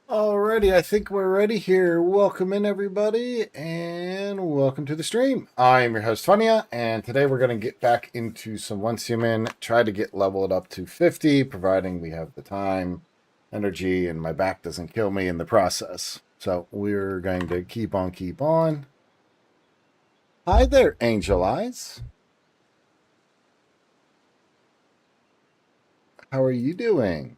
Alrighty, I think we're ready here. Welcome in, everybody, and welcome to the stream. I'm your host, Funya, and today we're going to get back into some Once Human, try to get leveled up to 50, providing we have the time, energy, and my back doesn't kill me in the process. So we're going to keep on. Hi there, Angel Eyes. How are you doing?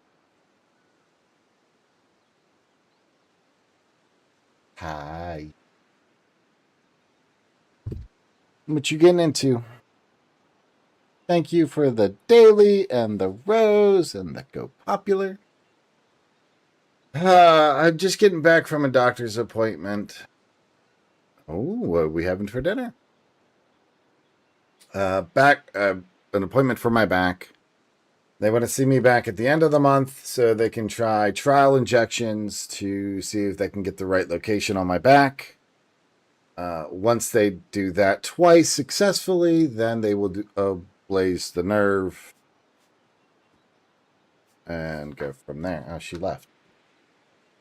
Hi. What you getting into? Thank you for the daily and the rose and the go popular. I'm just getting back from a doctor's appointment. Oh, what are we having for dinner? An appointment for my back. They want to see me back at the end of the month so they can try trial injections to see if they can get the right location on my back. Once they do that twice successfully, then they will blaze the nerve and go from there. Oh, she left.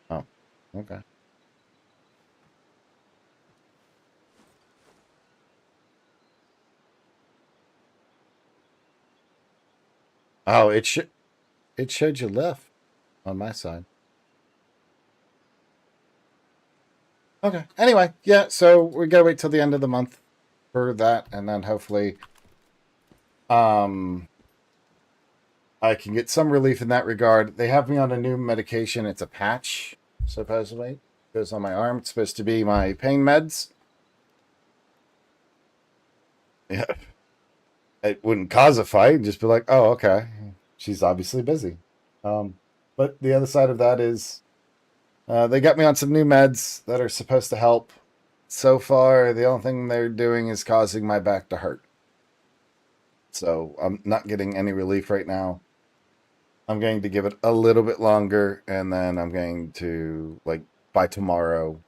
Oh, okay. Oh, it showed you left on my side. Okay. Anyway, yeah, so we gotta wait till the end of the month for that, and then hopefully um I can get some relief in that regard. They have me on a new medication. It's a patch, supposedly. It goes on my arm. It's supposed to be my pain meds. Yeah. It wouldn't cause a fight, just be like, oh, okay. She's obviously busy. But the other side of that is they got me on some new meds that are supposed to help. So far, the only thing they're doing is causing my back to hurt. So I'm not getting any relief right now. I'm going to give it a little bit longer, and then I'm going to, like, by tomorrow,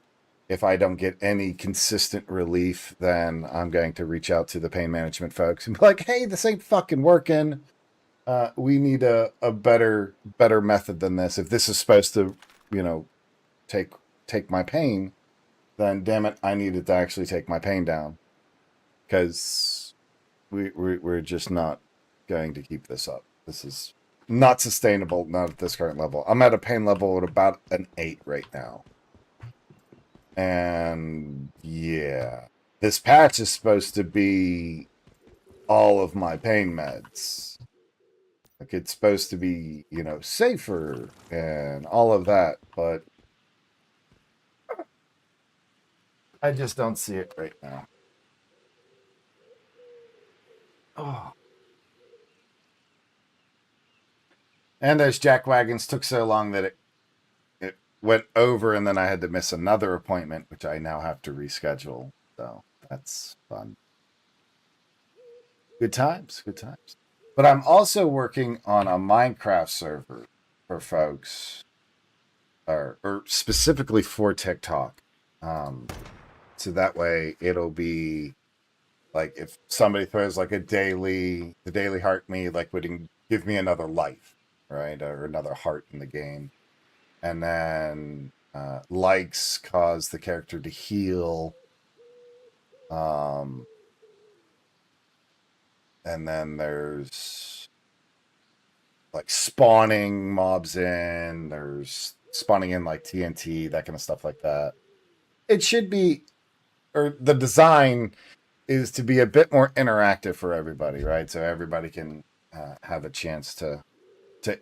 if I don't get any consistent relief, then I'm going to reach out to the pain management folks and be like, hey, this ain't fucking working. We need a better method than this. If this is supposed to, you know, take my pain, then damn it, I needed to actually take my pain down. Because we're just not going to keep this up. This is not sustainable, not at this current level. I'm at a pain level at about an 8 right now. And yeah, this patch is supposed to be all of my pain meds. Like it's supposed to be, safer and all of that, but I just don't see it right now. Oh. And those jack wagons took so long that it went over, and then I had to miss another appointment, which I now have to reschedule. So that's fun. Good times, good times. But I'm also working on a Minecraft server for folks, or specifically for TikTok. Um, so that way it'll be like if somebody throws like the daily heart me, like would give me another life, right, or another heart in the game, and then likes cause the character to heal. Um, and then there's like spawning mobs in. There's spawning in like TNT, that kind of stuff like that. It should be, or the design is to be a bit more interactive for everybody, right? So everybody can have a chance to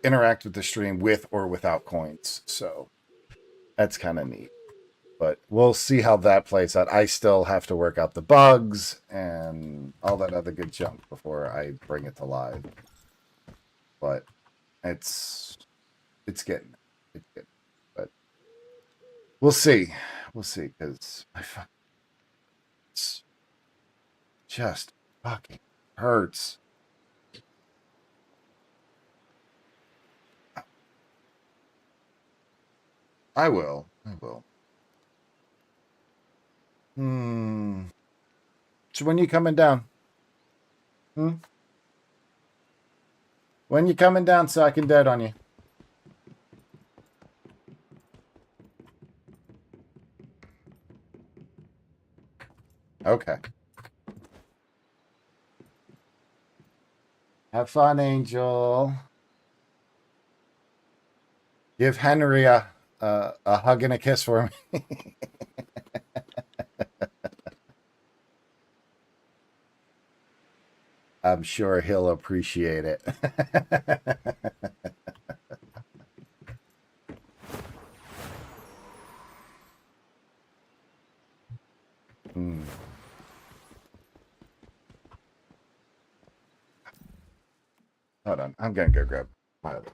interact with the stream with or without coins. So that's kind of neat. But we'll see how that plays out. I still have to work out the bugs and all that other good junk before I bring it to live. But it's it's getting it's getting. But we'll see. We'll see because it's just fucking hurts. I will. I will. Hmm. So when you coming down? Hmm? When you coming down so I can dead on you? Okay. Have fun, Angel. Give Henry a hug and a kiss for me. I'm sure he'll appreciate it. Hmm. Hold on. I'm going to go grab my other.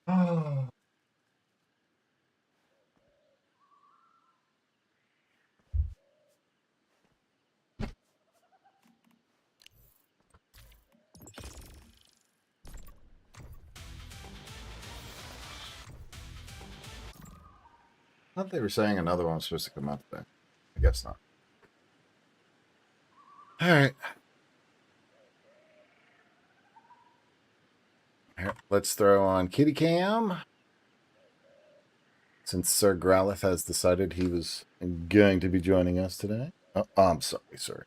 Oh. I thought they were saying another one was supposed to come out today. I guess not. All right. Here, let's throw on Kitty Cam. Since Sir Growlith has decided he was going to be joining us today. Oh, I'm sorry, sir.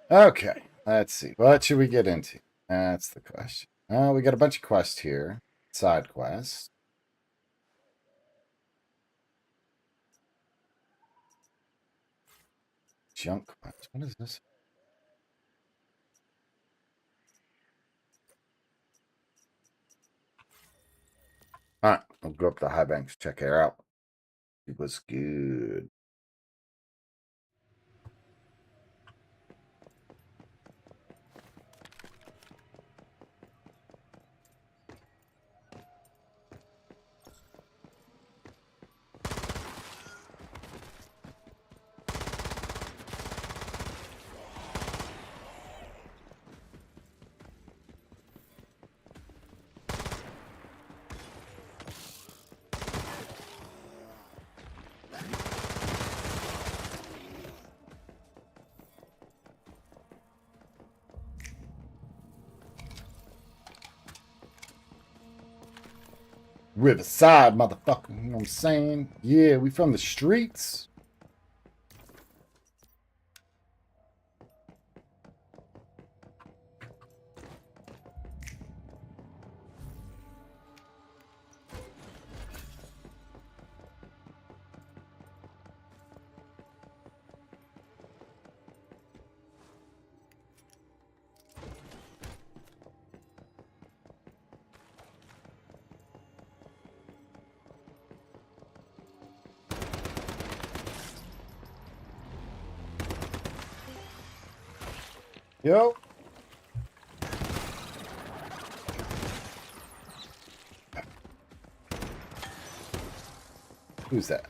Okay, let's see. What should we get into? That's the question. We got a bunch of quests here. Side quests. Junk quest. What is this? All right, I'll go up to High Banks, check her out. It was good. Riverside, motherfucker. You know what I'm saying? Yeah, we from the streets. Yo. Who's that?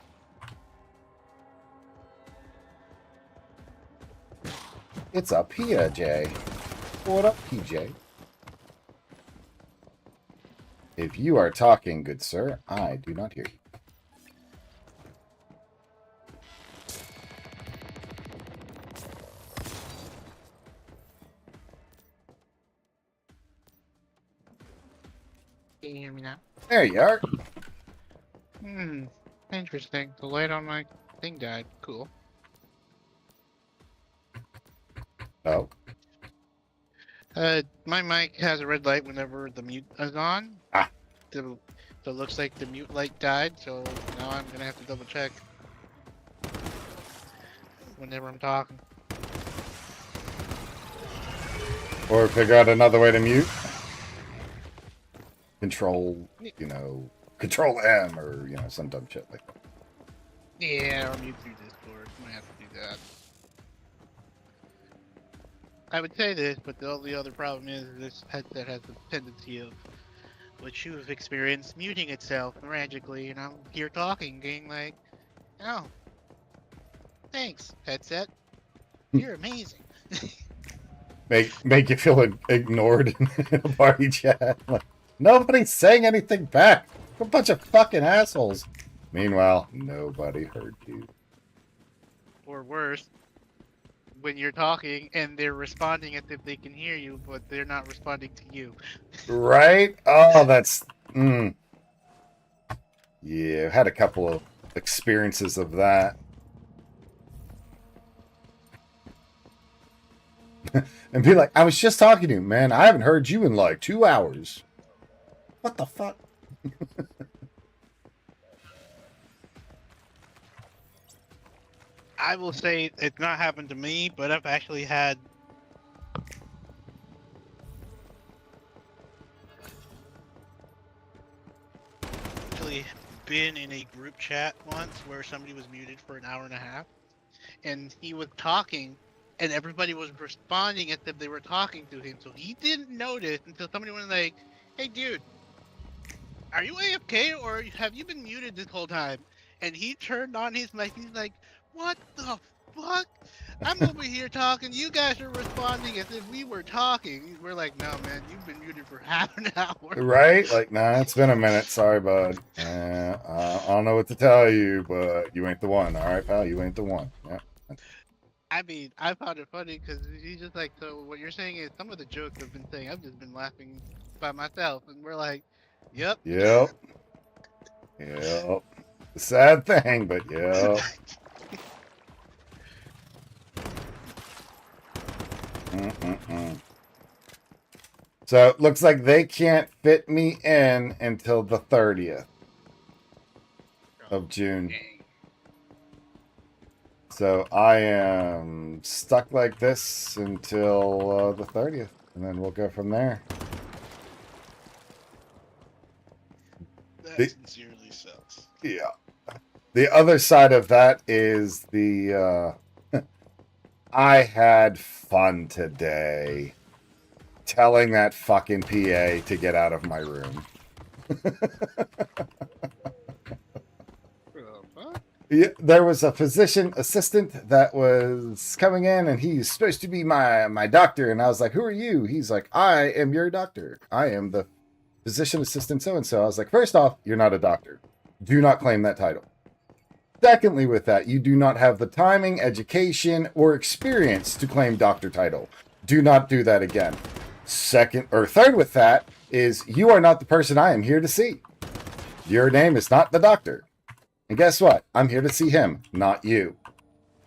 It's up here, Jay. What up, PJ? If you are talking, good sir, I do not hear you. Can you hear me now? There you are. Interesting. The light on my thing died. Cool. Oh. My mic has a red light whenever the mute is on. Ah. So it looks like the mute light died, so now I'm gonna have to double check whenever I'm talking. Or figure out another way to mute. Control, Control M or, some dumb shit like that. Yeah, or mute through Discord. I'm gonna have to do that. I would say this, but the only other problem is this headset has the tendency of what you have experienced, muting itself magically, and I'm here talking, being like, oh, thanks, headset. You're amazing. Make you feel ignored in a party chat. Like, nobody's saying anything back. We're a bunch of fucking assholes. Meanwhile, nobody heard you. Or worse, when you're talking and they're responding as if they can hear you, but they're not responding to you. Right? Oh, that's... Yeah, I've had a couple of experiences of that. And be like, I was just talking to you, man. I haven't heard you in like 2 hours. What the fuck? I will say it's not happened to me, but I've actually had been in a group chat once where somebody was muted for an hour and a half, and he was talking, and everybody was responding as if they were talking to him, so he didn't notice until somebody was like, hey dude, are you AFK or have you been muted this whole time? And he turned on his mic, he's like, what the fuck? I'm over here talking, you guys are responding as if we were talking. We're like, no man, you've been muted for half an hour. Right? Like, nah, it's been a minute. Sorry, bud. I don't know what to tell you, but you ain't the one. All right, pal, you ain't the one. Yeah. I mean, I found it funny because he's just like, so what you're saying is some of the jokes I've been saying, I've just been laughing by myself. And we're like, yep. Yep. Yep. The sad thing, but yep. So it looks like they can't fit me in until the 30th of June. So I am stuck like this until the 30th, and then we'll go from there. That sincerely sucks. Yeah. The other side of that is the I had fun today telling that fucking PA to get out of my room. Yeah, there was a physician assistant that was coming in, and he's supposed to be my doctor. And I was like, who are you? He's like, I am your doctor. I am the physician assistant so-and-so. I was like, first off, you're not a doctor. Do not claim that title. Secondly, with that, you do not have the timing, education, or experience to claim doctor title. Do not do that again. Third with that is you are not the person I am here to see. Your name is not the doctor. And guess what? I'm here to see him, not you.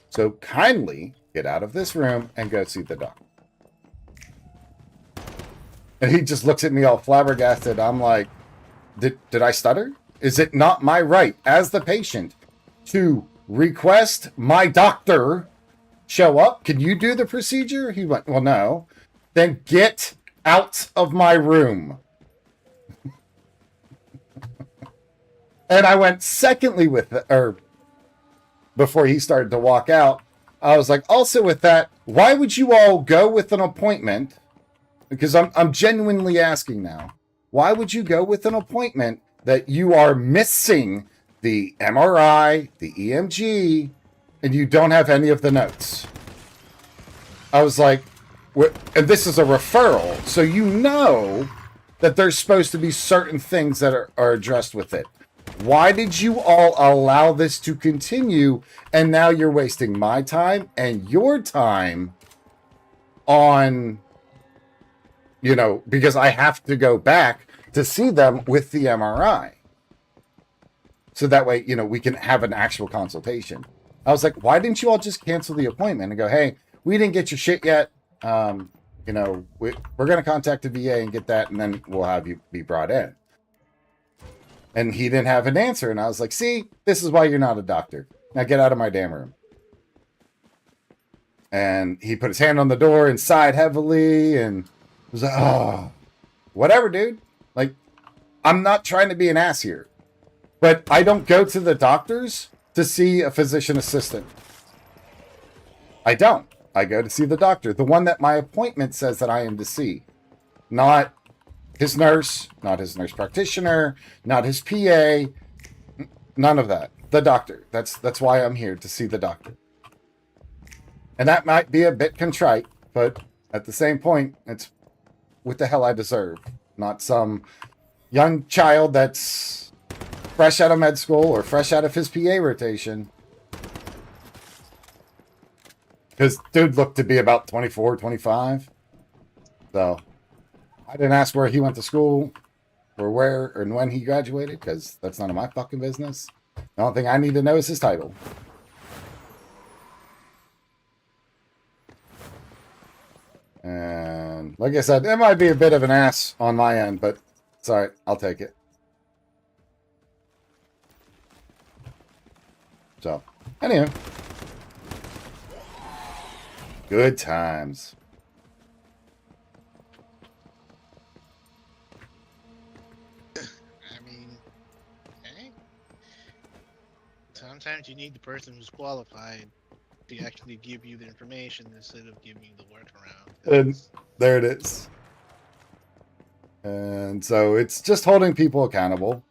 So kindly get out of this room and go see the doctor. And he just looks at me all flabbergasted. I'm like, did I stutter? Is it not my right as the patient to request my doctor show up? Can you do the procedure? He went, well, no. Then get out of my room. And I went secondly with before he started to walk out, I was like, also with that, why would you all go with an appointment? Because I'm genuinely asking now. Why would you go with an appointment that you are missing the MRI, the EMG, and you don't have any of the notes? I was like, and this is a referral, so you know that there's supposed to be certain things that are addressed with it. Why did you all allow this to continue? And now you're wasting my time and your time on, because I have to go back to see them with the MRI. So that way, we can have an actual consultation. I was like, why didn't you all just cancel the appointment and go, hey, we didn't get your shit yet. We're going to contact the VA and get that, and then we'll have you be brought in. And he didn't have an answer. And I was like, see, this is why you're not a doctor. Now get out of my damn room. And he put his hand on the door and sighed heavily and was like, oh, whatever, dude. Like, I'm not trying to be an ass here. But I don't go to the doctors to see a physician assistant. I don't. I go to see the doctor, the one that my appointment says that I am to see. Not his nurse, not his nurse practitioner, not his PA, none of that. The doctor. That's why I'm here, to see the doctor. And that might be a bit contrite, but at the same point, it's what the hell I deserve. Not some young child that's fresh out of med school or fresh out of his PA rotation. Because dude looked to be about 24, 25. So I didn't ask where he went to school or where and when he graduated, because that's none of my fucking business. The only thing I need to know is his title. And like I said, it might be a bit of an ass on my end, but it's all right. I'll take it. So, anyway. Good times. I mean, hey, sometimes you need the person who's qualified to actually give you the information instead of giving you the workaround. And there it is. And so it's just holding people accountable.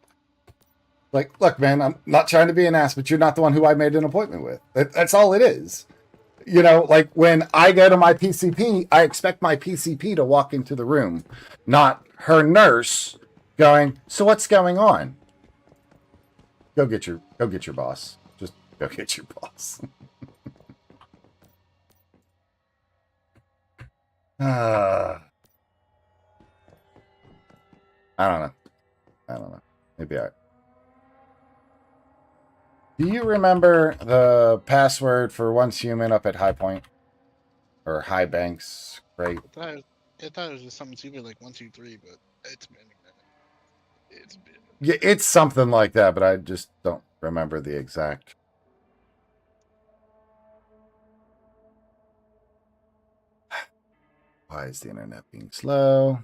Like, look, man, I'm not trying to be an ass, but you're not the one who I made an appointment with. That's all it is. Like when I go to my PCP, I expect my PCP to walk into the room, not her nurse going, so what's going on? Go get your boss. Just go get your boss. I don't know. Maybe Do you remember the password for Once Human up at High Point? Or High Banks? Great. I thought it was just something stupid like 1, 2, 3, but it's been a minute. It's been. Yeah, it's something like that, but I just don't remember the exact. Why is the internet being slow?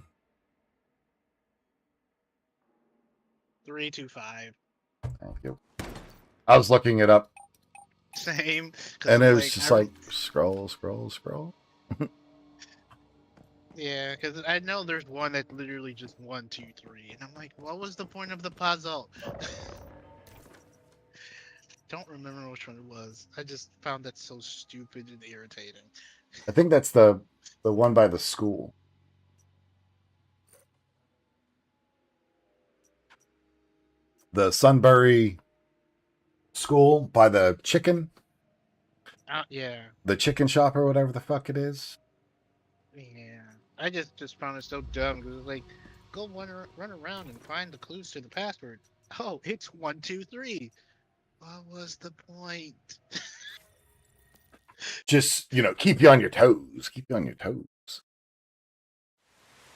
325. Thank you. I was looking it up. Same. And it was just like, scroll. Yeah, because I know there's one that's literally just 1, 2, 3. And I'm like, what was the point of the puzzle? Don't remember which one it was. I just found that so stupid and irritating. I think that's the one by the school. The Sunbury school by the chicken. Yeah. The chicken shop or whatever the fuck it is. Yeah. I just found it so dumb. It was like, go run around and find the clues to the password. Oh, it's 1, 2, 3. What was the point? Just, keep you on your toes. Keep you on your toes.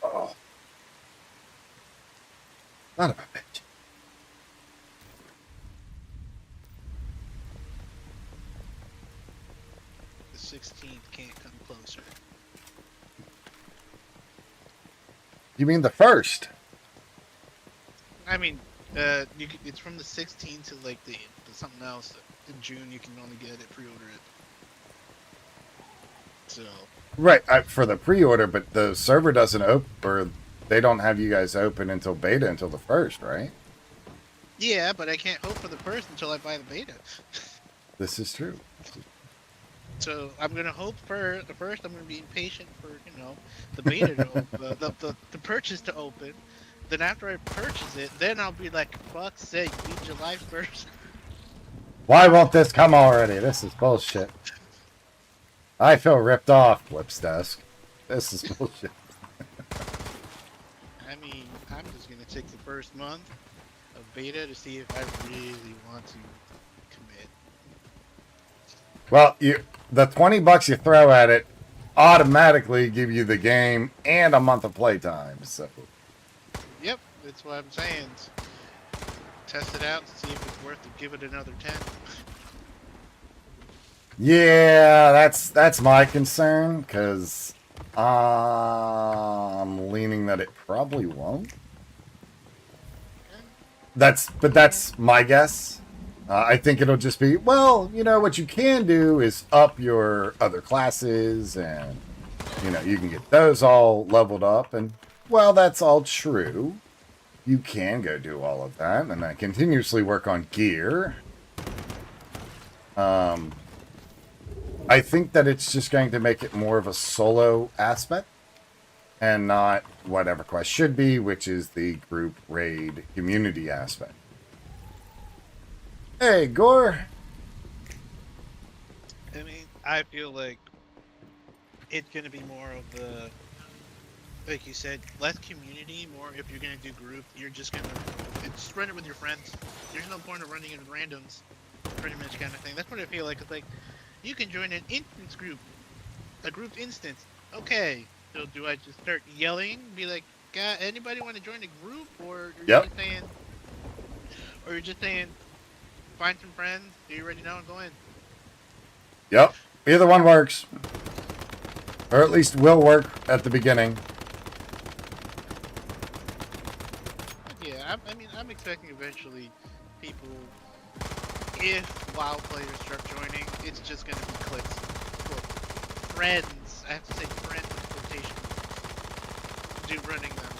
Oh. Not about that. The 16th can't come closer. You mean the first? I mean, it's from the 16th to like the something else. In June, you can only get it, pre-order it. So. Right, for the pre-order, but the server doesn't open, or they don't have you guys open until beta until the first, right? Yeah, but I can't hope for the first until I buy the beta. This is true. So I'm gonna hope for the first. I'm gonna be patient for the beta to open, the purchase to open, Then after I purchase it, then I'll be like, fuck's sake, leave July 1st. Why won't this come already? This is bullshit. I feel ripped off, Whip's desk. This is bullshit. I mean, I'm just gonna take the first month of beta to see if I really want to commit. Well, the $20 you throw at it automatically give you the game and a month of playtime. So Yep, that's what I'm saying. Test it out, see if it's worth to give it another 10. yeah, that's my concern because I'm leaning that it probably won't. That's my guess. I think it'll just be, well, you know, what you can do is up your other classes and, you know, you can get those all leveled up. And, well, that's all true. You can go do all of that. And I continuously work on gear. I think that it's just going to make it more of a solo aspect and not what EverQuest should be, which is the group raid community aspect. Hey, Gore. I mean, I feel like it's gonna be more of the, like you said, less community, more if you're gonna do group, you're just gonna, it's run it with your friends. There's no point of running it with randoms, pretty much kind of thing. That's what I feel like. It's like, you can join an instance group, a group instance. Okay, so do I just start yelling, be like, "God, anybody want to join a group?" Or you're just saying, find some friends. Do you already know and go in? Yep. Either one works. Or at least will work at the beginning. Yeah, I mean, I'm expecting eventually people, if WoW players start joining, it's just gonna be clicks. Well, friends, I have to say friends with quotation, do running them.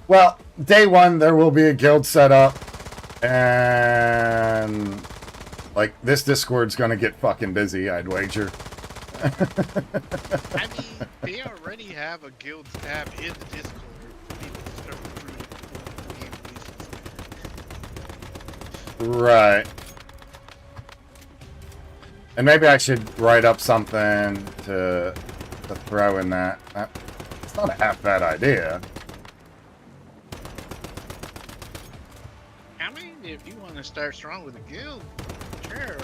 Well, day one, there will be a guild set up. And, like, this Discord's gonna get fucking busy, I'd wager. I mean, they already have a guild tab in the Discord for people to start recruiting for game releases. Right. And maybe I should write up something to throw in that. It's not a half bad idea. I mean, if you want to start strong with a guild, sure.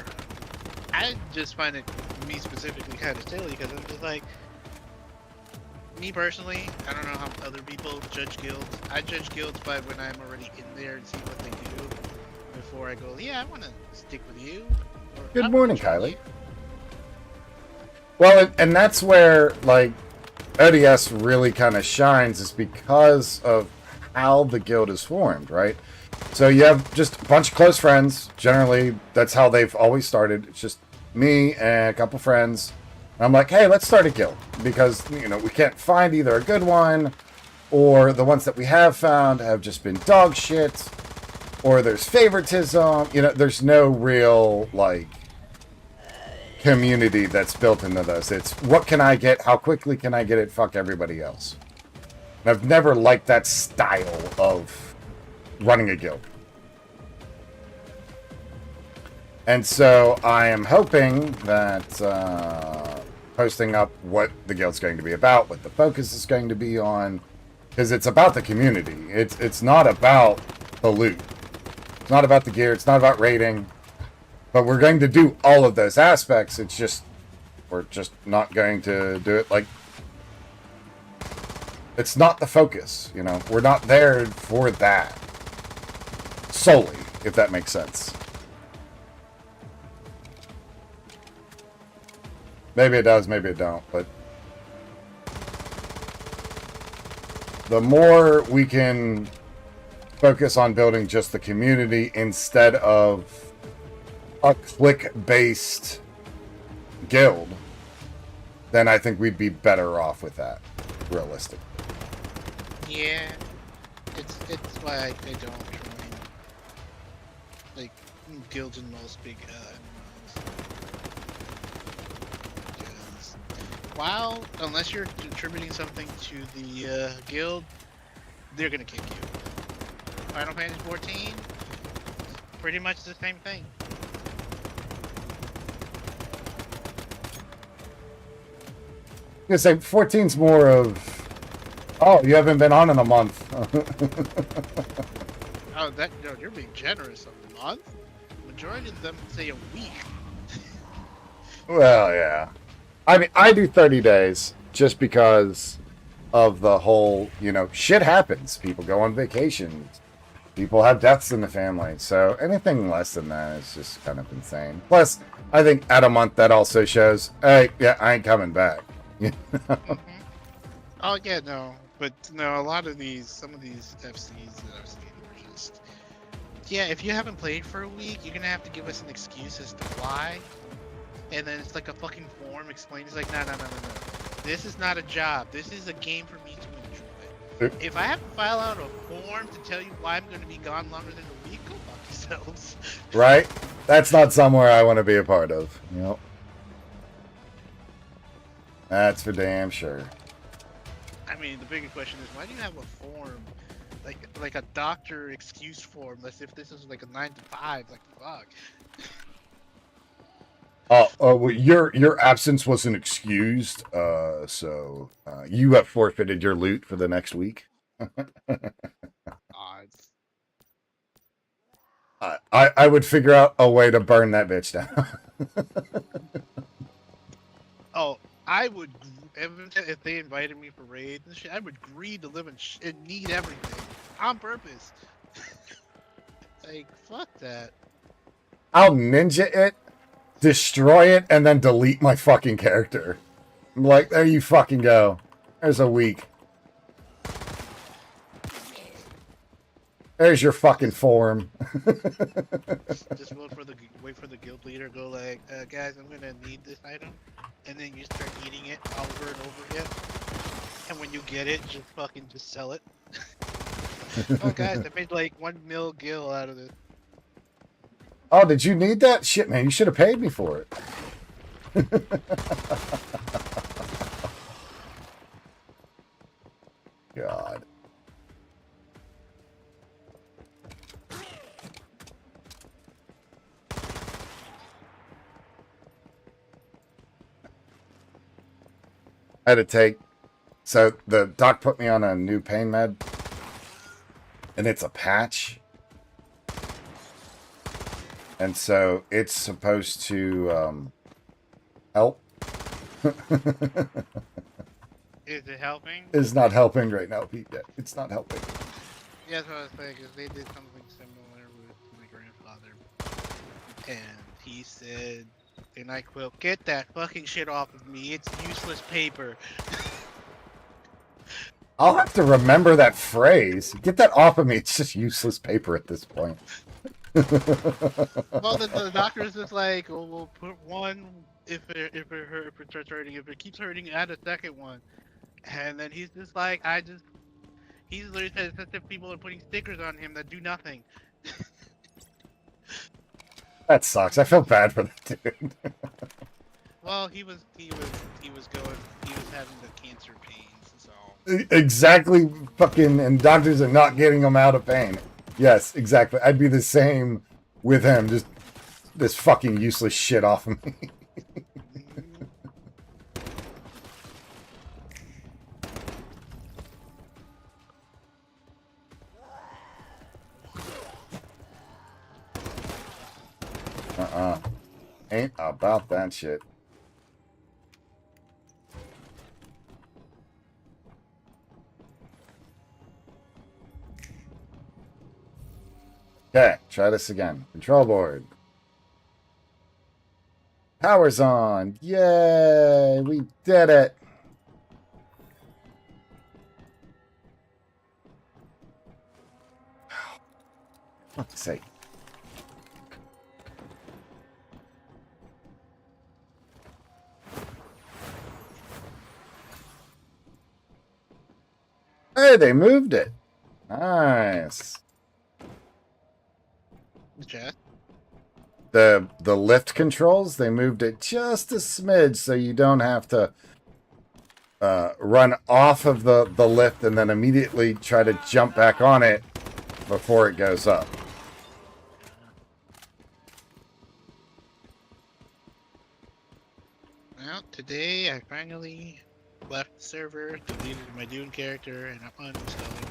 I just find it, me specifically, kind of silly because I'm just like, me personally, I don't know how other people judge guilds. I judge guilds by when I'm already in there and see what they do before I go, yeah, I want to stick with you. Or, Good morning, Kylie. Well, and that's where, like, ODS really kind of shines is because of how the guild is formed, right? So you have just a bunch of close friends. Generally, that's how they've always started. It's just me and a couple friends. And I'm like, hey, let's start a guild. Because, you know, we can't find either a good one, or the ones that we have found have just been dog shit, or there's favoritism. You know, there's no real, like, community that's built into those. It's, what can I get? How quickly can I get it? Fuck everybody else. And I've never liked that style of running a guild. And so I am hoping that posting up what the guild's going to be about, what the focus is going to be on, because it's about the community. It's not about the loot. It's not about the gear. It's not about raiding. But we're going to do all of those aspects. It's just, we're just not going to do it like, it's not the focus, you know. We're not there for that solely, if that makes sense. Maybe it does, maybe it don't, but the more we can focus on building just the community instead of a click-based guild, then I think we'd be better off with that, realistically. Yeah, it's why I don't join like guilds in most big MMOs. Because WoW, unless you're contributing something to the guild, they're gonna kick you. Final Fantasy 14, pretty much the same thing. I'm gonna say 14's more of, oh, you haven't been on in a month. Oh, that no, you're being generous. A month? Majority of them say a week. Well, yeah. I mean, I do 30 days just because of the whole, you know, shit happens. People go on vacations. People have deaths in the family. So anything less than that is just kind of insane. Plus, I think at a month that also shows, hey, yeah, I ain't coming back. Mhm. Oh yeah, no, but no, a lot of these, some of these FCs that I've seen are just, yeah. If you haven't played for a week, you're gonna have to give us an excuse as to why, and then it's like a fucking form explaining. It's like, no, no, no, no, no. This is not a job. This is a game for me to enjoy. If I have to file out a form to tell you why I'm gonna be gone longer than a week, go fuck yourselves. Right? That's not somewhere I want to be a part of. Yep. That's for damn sure. I mean, the bigger question is, why do you have a form, like a doctor excuse form, as if this is like a 9 to 5? Like, fuck. Well, your absence wasn't excused, so you have forfeited your loot for the next week. Odds. I would figure out a way to burn that bitch down. Oh, I would, if they invited me for raids and shit, I would agree to live and need everything on purpose. Like, fuck that. I'll ninja it, destroy it, and then delete my fucking character. I'm like, there you fucking go. There's a week. There's your fucking form. Just wait for the guild leader to go like, guys, I'm gonna need this item, and then you start eating it over and over again. And when you get it, just sell it. Oh, guys, I made like 1 mil gil out of this. Oh, did you need that? Shit, man, you should have paid me for it. God. I had to take, so the doc put me on a new pain med, and it's a patch. And so it's supposed to help. Is it helping? It's not helping right now, Pete. It's not helping. Yeah, that's what I was saying, because they did something similar with my grandfather. And he said, and I quote, "Get that fucking shit off of me. It's useless paper." I'll have to remember that phrase. Get that off of me. It's just useless paper at this point. Well, the doctor is just like, "Oh, we'll put one if it starts hurting. If it keeps hurting, add a second one." And then he's just like, he's literally said it's as if people are putting stickers on him that do nothing. That sucks. I feel bad for that dude. Well, he was having the cancer pains, so. Exactly. Fucking, and doctors are not getting him out of pain. Yes, exactly. I'd be the same with him. Just this fucking useless shit off of me. Ain't about that shit. Okay, try this again. Control board. Power's on. Yay! We did it. Fuck's sake. Hey, they moved it. Nice. Just The lift controls, they moved it just a smidge so you don't have to run off of the lift and then immediately try to jump back on it before it goes up. Well, today I finally left the server, deleted my Dune character, and I'm uninstalling it.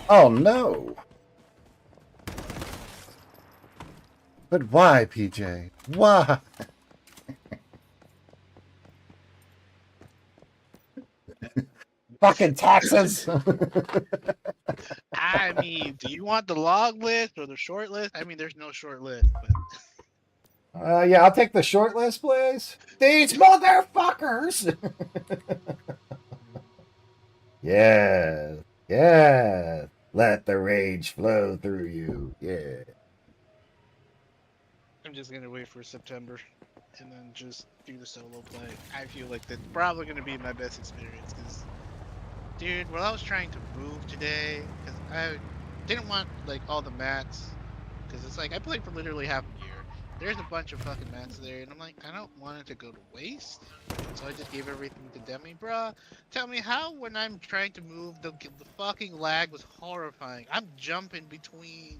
Oh no! But why, PJ? Why? Fucking taxes! I mean, do you want the log list or the short list? I mean, there's no short list, but Yeah, I'll take the short list, please. These motherfuckers! Yeah, yeah. Let the rage flow through you. Yeah. I'm just gonna wait for September and then just do the solo play. I feel like that's probably gonna be my best experience because, dude, when I was trying to move today, because I didn't want like all the mats, because it's like I played for literally half a year. There's a bunch of fucking mats there, and I'm like, I don't want it to go to waste. So I just gave everything to Demi, bruh. Tell me how when I'm trying to move, the fucking lag was horrifying. I'm jumping between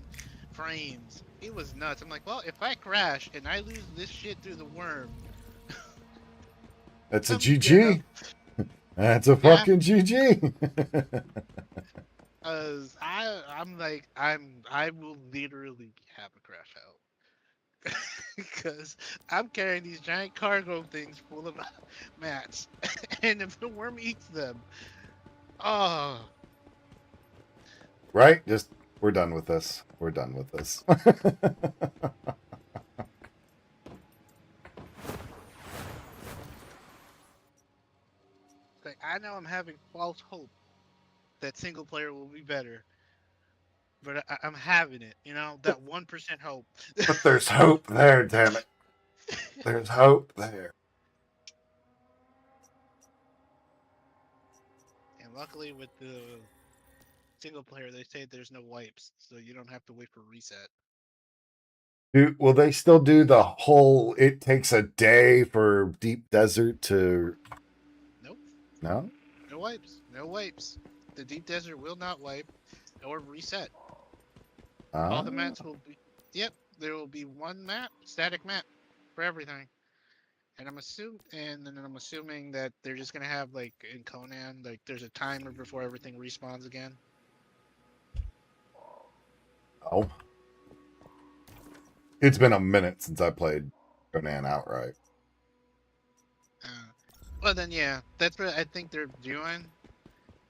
frames. It was nuts. I'm like, well, if I crash and I lose this shit through the worm, That's a you know, GG. That's a yeah. fucking GG. I will literally have a crash out because I'm carrying these giant cargo things full of mats, and if the worm eats them, oh, Right? Just, we're done with this. We're done with this. like I know I'm having false hope that single player will be better, but I'm having it. You know that 1% hope. But there's hope there, damn it. There's hope there. And luckily with the single player, they say there's no wipes, so you don't have to wait for reset. Will they still do the whole it takes a day for Deep Desert to... Nope. No? No wipes. No wipes. The deep desert will not wipe or reset. All the maps will be. Yep, there will be one map, static map, for everything. And then I'm assuming that they're just gonna have like in Conan, like there's a timer before everything respawns again. Oh. It's been a minute since I played Conan outright. Well then, yeah, that's what I think they're doing.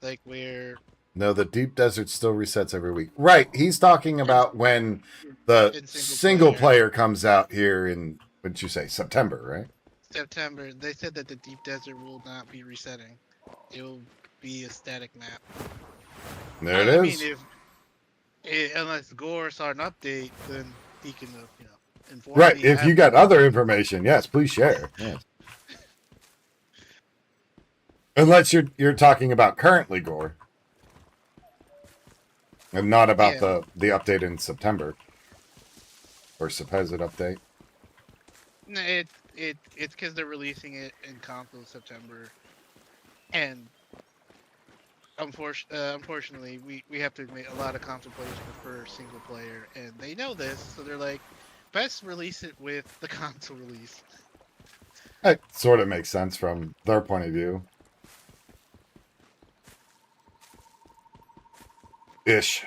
Like where No, the Deep Desert still resets every week. Right. He's talking about when the in single player comes out here in, what'd you say, September, right? September, they said that the deep desert will not be resetting. It will be a static map. There it is. I mean, unless Gore saw an update, then he can, inform Right. me. If you got other information, yes, please share. Yes. Unless you're talking about currently Gore, and not about the update in September or supposed update. No, it's because they're releasing it in console September, and unfortunately, we have to admit a lot of console players prefer single player, and they know this, so they're like, best release it with the console release. It sort of makes sense from their point of view. Ish.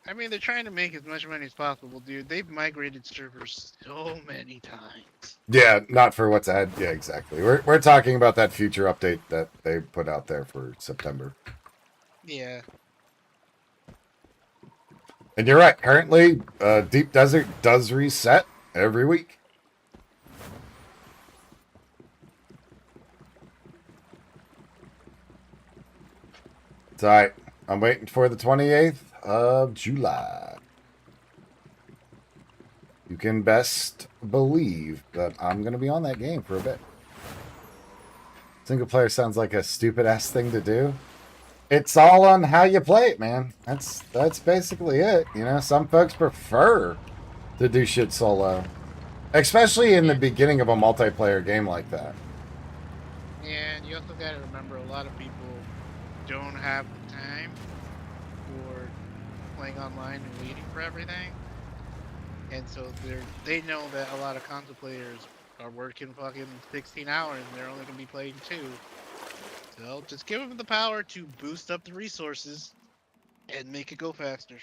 I mean, they're trying to make as much money as possible, dude. They've migrated servers so many times. Yeah, not for what's ahead. Yeah, exactly. We're talking about that future update that they put out there for September. Yeah. And you're right. Currently, Deep Desert does reset every week. It's all right. I'm waiting for the 28th of July. You can best believe that I'm going to be on that game for a bit. Single player sounds like a stupid ass thing to do. It's all on how you play it, man. That's basically it. You know, some folks prefer to do shit solo. especially in the Yeah. beginning of a multiplayer game like that. And you also gotta remember, a lot of people don't have the time for playing online and waiting for everything. And so they know that a lot of console players are working fucking 16 hours and they're only gonna be playing 2. So just give them the power to boost up the resources and make it go faster.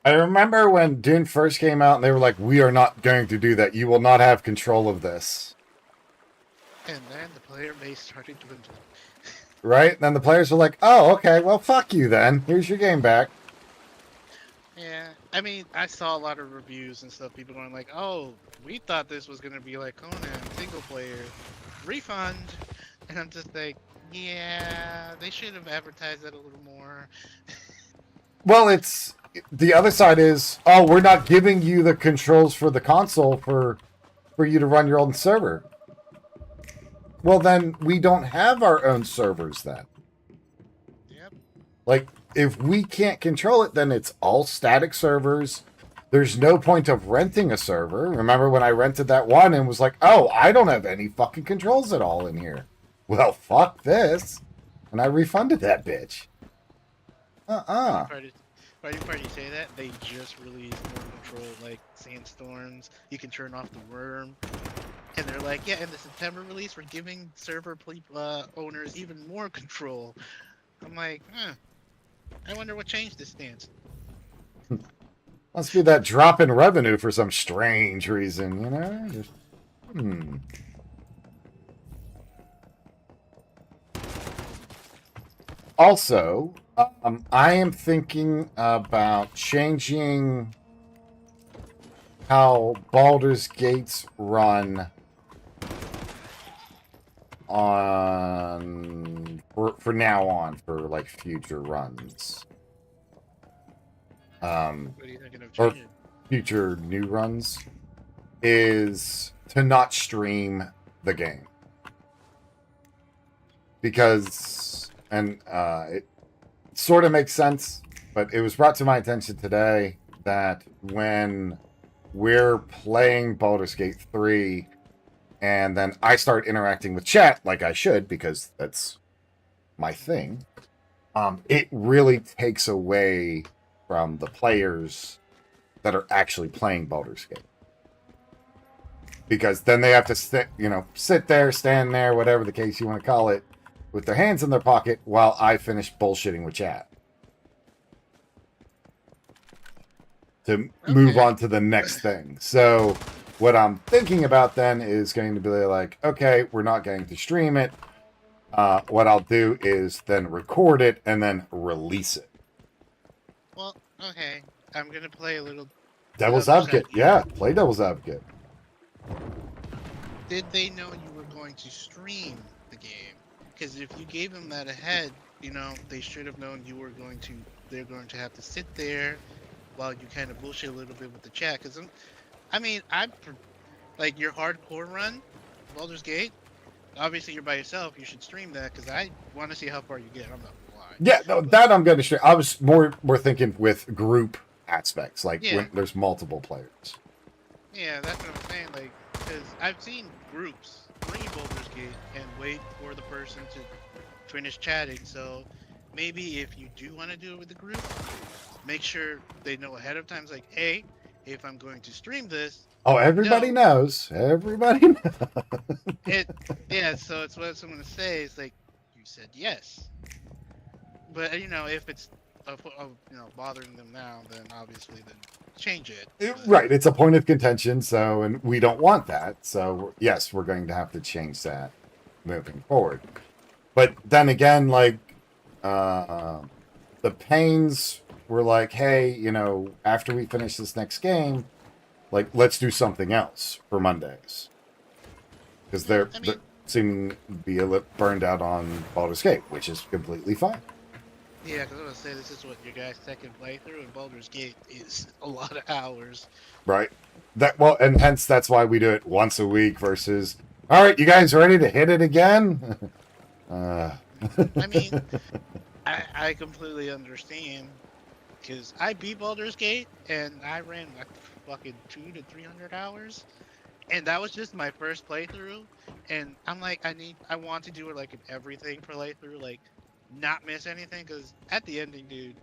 I remember when Dune first came out and they were like, we are not going to do that. You will not have control of this. And then the player base started dwindling. Right? And then the players were like, oh, okay, well, fuck you then. Here's your game back. Yeah, I mean, I saw a lot of reviews and stuff. People going like, "Oh, we thought this was gonna be like Conan, single player, refund," and I'm just like, "Yeah, they should have advertised that a little more." Well, it's the other side is, oh, we're not giving you the controls for the console for you to run your own server. Well, then we don't have our own servers then. Yep. Like, if we can't control it, then it's all static servers. There's no point of renting a server. Remember when I rented that one and was like, oh, I don't have any fucking controls at all in here. Well, fuck this. And I refunded that bitch. Funny part you say that, they just released more control, like sandstorms. You can turn off the worm, and they're like, "Yeah, in the September release, we're giving server owners even more control." I'm like, I wonder what changed this stance. Must be that drop in revenue for some strange reason, you know? Just, Also, I am thinking about changing how Baldur's Gates run on for now on for like future runs. What are you thinking of Or changing? future new runs is to not stream the game. Because it sort of makes sense, but it was brought to my attention today that when we're playing Baldur's Gate 3 and then I start interacting with chat like I should because that's my thing, it really takes away from the players that are actually playing Baldur's Gate. Because then they have to sit there, stand there, whatever the case you want to call it, with their hands in their pocket while I finish bullshitting with chat. To move on to the next thing. So what I'm thinking about then is going to be like, okay, we're not going to stream it. What I'll do is then record it and then release it. Well, okay. I'm gonna play a little Devil's other advocate. side. Yeah, play devil's advocate. Did they know you were going to stream the game? Because if you gave them that ahead, they should have known you were going to. They're going to have to sit there while you kind of bullshit a little bit with the chat. Because like your hardcore run, Baldur's Gate. Obviously, you're by yourself. You should stream that because I want to see how far you get. I'm not gonna lie. Yeah, no, that I'm going to stream. I was more thinking with group aspects, like when there's multiple players. Yeah, that's what I'm saying. Like, because I've seen groups stream Baldur's Gate and wait for the person to finish chatting. So maybe if you do want to do it with the group, make sure they know ahead of time. It's like, hey, if I'm going to stream this. Oh, everybody knows. Everybody knows. So it's what I'm going to say. It's like, you said yes. But, if it's bothering them now, then obviously then change it. Right, it's a point of contention, and we don't want that. So yes, we're going to have to change that moving forward. But then again, like the Pains were like, hey, after we finish this next game, like let's do something else for Mondays because they're seem to be a little burned out on Baldur's Gate, which is completely fine. Yeah, because I was going to say, this is what your guys' second playthrough, and Baldur's Gate is a lot of hours. Right. And hence that's why we do it once a week versus, all right, you guys ready to hit it again? I mean, I completely understand. Because I beat Baldur's Gate and I ran like fucking 200 to 300 hours, and that was just my first playthrough. And I'm like, I want to do it like in everything for playthrough, like not miss anything. Because at the ending, dude,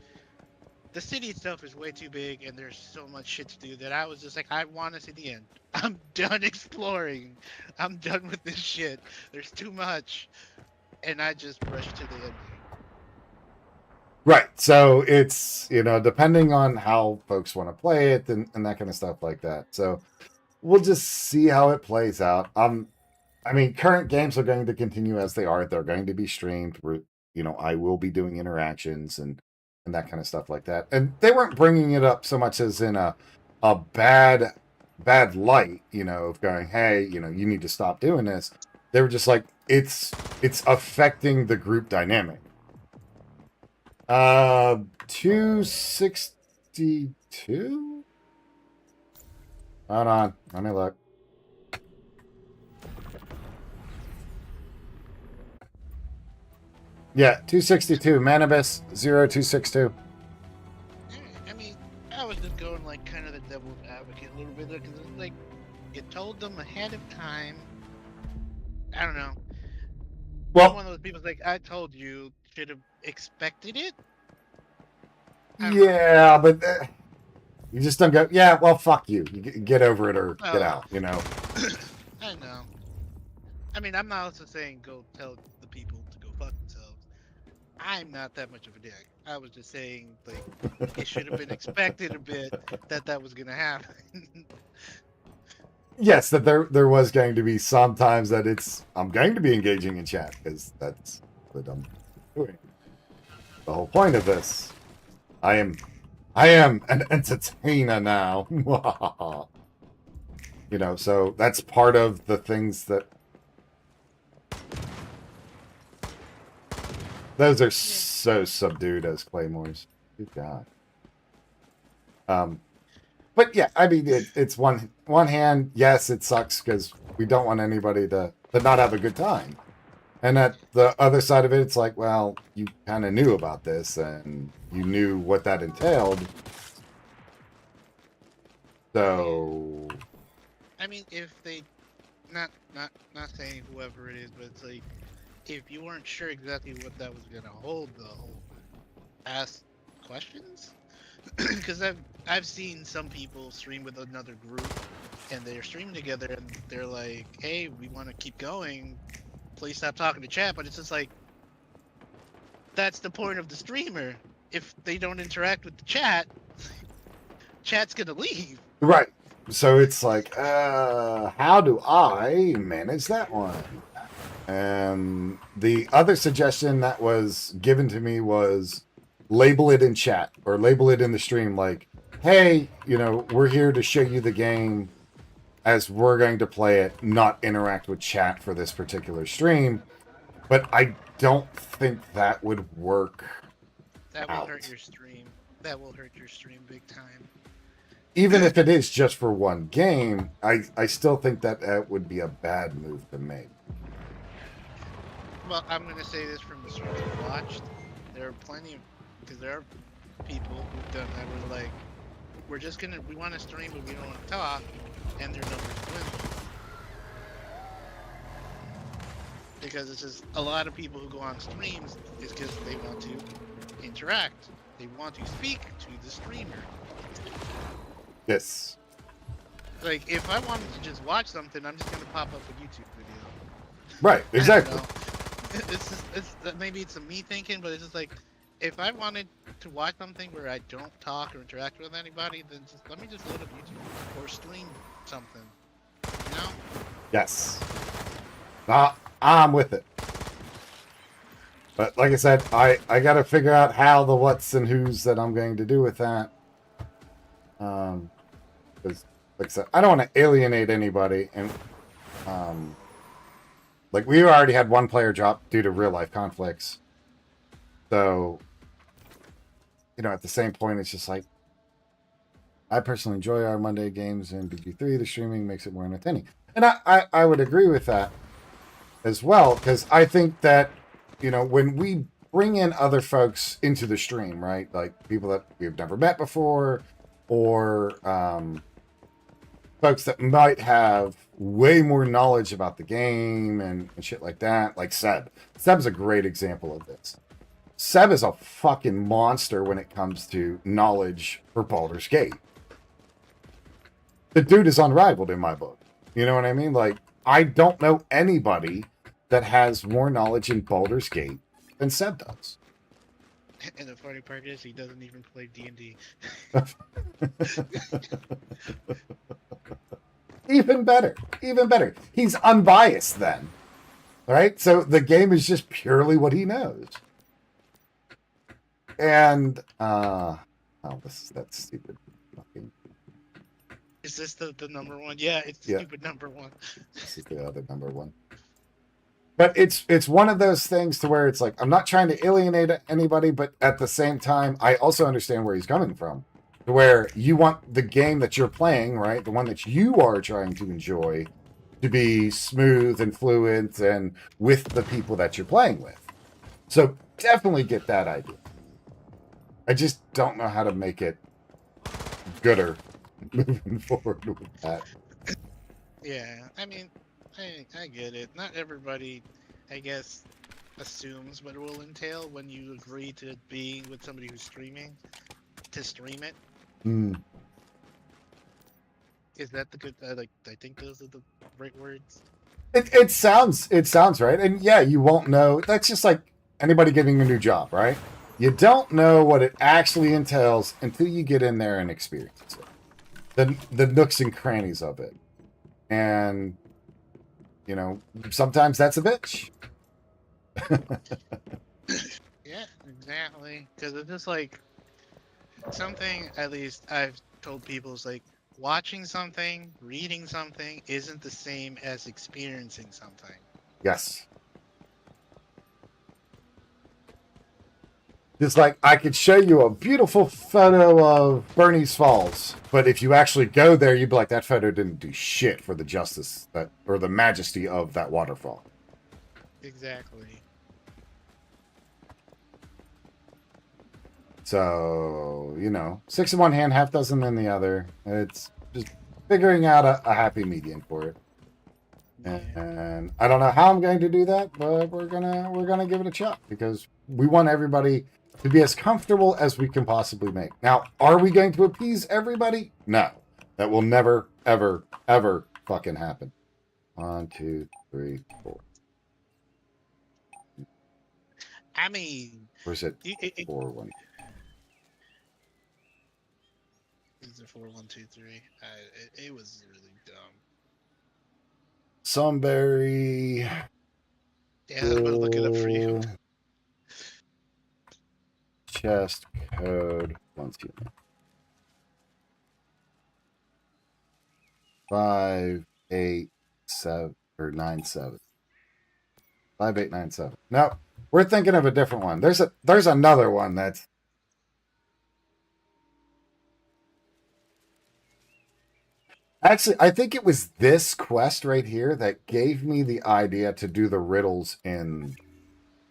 the city itself is way too big, and there's so much shit to do that I was just like, I want to see the end. I'm done exploring. I'm done with this shit. There's too much, and I just rushed to the ending. Right. So it's, depending on how folks want to play it and that kind of stuff like that. So we'll just see how it plays out. I mean, current games are going to continue as they are. They're going to be streamed. I will be doing interactions and that kind of stuff like that. And they weren't bringing it up so much as in a bad light, of going, hey, you need to stop doing this. They were just like, it's affecting the group dynamic. 262. Hold on, let me look. Yeah, 262. Manibus 0262. I mean, I was just going like kind of the devil's advocate a little bit there, because it's like you told them ahead of time. I don't know. I'm Well, one of those people like, I told you, should have expected it. yeah, but you just don't go, yeah, well, fuck you. You get over it or get out, I know. I mean, I'm not also saying go tell the people to go fuck themselves. I'm not that much of a dick. I was just saying, like, it should have been expected a bit that was gonna happen. Yes, that there was going to be some times that I'm going to be engaging in chat because that's what I'm doing. The whole point of this. I am an entertainer now. So that's part of the things that those are so subdued as claymores. Good God. But yeah, I mean, it's one hand. Yes, it sucks because we don't want anybody to not have a good time. And at the other side of it, it's like, well, you kind of knew about this and you knew what that entailed. So, I mean, if they, not saying whoever it is, but it's like, if you weren't sure exactly what that was gonna hold, though, ask questions. Because I've seen some people stream with another group, and they're streaming together, and they're like, "Hey, we want to keep going. Please stop talking to chat." But it's just like, that's the point of the streamer. If they don't interact with the chat's gonna leave. right. So it's like, how do I manage that one? And the other suggestion that was given to me was label it in chat or label it in the stream like, hey, we're here to show you the game as we're going to play it, not interact with chat for this particular stream. But I don't think that would work. That will hurt your stream. That will hurt your stream big time. Even if it is just for one game, I still think that would be a bad move to make. Well, I'm going to say this from the streams I've watched. There are plenty of, because there are people who've done that were like, we want to stream, but we don't want to talk, and their numbers dwindle. Because it's just a lot of people who go on streams is because they want to interact. They want to speak to the streamer. Yes. Like, if I wanted to just watch something, I'm just going to pop up a YouTube video. Right, exactly. Maybe it's a me thinking, but it's just like, if I wanted to watch something where I don't talk or interact with anybody, then let me just load up YouTube or stream something. You know? Yes. I'm with it. But like I said, I got to figure out how the what's and who's that I'm going to do with that. Because, like I said, I don't want to alienate anybody. And, like, we already had one player drop due to real life conflicts. So, at the same point, it's just like, I personally enjoy our Monday games and BG3. The streaming makes it more entertaining. And I would agree with that as well, because I think that, when we bring in other folks into the stream, right? Like people that we've never met before, or folks that might have way more knowledge about the game and shit like that. Like Seb. Seb's a great example of this. Seb is a fucking monster when it comes to knowledge for Baldur's Gate. The dude is unrivaled in my book. You know what I mean? Like, I don't know anybody that has more knowledge in Baldur's Gate than Seb does. And the funny part is, he doesn't even play D&D. Even better. Even better. He's unbiased then. Right? So the game is just purely what he knows. And this is that stupid fucking. Is this the number one? Yeah, it's the stupid number one. This is the other number one. But it's one of those things to where it's like, I'm not trying to alienate anybody, but at the same time, I also understand where he's coming from. To where you want the game that you're playing, right? The one that you are trying to enjoy to be smooth and fluent and with the people that you're playing with. So definitely get that idea. I just don't know how to make it gooder moving forward with that. Yeah, I mean, I get it. Not everybody, I guess, assumes what it will entail when you agree to being with somebody who's streaming, to stream it. Is that the good? I think those are the right words. It sounds right, and yeah, you won't know. That's just like anybody getting a new job, right? You don't know what it actually entails until you get in there and experience it. The nooks and crannies of it. And, you know, sometimes that's a bitch. Yeah, exactly. Because it's just like, something, at least I've told people, is like, watching something, reading something, isn't the same as experiencing something. Yes. It's like, I could show you a beautiful photo of Bernie's Falls, but if you actually go there, you'd be like, that photo didn't do shit for the justice that or the majesty of that waterfall. Exactly. So, you know, 6 in one hand, half dozen in the other. It's just figuring out a happy median for it. And I don't know how I'm going to do that, but we're gonna give it a shot because we want everybody to be as comfortable as we can possibly make. Now, are we going to appease everybody? No. That will never, ever, ever fucking happen. 1, 2, 3, 4. I mean, Or is it 4, 1? Is it 4, 1, 2, 3? It was really dumb. Sunbury. Yeah, I'm gonna look it up for you. Chest code 1, 2, 5, 8, 7 or 9, 7. 5, 8, 9, 7. No, we're thinking of a different one. There's another one that's actually, I think it was this quest right here that gave me the idea to do the riddles in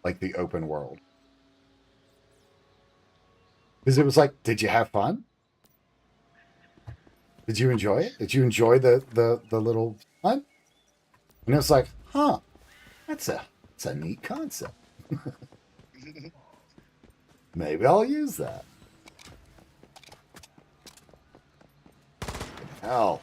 like the open world. Because it was like, did you have fun? Did you enjoy it? Did you enjoy the little fun? And it was like, huh, that's a neat concept. Maybe I'll use that. Hell.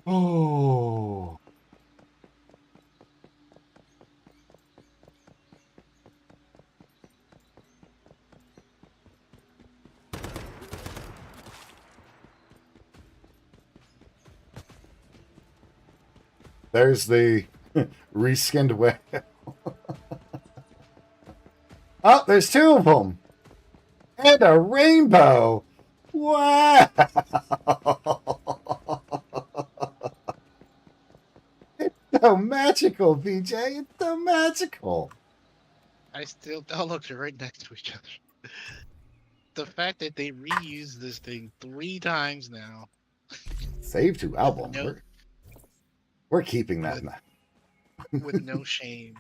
Oh. There's the reskinned whale. Oh, there's 2 of them. And a rainbow. Wow. It's so magical, BJ. It's so magical. I'll look right next to each other. The fact that they reused this thing 3 times now. Save to album. We're keeping that. with no shame.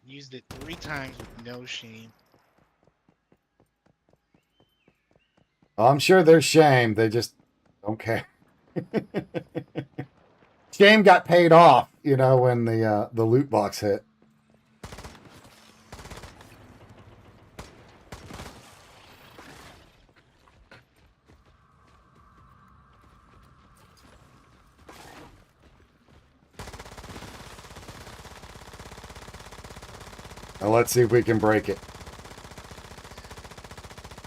Used it 3 times with no shame. I'm sure there's shame. They just don't care. Shame got paid off, when the loot box hit. Now let's see if we can break it.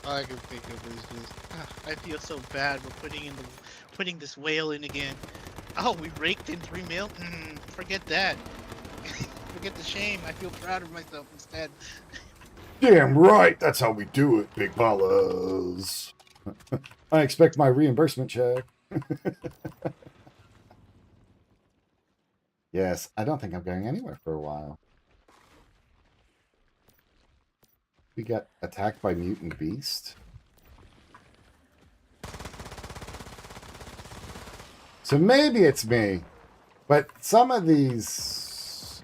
All I can think of is just, I feel so bad. We're putting this whale in again. Oh, we raked in 3 mil. Forget that. Forget the shame. I feel proud of myself instead. Damn right. That's how we do it, big fellas. I expect my reimbursement check. Yes, I don't think I'm going anywhere for a while. We got attacked by mutant beast. So maybe it's me, but some of these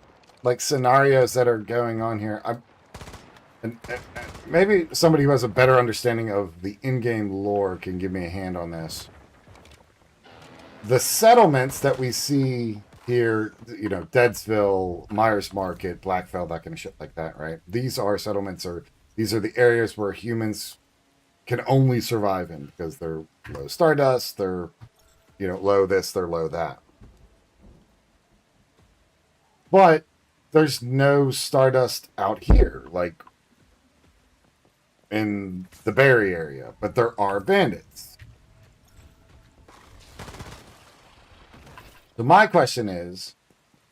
scenarios that are going on here, and maybe somebody who has a better understanding of the in-game lore can give me a hand on this. The settlements that we see here, Deadsville, Myers Market, Blackfell, that kind of shit like that, right? These are settlements, or these are the areas where humans can only survive in because they're low stardust, they're, low this, they're low that. But there's no stardust out here, like in the Barry area, but there are bandits. So my question is,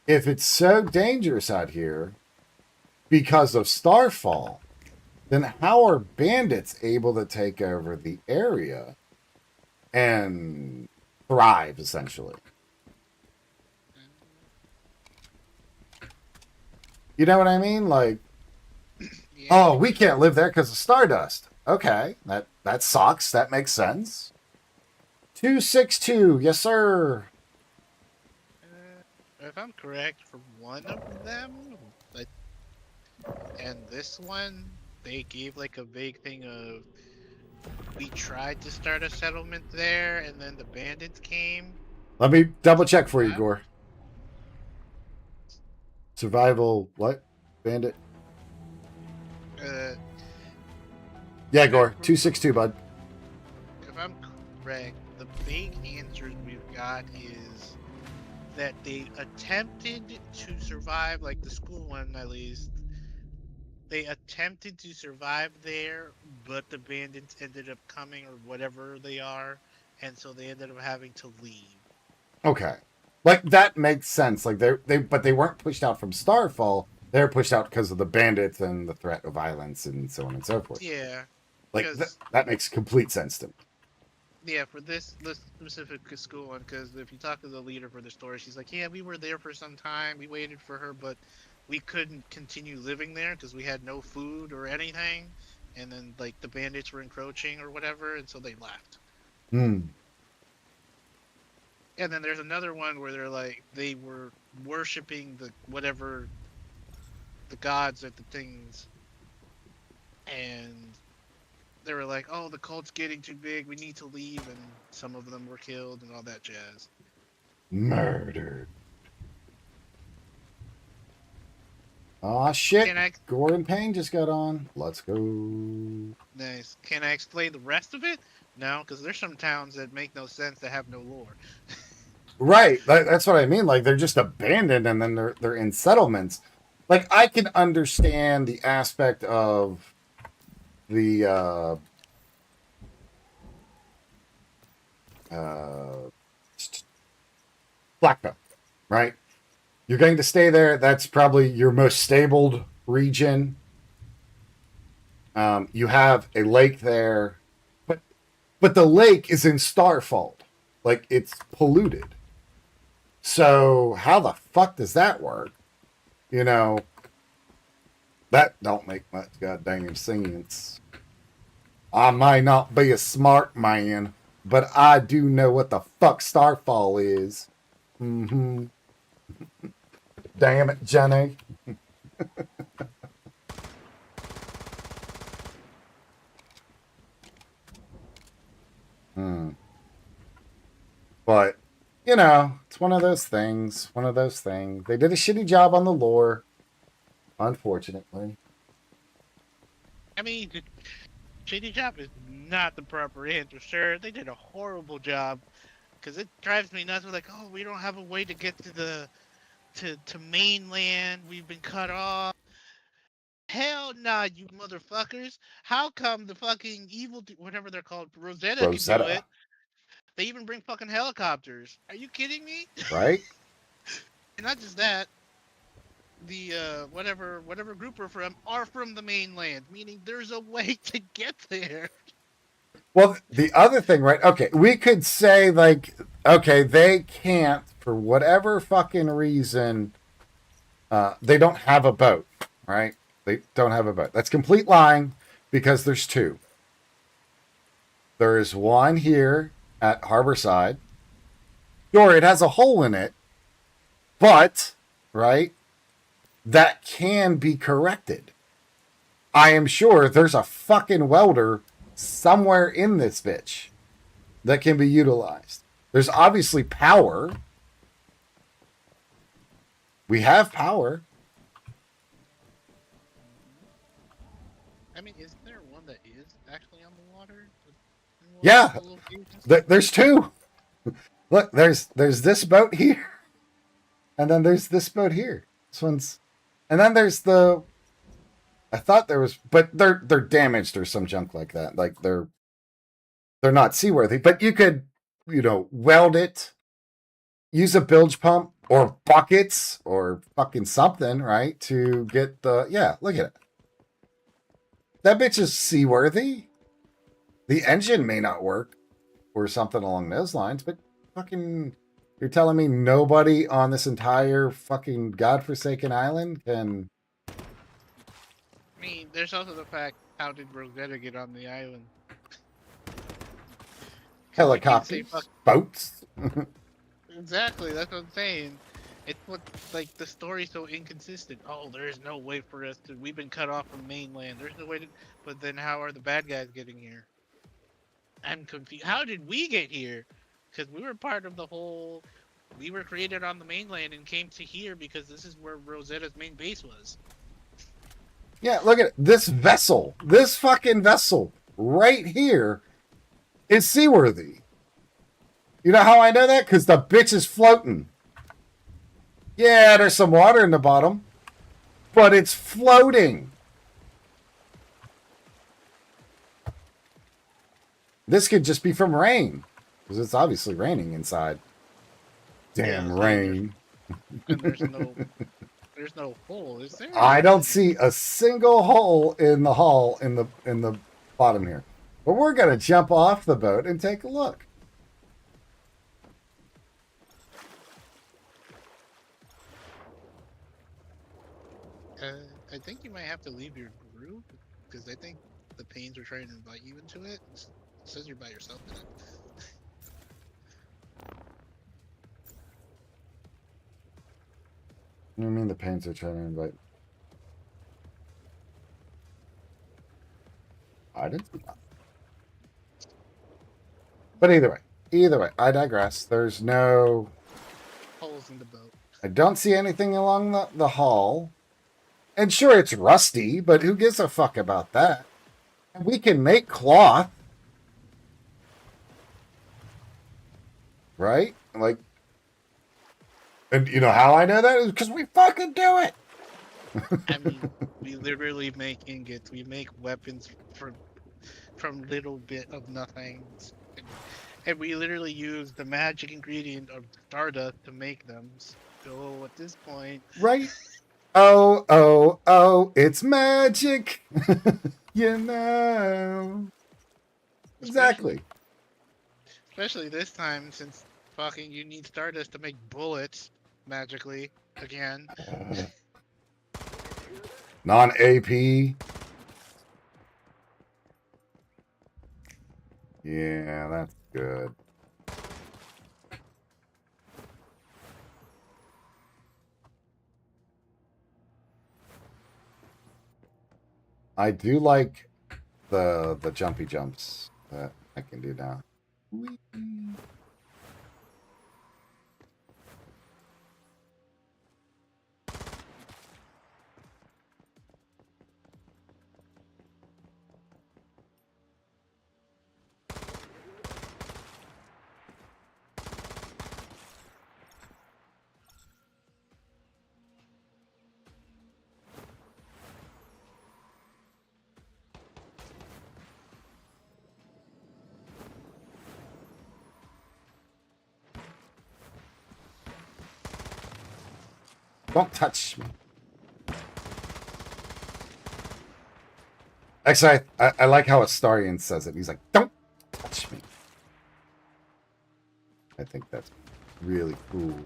if it's so dangerous out here because of Starfall, then how are bandits able to take over the area and thrive, essentially? You know what I mean? Like, Yeah. oh, we can't live there because of Stardust. Okay, that sucks. That makes sense. 262, yes, sir. If I'm correct, for one of them, and this one, they gave like a vague thing of, we tried to start a settlement there, and then the bandits came. Let me double check for you, Wow. Gore. Survival, what? Bandit? Uh, Yeah, Gore. 262, bud. if I'm correct, the vague answers we've got is that they attempted to survive, like the school one at least. They attempted to survive there, but the bandits ended up coming, or whatever they are, and so they ended up having to leave. Okay. Like, that makes sense. Like, but they weren't pushed out from Starfall. They were pushed out because of the bandits and the threat of violence and so on and so forth. Yeah. Like, that makes complete sense to me. Yeah, for this specific school one, because if you talk to the leader for the story, she's like, yeah, we were there for some time. We waited for her, but we couldn't continue living there because we had no food or anything. And then, like, the bandits were encroaching or whatever, and so they left. Hmm. And then there's another one where they're like, they were worshipping the whatever, the gods or the things, and they were like, oh, the cult's getting too big, we need to leave, and some of them were killed and all that jazz. Murdered. Aw, shit. Gore and Payne just got on. Let's go. Nice. Can I explain the rest of it? No, because there's some towns that make no sense that have no lore. Right. That's what I mean. Like, they're just abandoned and then they're in settlements. Like, I can understand the aspect of the Black Belt, right? You're going to stay there. That's probably your most stable region. You have a lake there, but the lake is in Starfall. Like, it's polluted. So how the fuck does that work? That don't make much goddamn sense. I may not be a smart man, but I do know what the fuck Starfall is. Mm-hmm. Damn it, Jenny. Hmm. But, you know, it's one of those things. One of those things. They did a shitty job on the lore, unfortunately. I mean, shitty job is not the proper answer, sir. They did a horrible job because it drives me nuts. We're like, oh, we don't have a way to get to the to mainland. We've been cut off. Hell nah, you motherfuckers. How come the fucking evil, whatever they're called, Rosetta can do Rosetta, it? They even bring fucking helicopters. Are you kidding me? right? And not just that, the whatever group are from the mainland, meaning there's a way to get there. Well, the other thing, right? Okay, we could say, like, okay, they can't, for whatever fucking reason, they don't have a boat, right? They don't have a boat. That's complete lying because there's two. There is one here at Harborside. Sure, it has a hole in it, but, right, that can be corrected. I am sure there's a fucking welder somewhere in this bitch that can be utilized. There's obviously power. We have power. I mean, is there one that is actually on the water? In one of Yeah, the locations? there's two. Look, there's this boat here, and then there's this boat here. This one's, and then there's the. I thought there was, but they're damaged or some junk like that. Like they're not seaworthy. But you could, you know, weld it, use a bilge pump or buckets or fucking something, right? To get the Look at it. That bitch is seaworthy. The engine may not work or something along those lines, but fucking, you're telling me nobody on this entire fucking godforsaken island can I mean, there's also the fact, how did Rosetta get on the island? Because we can't say helicopters, boats? exactly. That's what I'm saying. It's what, like, the story's so inconsistent. Oh, there's no way for us to. We've been cut off from mainland. There's no way to. But then, how are the bad guys getting here? I'm confused. How did we get here? Because we were part of the whole. We were created on the mainland and came to here because this is where Rosetta's main base was. Yeah, look at it. This vessel, this fucking vessel right here is seaworthy. You know how I know that? Because the bitch is floating. Yeah, there's some water in the bottom, but it's floating. This could just be from rain, because it's obviously raining inside. Damn Yeah, rain. And there's no hole, is there? I don't see a single hole in the hull in the bottom here. But we're gonna jump off the boat and take a look. I think you might have to leave your group because I think the Pains are trying to invite you into it. It says you're by yourself in it. What do you mean the Pains are trying to invite? I didn't see that. But either way, I digress. There's no. Holes in the boat. I don't see anything along the hull. And sure, it's rusty, but who gives a fuck about that? We can make cloth. Right? Like, and you know how I know that is because we fucking do it. I mean, we literally make ingots. We make weapons from little bit of nothing, and we literally use the magic ingredient of stardust to make them. So at this point, Right? Oh, it's magic. You know. Exactly. especially this time, since fucking you need stardust to make bullets magically again. Non AP. Yeah, that's good. I do like the jumpy jumps that I can do now. Whee! Don't touch me. Actually, I like how Astarion says it. He's like, don't touch me. I think that's really cool.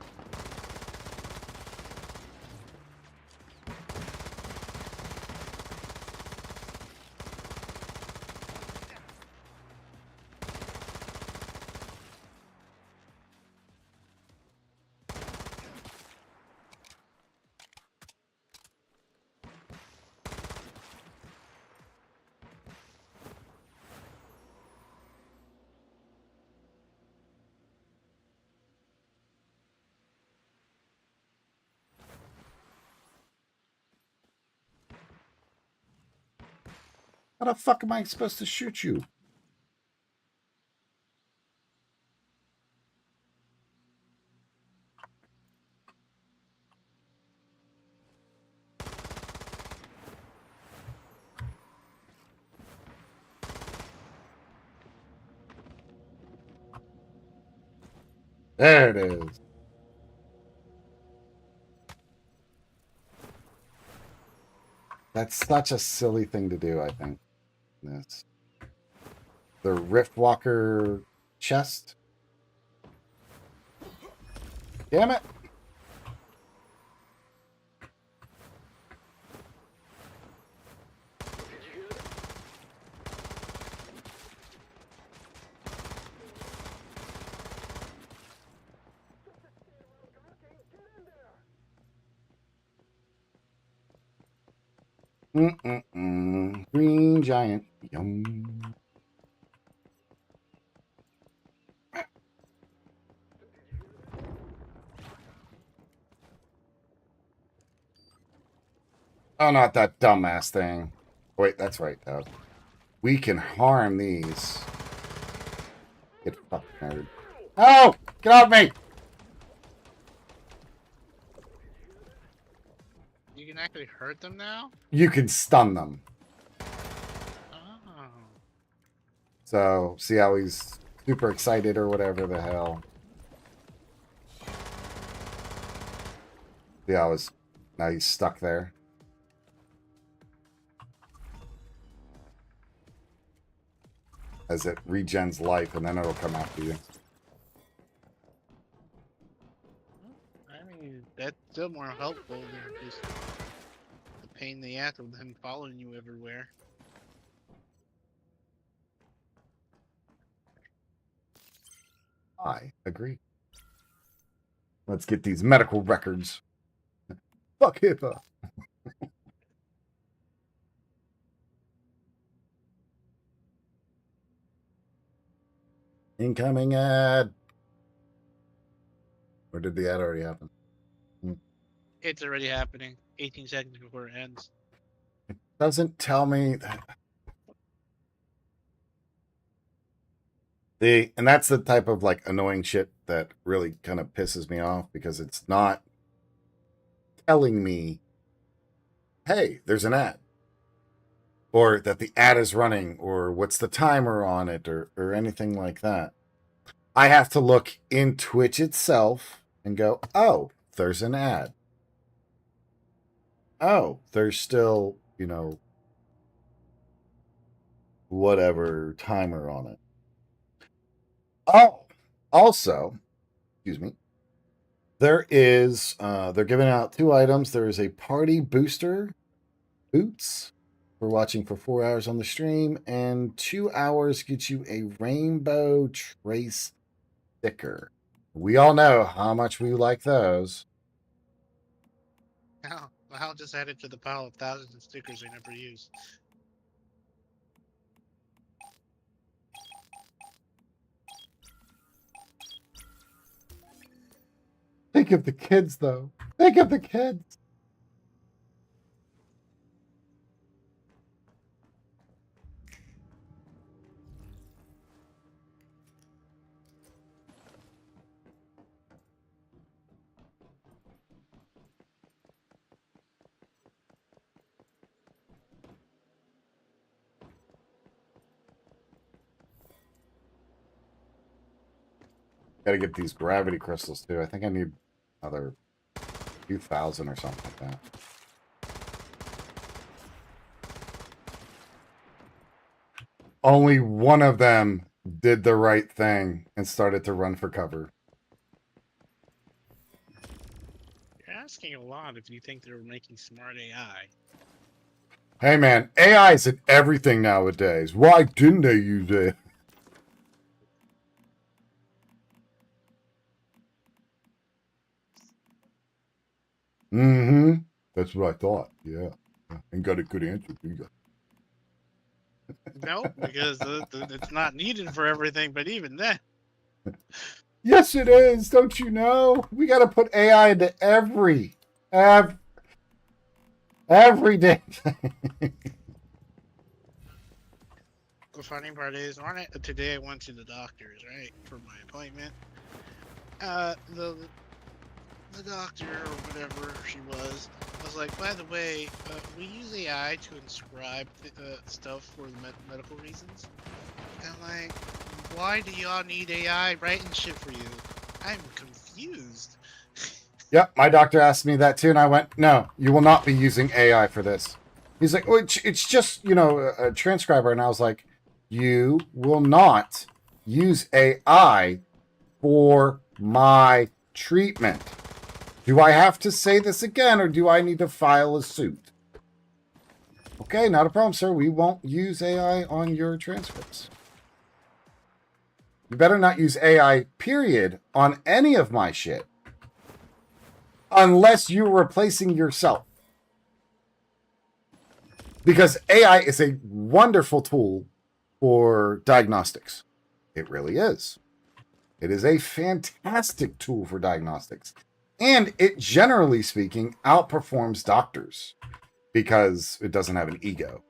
How the fuck am I supposed to shoot you? There it is. That's such a silly thing to do, I think. This. The Riftwalker chest. Damn it. Green giant. Yum. Oh, not that dumbass thing. Wait, that's right, though. We can harm these. Get fucked, nerd. Oh! Get off me! You can actually hurt them now? You can stun them. Oh. So, see how he's super excited or whatever the hell. See how now he's stuck there. As it regens life, and then it'll come after you. I mean, that's still more helpful than just the pain in the ass of him following you everywhere. I agree. Let's get these medical records. Fuck HIPAA. Incoming ad. Or did the ad already happen? It's already happening. 18 seconds before it ends. Doesn't tell me that. And that's the type of like annoying shit that really kind of pisses me off because it's not telling me, hey, there's an ad. Or that the ad is running, or what's the timer on it, or anything like that. I have to look in Twitch itself and go, oh, there's an ad. Oh, there's still, whatever timer on it. Oh, also, excuse me, there is, they're giving out 2 items. There is a party booster boots for watching for 4 hours on the stream, and 2 hours gets you a rainbow trace sticker. We all know how much we like those. I'll just add it to the pile of thousands of stickers I never use. Think of the kids, though. Think of the kids. Gotta get these gravity crystals too. I think I need another 2,000 or something like that. Only one of them did the right thing and started to run for cover. You're asking a lot if you think they're making smart AI. Hey man, AI is in everything nowadays. Why didn't they use it? Mm-hmm. That's what I thought. Yeah. Ain't got a good answer, do you? No, because it's not needed for everything, but even then. Yes, it is. Don't you know? We got to put AI into every day. The funny part is, today I went to the doctor's, right, for my appointment. The doctor or whatever she was like, by the way, we use AI to inscribe stuff for the medical reasons. And I'm like, why do y'all need AI writing shit for you? I'm confused. Yep, my doctor asked me that too, and I went, no, you will not be using AI for this. He's like, well, it's just, a transcriber. And I was like, you will not use AI for my treatment. Do I have to say this again, or do I need to file a suit? Okay, not a problem, sir. We won't use AI on your transcripts. You better not use AI, period, on any of my shit. Unless you're replacing yourself. Because AI is a wonderful tool for diagnostics. It really is. It is a fantastic tool for diagnostics. And it, generally speaking, outperforms doctors because it doesn't have an ego.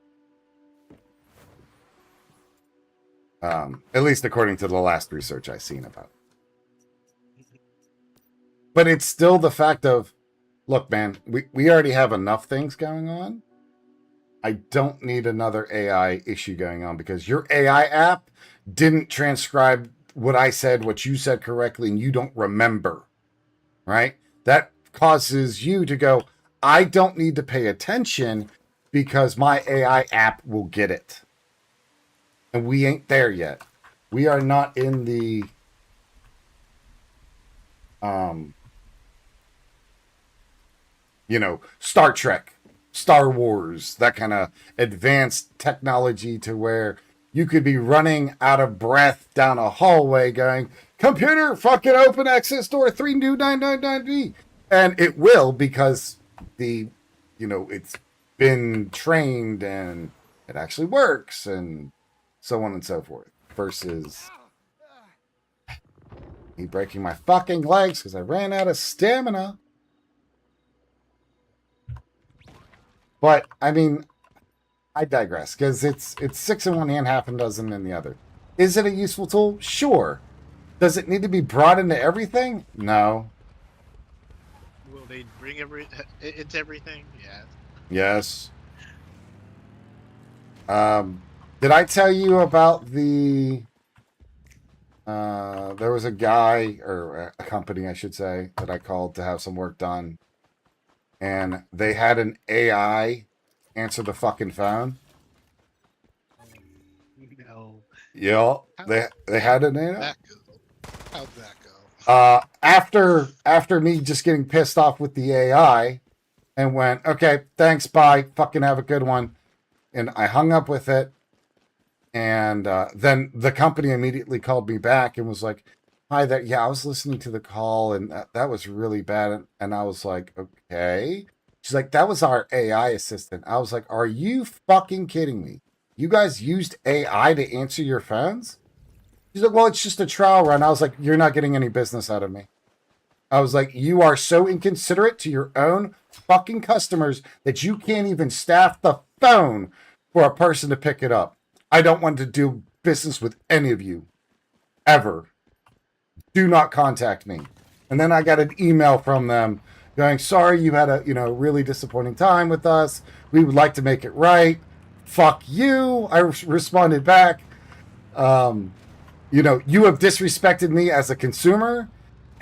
At least according to the last research I've seen about it. But it's still the fact of, look, man, we already have enough things going on. I don't need another AI issue going on because your AI app didn't transcribe what I said, what you said correctly, and you don't remember. Right? That causes you to go, I don't need to pay attention because my AI app will get it. And we ain't there yet. We are not in the Star Trek, Star Wars, that kind of advanced technology to where you could be running out of breath down a hallway going, computer, fucking open access door 3299D. And it will because it's been trained and it actually works and so on and so forth. Versus me breaking my fucking legs because I ran out of stamina. But, I mean, I digress because it's 6 in one hand, half a dozen in the other. Is it a useful tool? Sure. Does it need to be brought into everything? No. Will they bring it's everything? Yeah. Yes. Did I tell you about the there was a guy or a company, I should say, that I called to have some work done, and they had an AI answer the fucking phone? No. Yeah, they had an AI. How'd that go? After me just getting pissed off with the AI and went, okay, thanks, bye, fucking have a good one. And I hung up with it. And then the company immediately called me back and was like, hi there. Yeah, I was listening to the call and that was really bad. And I was like, okay. She's like, that was our AI assistant. I was like, are you fucking kidding me? You guys used AI to answer your phones? She's like, well, it's just a trial run. I was like, you're not getting any business out of me. I was like, you are so inconsiderate to your own fucking customers that you can't even staff the phone for a person to pick it up. I don't want to do business with any of you ever. Do not contact me. And then I got an email from them going, sorry, you had a really disappointing time with us. We would like to make it right. Fuck you. I responded back. You have disrespected me as a consumer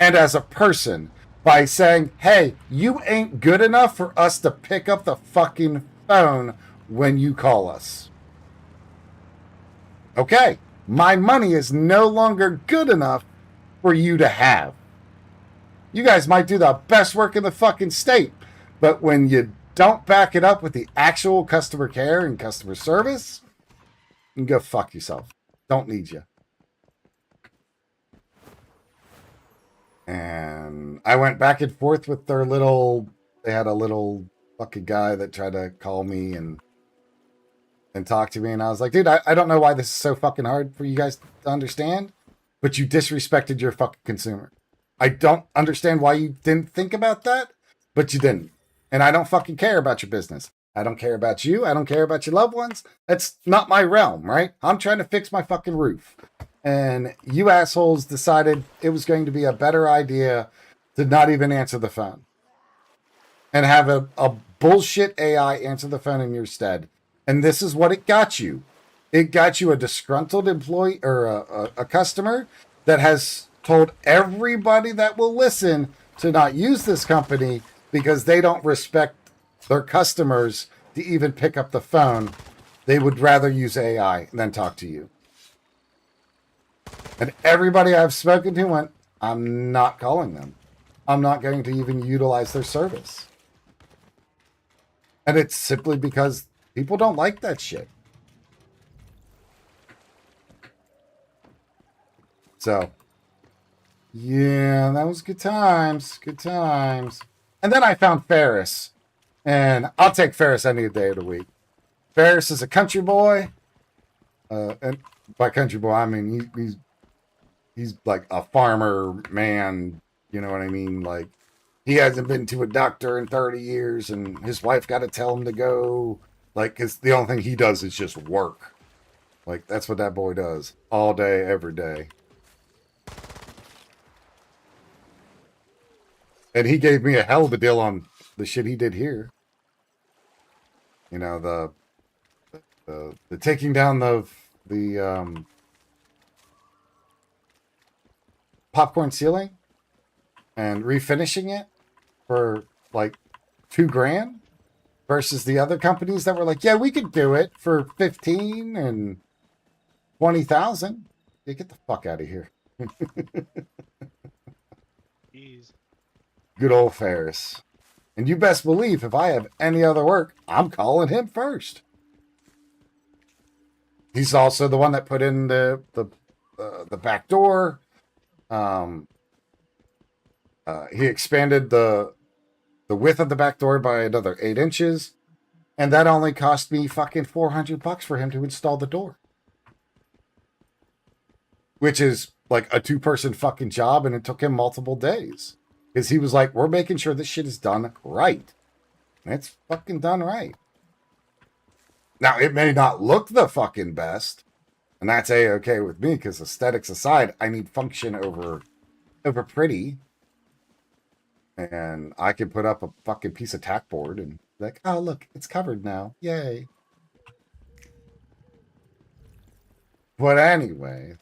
and as a person by saying, hey, you ain't good enough for us to pick up the fucking phone when you call us. Okay, my money is no longer good enough for you to have. You guys might do the best work in the fucking state, but when you don't back it up with the actual customer care and customer service, you can go fuck yourself. Don't need you. And I went back and forth with their they had a little fucking guy that tried to call me and talk to me. And I was like, dude, I don't know why this is so fucking hard for you guys to understand, but you disrespected your fucking consumer. I don't understand why you didn't think about that, but you didn't. And I don't fucking care about your business. I don't care about you. I don't care about your loved ones. That's not my realm, right? I'm trying to fix my fucking roof. And you assholes decided it was going to be a better idea to not even answer the phone and have a bullshit AI answer the phone in your stead. And this is what it got you. It got you a disgruntled employee or a customer that has told everybody that will listen to not use this company because they don't respect their customers to even pick up the phone. They would rather use AI than talk to you. And everybody I've spoken to went, I'm not calling them. I'm not going to even utilize their service. And it's simply because people don't like that shit. So, yeah, that was good times. Good times. And then I found Ferris. And I'll take Ferris any day of the week. Ferris is a country boy. And by country boy, I mean he's like a farmer man. You know what I mean? Like, he hasn't been to a doctor in 30 years, and his wife got to tell him to go. Like, because the only thing he does is just work. Like, that's what that boy does all day, every day. And he gave me a hell of a deal on the shit he did here. You know, the taking down the popcorn ceiling and refinishing it for like $2,000 versus the other companies that were like, yeah, we could do it for 15 and 20,000. Yeah, get the fuck out of here. Jeez. Good old Ferris. And you best believe if I have any other work, I'm calling him first. He's also the one that put in the back door. He expanded the width of the back door by another 8 inches, and that only cost me fucking $400 for him to install the door, which is like a 2-person fucking job, and it took him multiple days because he was like, "We're making sure this shit is done right." And it's fucking done right. Now, it may not look the fucking best, and that's A-okay with me, because aesthetics aside, I need function over pretty. And I can put up a fucking piece of tack board and be like, oh, look, it's covered now. Yay. But anyway.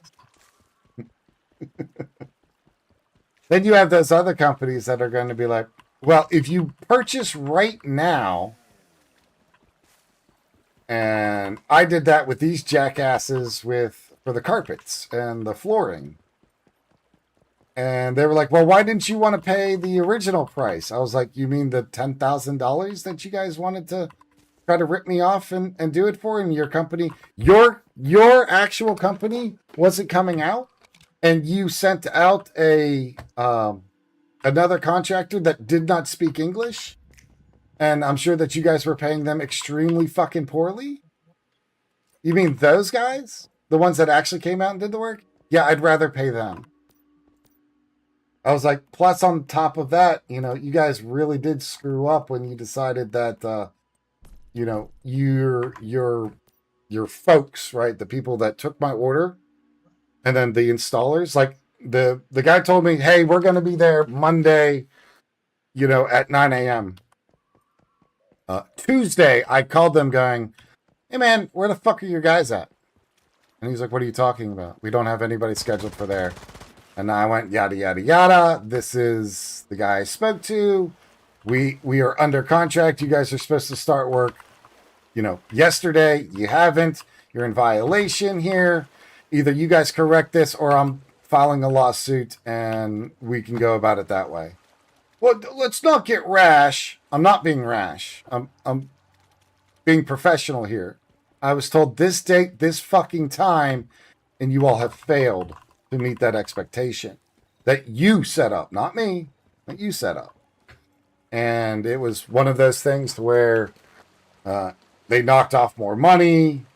Then you have those other companies that are going to be like, well, if you purchase right now, and I did that with these jackasses for the carpets and the flooring. And they were like, well, why didn't you want to pay the original price? I was like, you mean the $10,000 that you guys wanted to try to rip me off and do it for? And your company, your actual company wasn't coming out? And you sent out another contractor that did not speak English? And I'm sure that you guys were paying them extremely fucking poorly? You mean those guys? The ones that actually came out and did the work? Yeah, I'd rather pay them. I was like, plus on top of that, you guys really did screw up when you decided that, your folks, right? The people that took my order and then the installers, like the guy told me, hey, we're going to be there Monday, at 9 a.m. Tuesday, I called them going, hey man, where the fuck are your guys at? And he's like, what are you talking about? We don't have anybody scheduled for there. And I went, yada, yada, yada. This is the guy I spoke to. We are under contract. You guys are supposed to start work, yesterday. You haven't. You're in violation here. Either you guys correct this or I'm filing a lawsuit and we can go about it that way. Well, let's not get rash. I'm not being rash. I'm being professional here. I was told this date, this fucking time, and you all have failed to meet that expectation that you set up, not me, that you set up. And it was one of those things to where they knocked off more money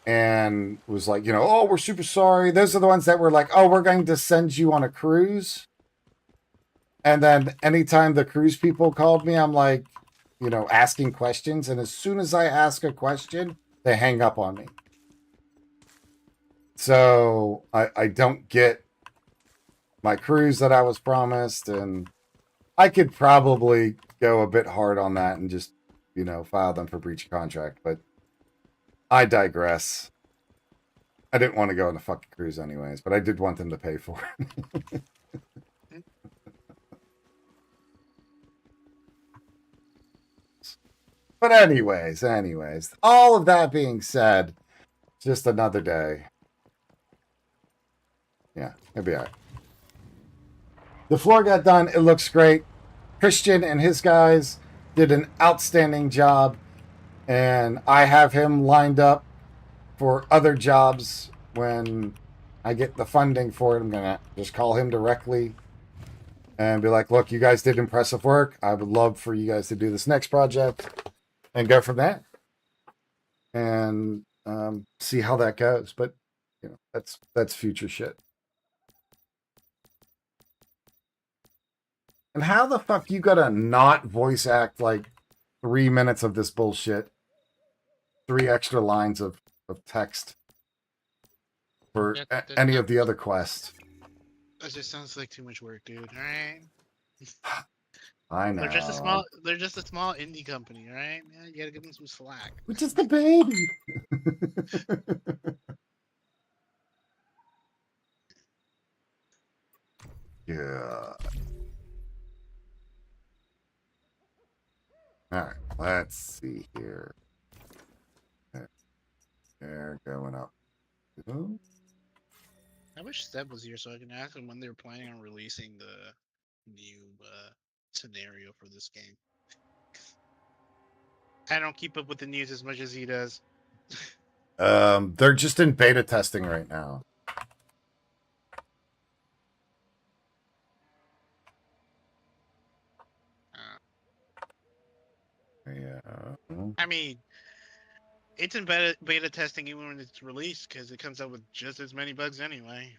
and was like, oh, we're super sorry. Those are the ones that were like, oh, we're going to send you on a cruise. And then anytime the cruise people called me, I'm like, asking questions. And as soon as I ask a question, they hang up on me. So I don't get my cruise that I was promised. And I could probably go a bit hard on that and just, file them for breach of contract. But I digress. I didn't want to go on the fucking cruise anyways, but I did want them to pay for it. But anyways, all of that being said, just another day. Yeah, it'll be all right. The floor got done. It looks great. Christian and his guys did an outstanding job. And I have him lined up for other jobs when I get the funding for it. I'm going to just call him directly and be like, look, you guys did impressive work. I would love for you guys to do this next project and go from there and see how that goes. But, that's future shit. And how the fuck you gotta not voice act like 3 minutes of this bullshit? 3 extra lines of text for any of the other quests. That just sounds like too much work, dude. All right. I know. They're just a small indie company, all right? Man, you gotta give them some slack. Which is the baby. Yeah. All right, let's see here. They're going up. Ooh. I wish Seb was here so I can ask him when they were planning on releasing the new scenario for this game. I don't keep up with the news as much as he does. They're just in beta testing right now. Yeah. I mean, it's in beta testing even when it's released because it comes out with just as many bugs anyway.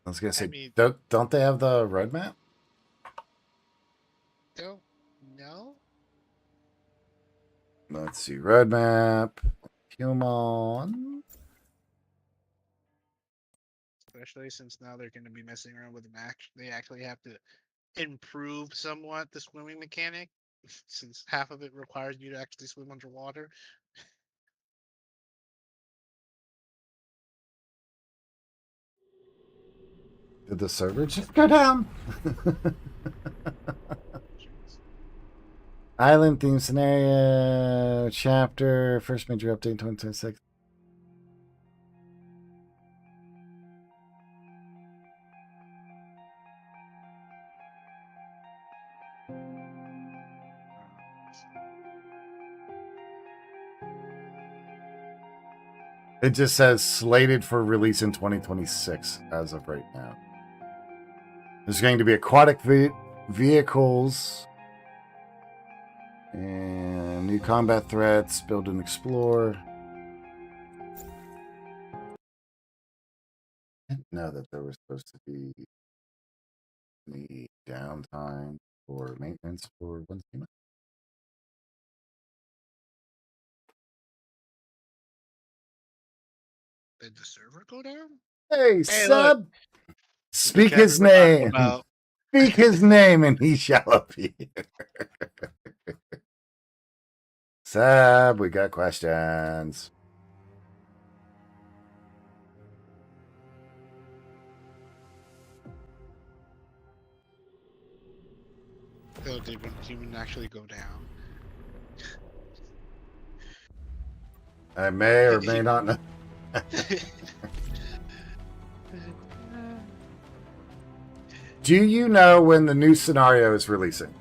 I was gonna say, don't they have the roadmap? No. Let's see, roadmap. Come on. Especially since now they're going to be messing around with they actually have to improve somewhat the swimming mechanic, since half of it requires you to actually swim underwater. Did the server just go down? Island theme scenario chapter first major update 2026. It just says slated for release in 2026 as of right now. There's going to be aquatic vehicles And new combat threats, build and explore. I didn't know that there was supposed to be any downtime or maintenance for one schema. Did the server go down? Hey, Hey, look. sub! Speak Kevin, his we're talking name. about Speak his name and he shall appear. Sub, we got questions. Oh, did it actually go down? I may or may not know. Do you know when the new scenario is releasing?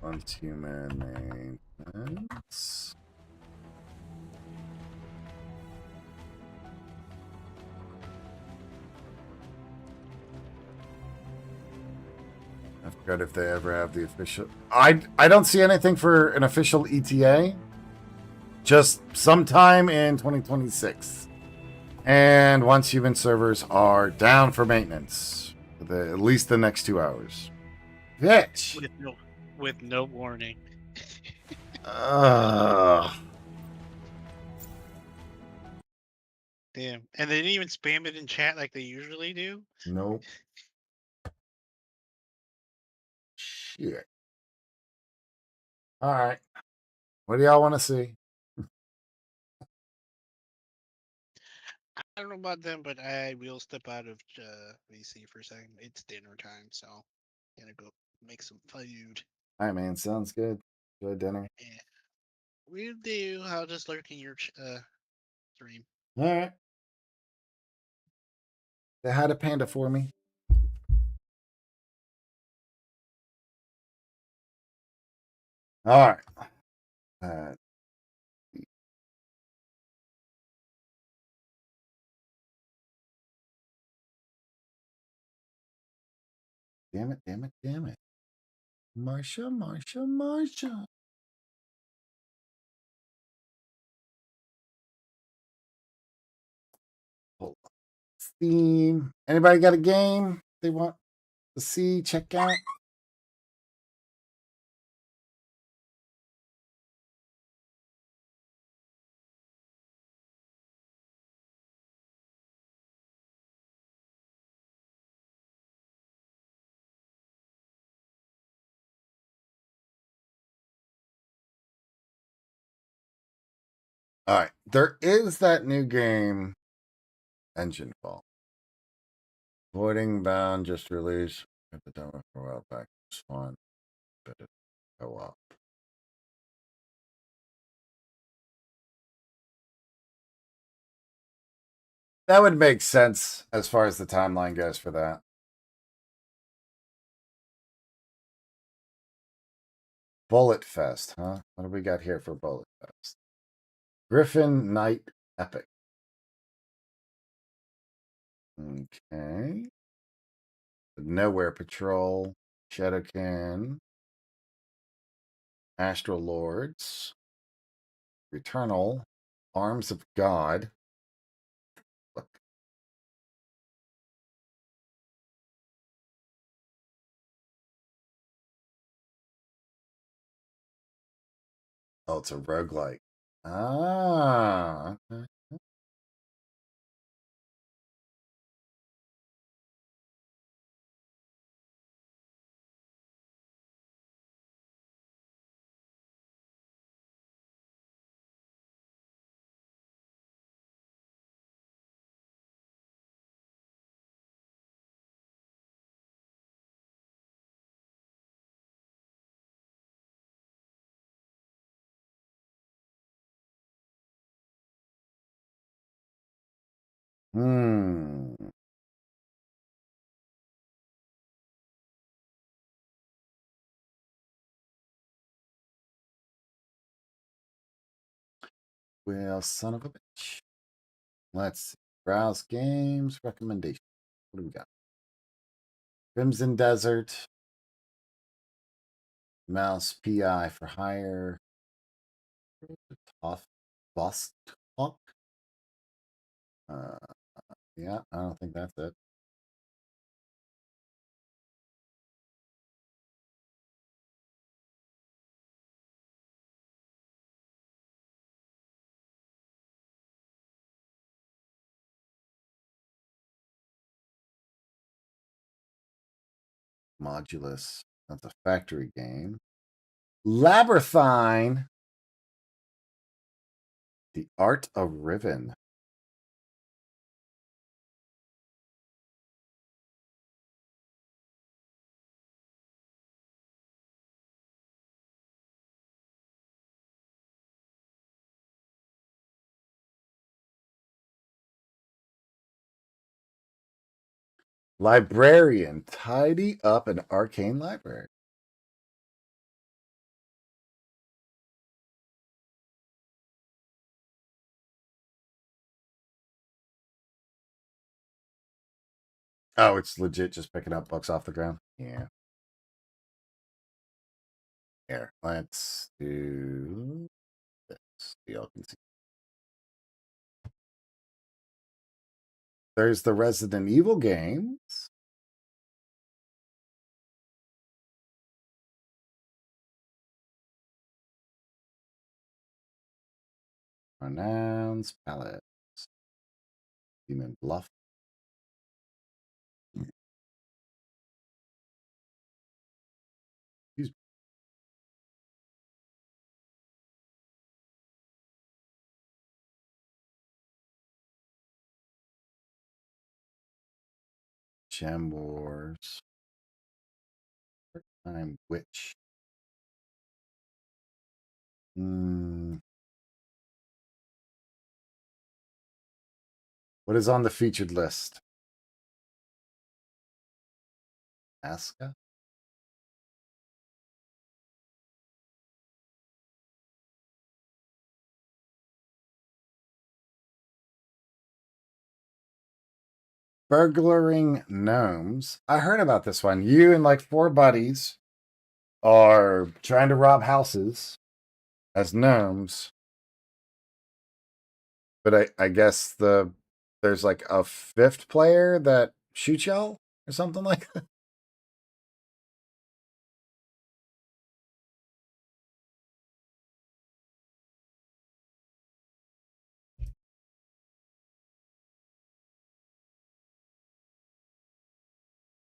Once human maintenance. I forgot if they ever have the official. I don't see anything for an official ETA. Just sometime in 2026. And once human servers are down for maintenance, for at least the next 2 hours. Bitch. with no warning. Ugh. Damn. And they didn't even spam it in chat like they usually do. Nope. Shit. All right. What do y'all want to see? I don't know about them, but I will step out of VC for a second. It's dinner time, so I'm gonna go make some food. All right, man. Sounds good. Enjoy dinner. Yeah. We'll do. I'll just lurk in your stream. All right. They had a panda for me. All right. Damn it, damn it, damn it. Marsha, Marsha, Marsha. Hold on. Steam. Anybody got a game they want to see, check out? All right. There is that new game, Engine Fall. Voiding Bound just released. At the demo for a while back. It's fun. But it go up. That would make sense as far as the timeline goes for that. Bullet Fest, huh? What do we got here for Bullet Fest? Griffin Knight Epic. Okay. Nowhere Patrol, Shadowcan, Astral Lords, Returnal, Arms of God. Look. Oh, it's a roguelike. Ah. Okay. Hmm. Well, son of a bitch. Let's see. Browse games recommendation. What do we got? Crimson Desert. Mouse PI for hire. Tough Bust Talk. Yeah, I don't think that's it. Modulus. That's a factory game. Labyrinthine. The Art of Riven. Librarian. Tidy up an arcane library. Oh, it's legit just picking up books off the ground. Yeah. Here, let's do this. Y'all can see. There's the Resident Evil games. Pronouns, palettes. Demon Bluff. Excuse me. Gem Wars. Time Witch. What is on the featured list? Aska? Burglaring Gnomes. I heard about this one. You and like 4 buddies are trying to rob houses as gnomes. But I guess there's like a 5th player that shoots y'all or something like that.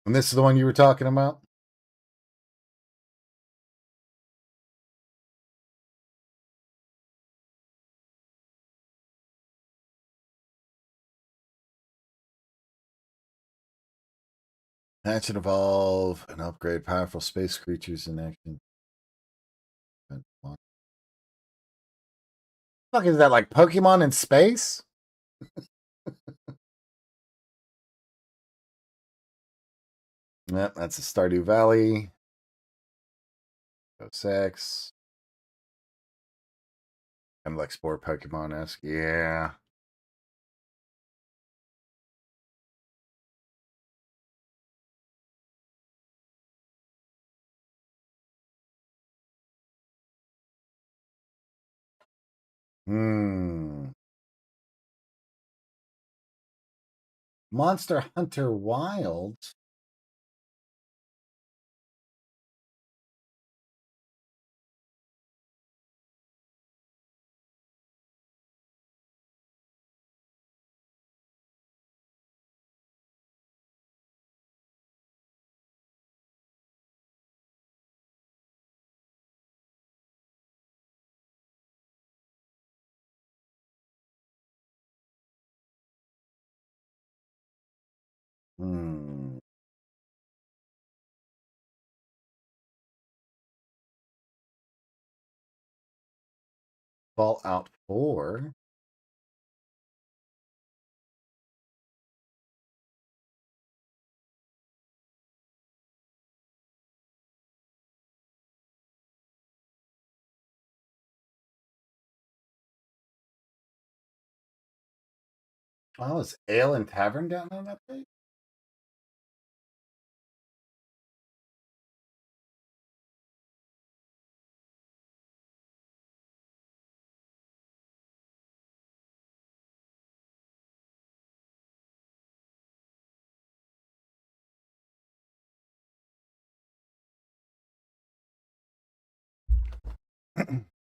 And this is the one you were talking about? Hatch and evolve and upgrade powerful space creatures in action. Fuck is that, like Pokemon in space? Yep, that's a Stardew Valley. 06. Kind of like Spore Pokemon-esque. Yeah. Monster Hunter Wild. Fallout 4. Oh, is Ale and Tavern down on that page?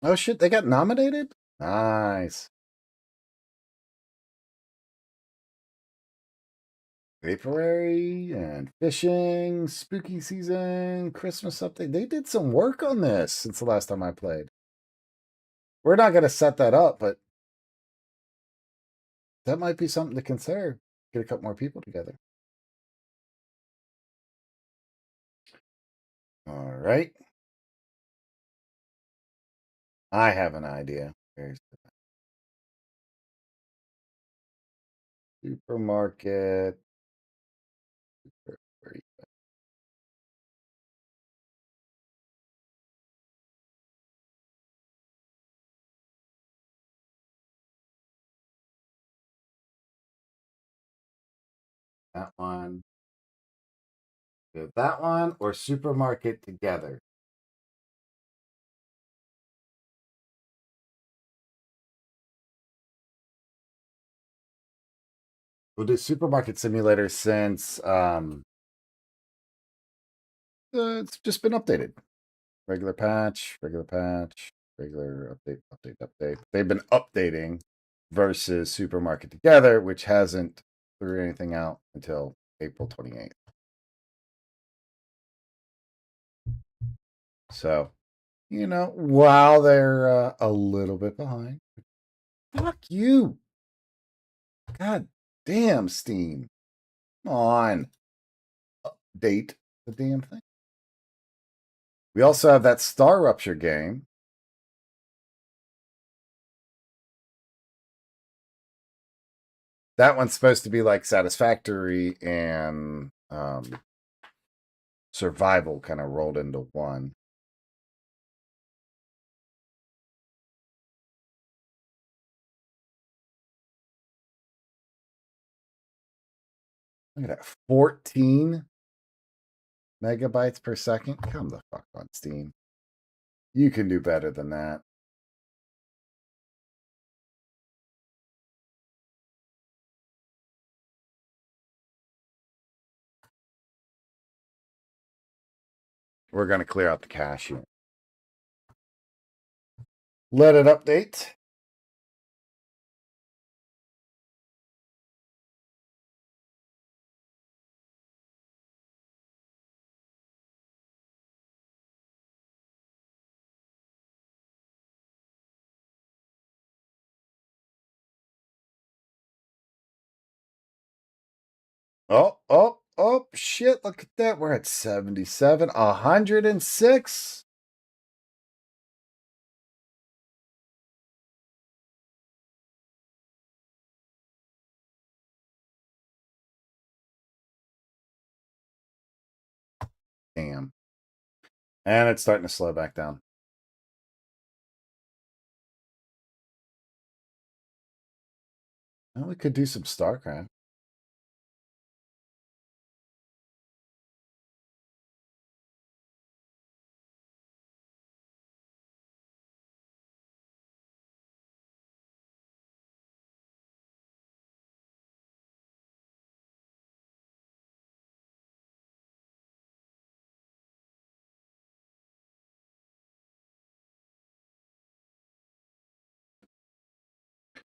Oh shit, they got nominated? Nice. Vaporware and fishing, spooky season, Christmas update. They did some work on this since the last time I played. We're not going to set that up, but that might be something to consider. Get a couple more people together. All right. I have an idea. There's the supermarket. Where that one. Do that one or supermarket together. We'll do supermarket simulator since it's just been updated. Regular patch, regular update. They've been updating versus supermarket together, which hasn't threw anything out until April 28th. So, while they're a little bit behind, fuck you. God damn, Steam. Come on. Update the damn thing. We also have that Star Rupture game. That one's supposed to be like Satisfactory and Survival kind of rolled into one. Look at that. 14 megabytes per second. Come the fuck on, Steam. You can do better than that. We're going to clear out the cache here. Let it update. Oh, shit. Look at that. We're at 77, 106. Damn. And it's starting to slow back down. Well, we could do some StarCraft.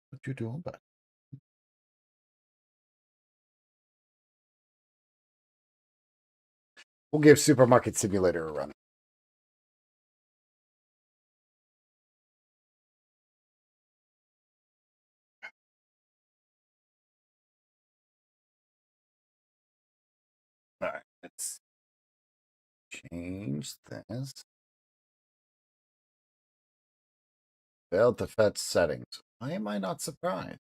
What you doing, bud? We'll give Supermarket Simulator a run. All right, let's change this. Failed to fetch settings. Why am I not surprised?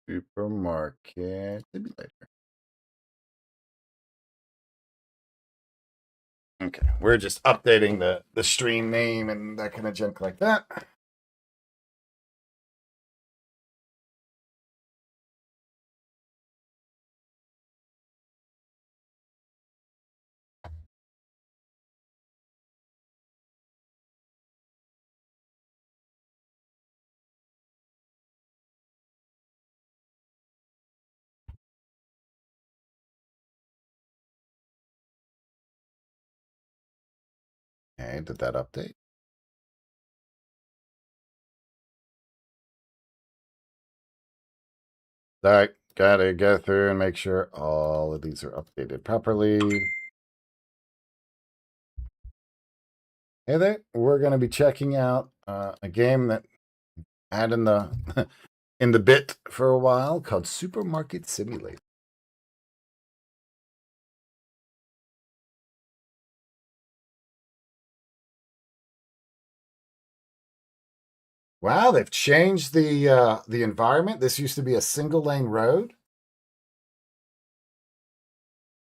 Supermarket Simulator. Okay, we're just updating the stream name and that kind of junk like that. Okay, did that update? All right, gotta go through and make sure all of these are updated properly. Hey there, we're gonna be checking out a game that had in the in the bit for a while called Supermarket Simulator. Wow, they've changed the environment. This used to be a single lane road.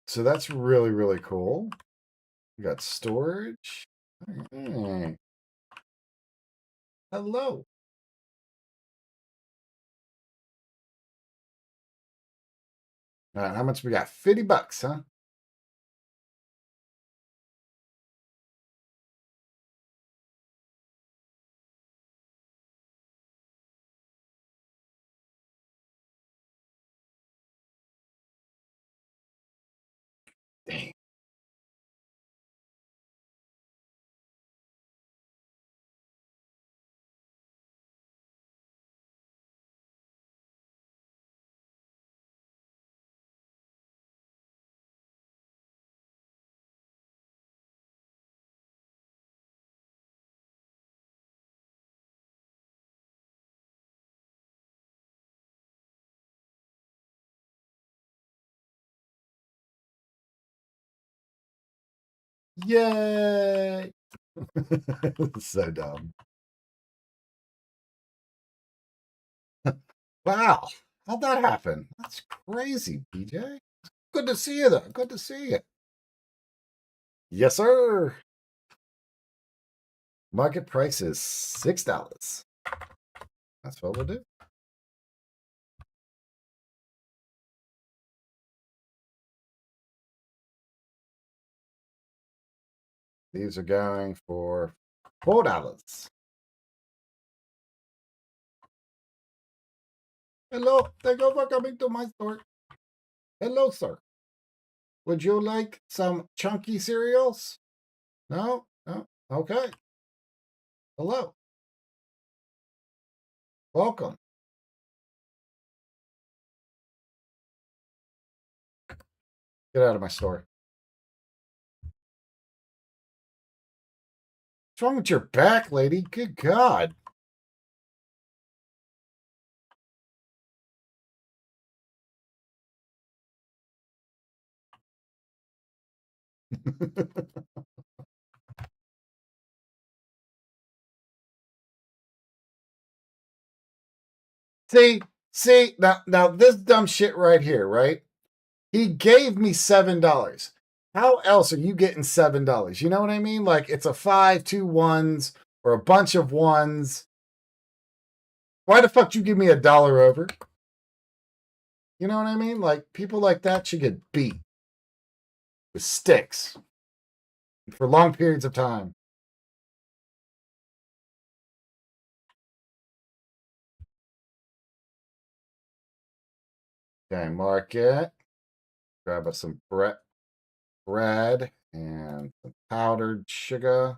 So that's really, really cool. We got storage. Hey. Hello. All right, how much we got? $50, huh? Dang. Yay. So dumb. Wow. How'd that happen? That's crazy, PJ. Good to see you, though. Good to see you. Yes, sir. Market price is $6. That's what we'll do. These are going for $4. Hello, thank you for coming to my store. Hello, sir. Would you like some chunky cereals? No? No? Okay. Hello. Welcome. Get out of my store. What's wrong with your back, lady? Good God. see, now this dumb shit right here, right? He gave me $7. How else are you getting $7? You know what I mean? Like it's a 5, 2 ones, or a bunch of ones. Why the fuck you give me $1 over? You know what I mean? Like people like that should get beat with sticks for long periods of time. Okay, market. Grab us some bread and some powdered sugar.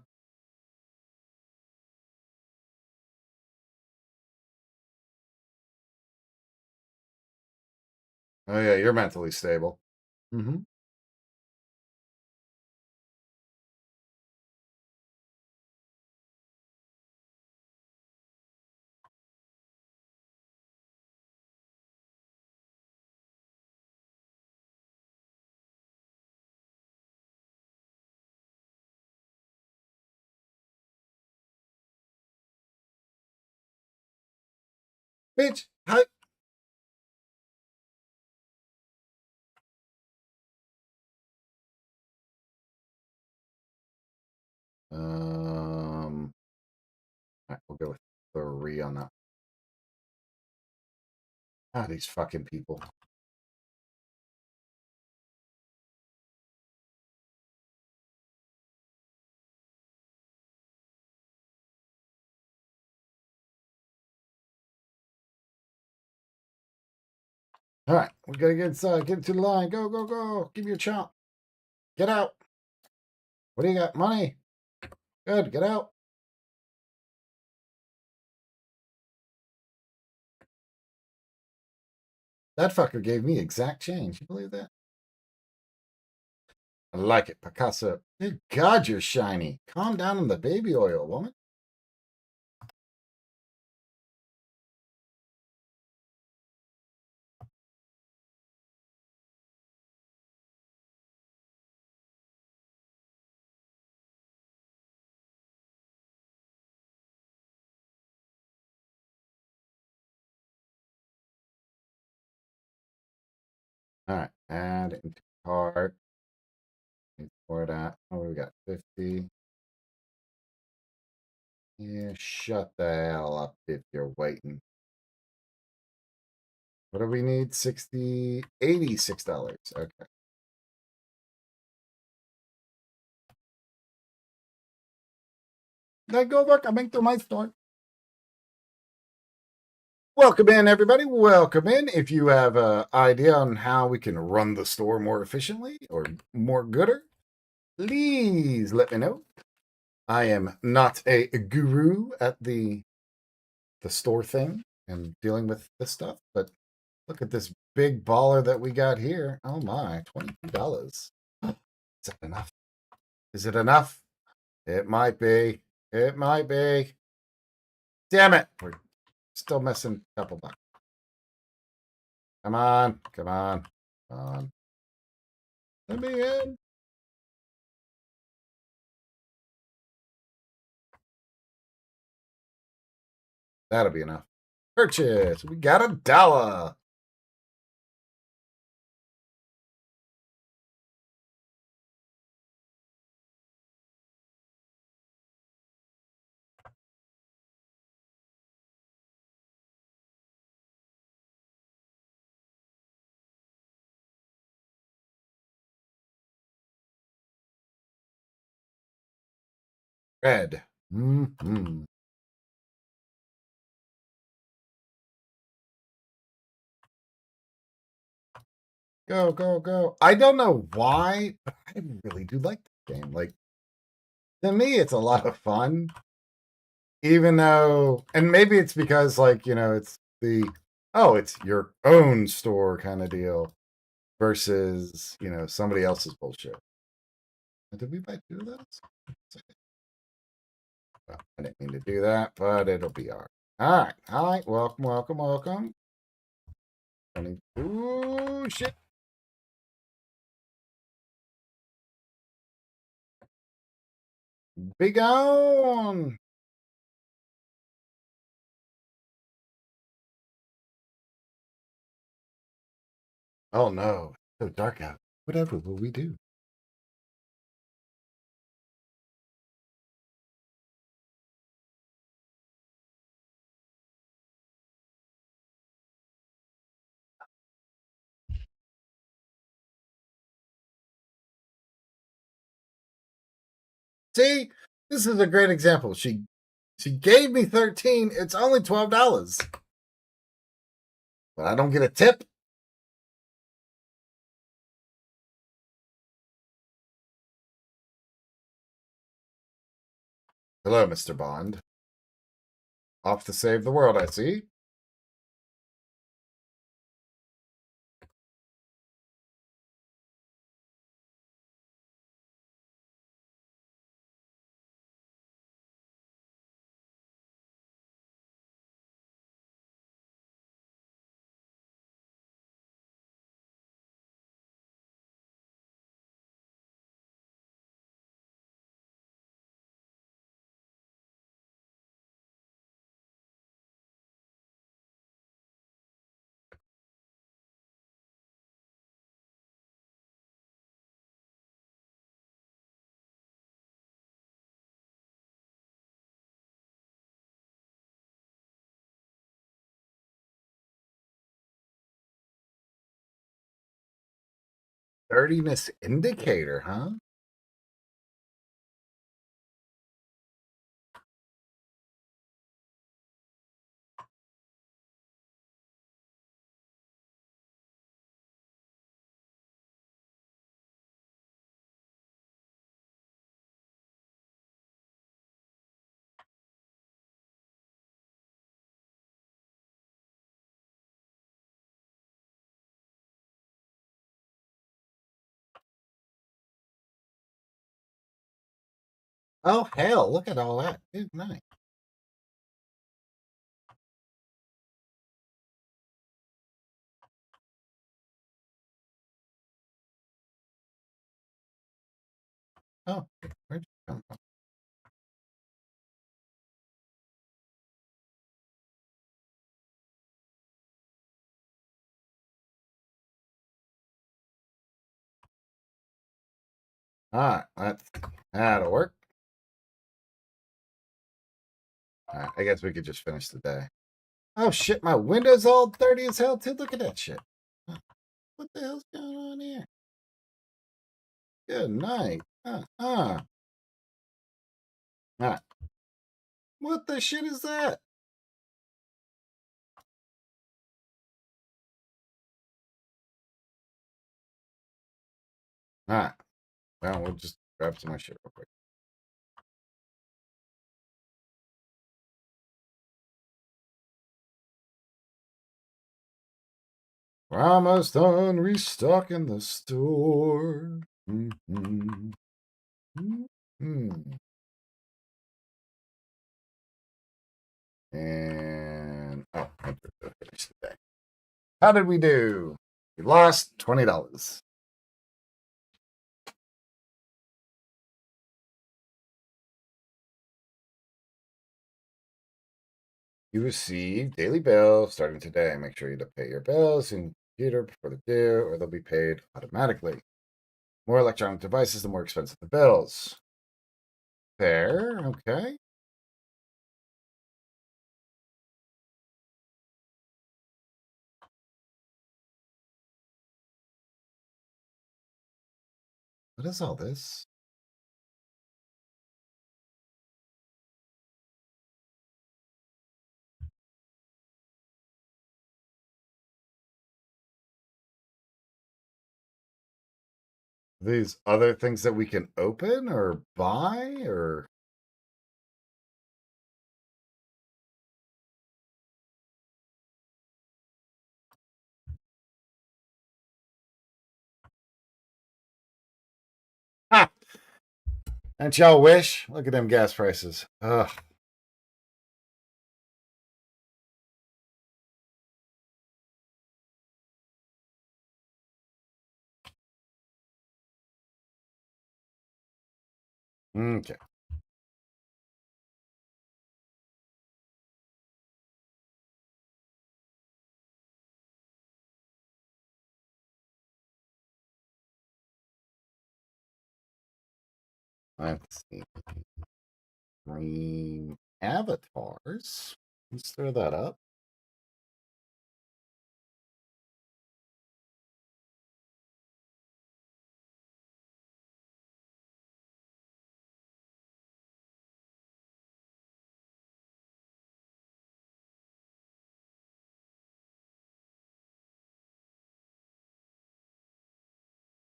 Oh yeah, you're mentally stable. Mm-hmm. Bitch, We'll go with 3 on that. Ah, these fucking people. All right, we gotta get inside. Get into the line. Go, go, go. Give me a chomp. Get out. What do you got? Money. Good. Get out. That fucker gave me exact change. You believe that? I like it, Picasso. Good God, you're shiny. Calm down on the baby oil, woman. All right, add into cart. For that. Oh, we got 50. Yeah, shut the hell up if you're waiting. What do we need? $86. Okay. Now go back. I'm into my store. Welcome in, everybody. Welcome in. If you have an idea on how we can run the store more efficiently or more gooder, please let me know. I am not a guru at the store thing and dealing with this stuff, but look at this big baller that we got here. Oh my, $22. Is that enough? Is it enough? It might be. It might be. Damn it. We're still missing a couple bucks. Come on. Come on. Come on. Let me in. That'll be enough. Purchase. We got $1. Red. Mm-hmm. Go, go, go. I don't know why, but I really do like this game. Like, to me, it's a lot of fun. Even though, and maybe it's because, like, it's it's your own store kind of deal versus, somebody else's bullshit. Did we buy 2 of those? Well, I didn't mean to do that, but it'll be all right. All right. All right. Welcome, welcome, welcome. Ooh, shit. Be gone. Oh no. It's so dark out. Whatever will we do? See, this is a great example. She gave me 13. It's only $12. But I don't get a tip. Hello, Mr. Bond. Off to save the world, I see. Sturdiness indicator, huh? Oh, hell, look at all that. Good night. Oh, where'd you come from? All right, that'll work. All right, I guess we could just finish the day. Oh, shit, my window's all dirty as hell, too. Look at that shit. What the hell's going on here? Good night. All right. What the shit is that? All right. Well, we'll just grab some more shit real quick. We're almost done restocking the store. Mm-hmm. Mm-hmm. And oh, I have to finish the day. How did we do? We lost $20. You receive daily bills starting today. Make sure you pay your bills in computer before the due, or they'll be paid automatically. More electronic devices, the more expensive the bills. Fair, okay. What is all this? These other things that we can open or buy or ah, and y'all wish? Look at them gas prices. Ugh. Okay. Let's see. Green avatars. Let's throw that up.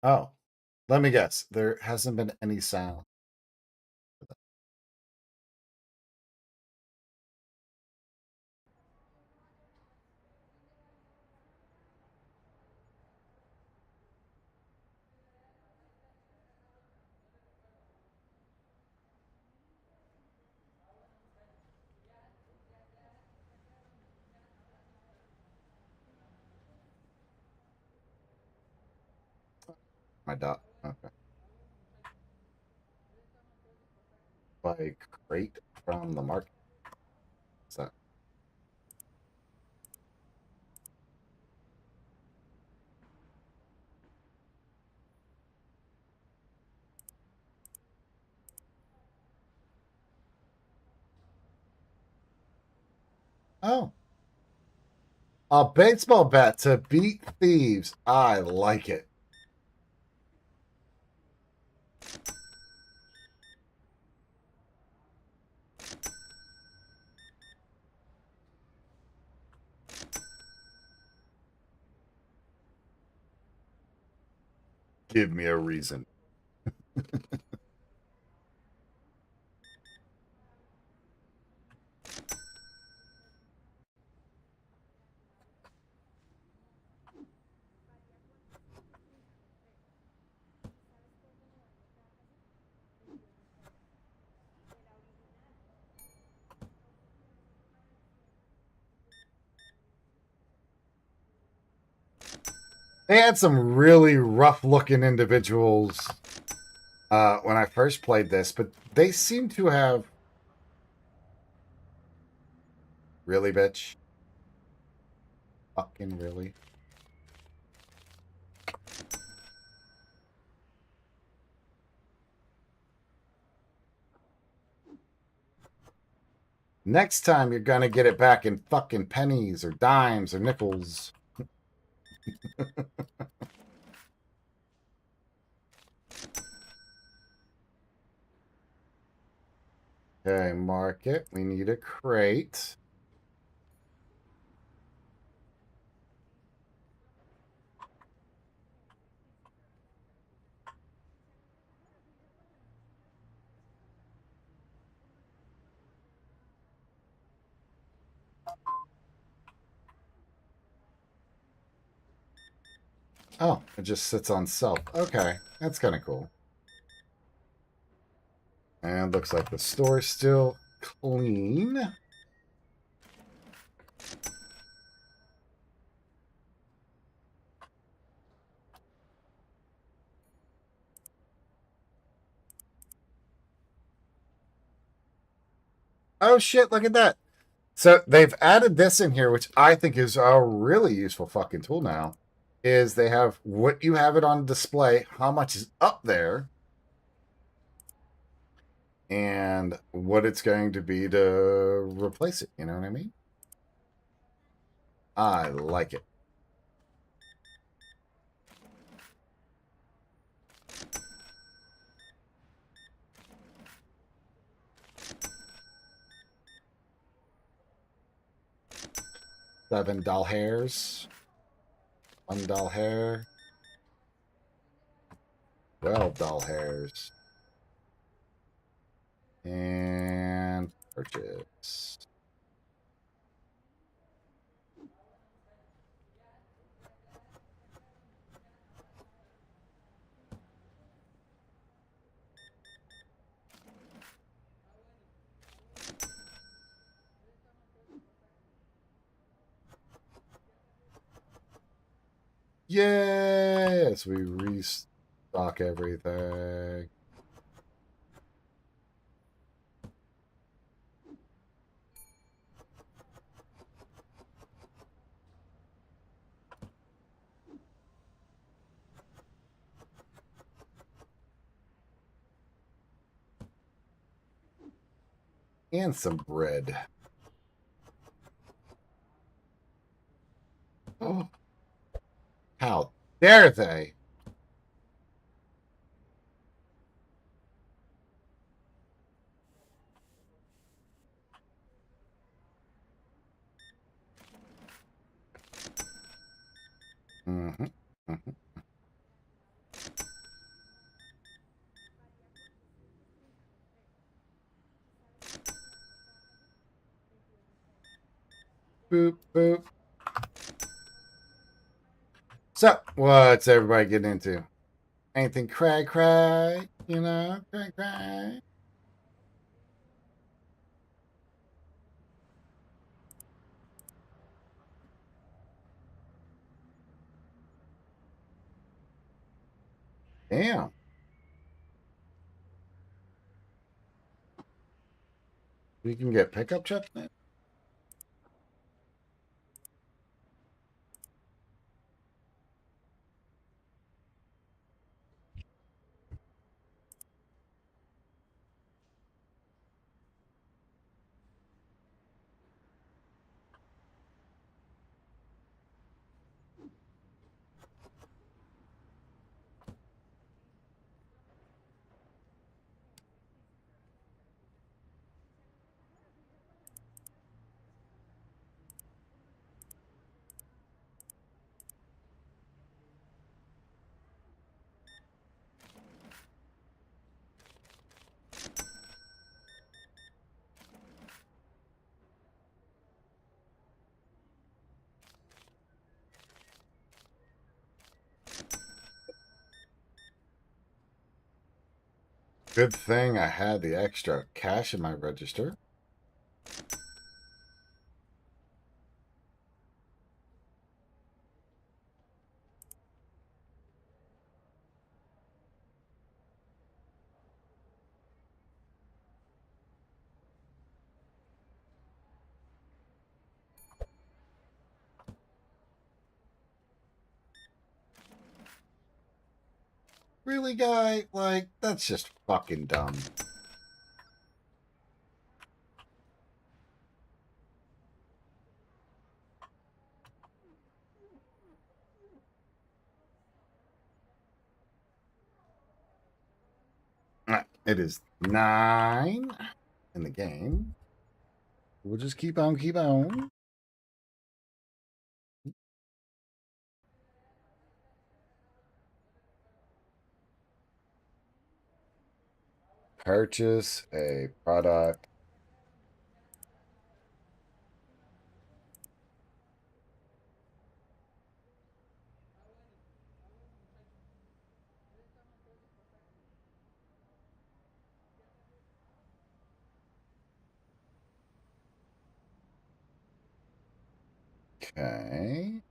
Oh, let me guess. There hasn't been any sound. My dot. Okay. Buy crate from the market. What's that? Oh. A baseball bat to beat thieves. I like it. Give me a reason. They had some really rough looking individuals when I first played this, but they seem to have. Really, bitch? Fucking really? Next time you're gonna get it back in fucking pennies or dimes or nickels. Okay, market. We need a crate. Oh, it just sits on self. Okay, that's kind of cool. And looks like the store's still clean. Oh shit, look at that. So they've added this in here, which I think is a really useful fucking tool now. Is they have what you have it on display, how much is up there, and what it's going to be to replace it. You know what I mean? I like it. $7. $1 hair. $12. And purchase. Yes, we restock everything. And some bread. Oh, how dare they? Mm-hmm. Mm-hmm. Boop, boop. So, what's everybody getting into? Anything cry, you know? Cry. Damn. We can get pickup truck now? Good thing I had the extra cash in my register. Really, guy? Like, that's just fucking dumb. It is 9 in the game. We'll just keep on, keep on. Purchase a product. Okay.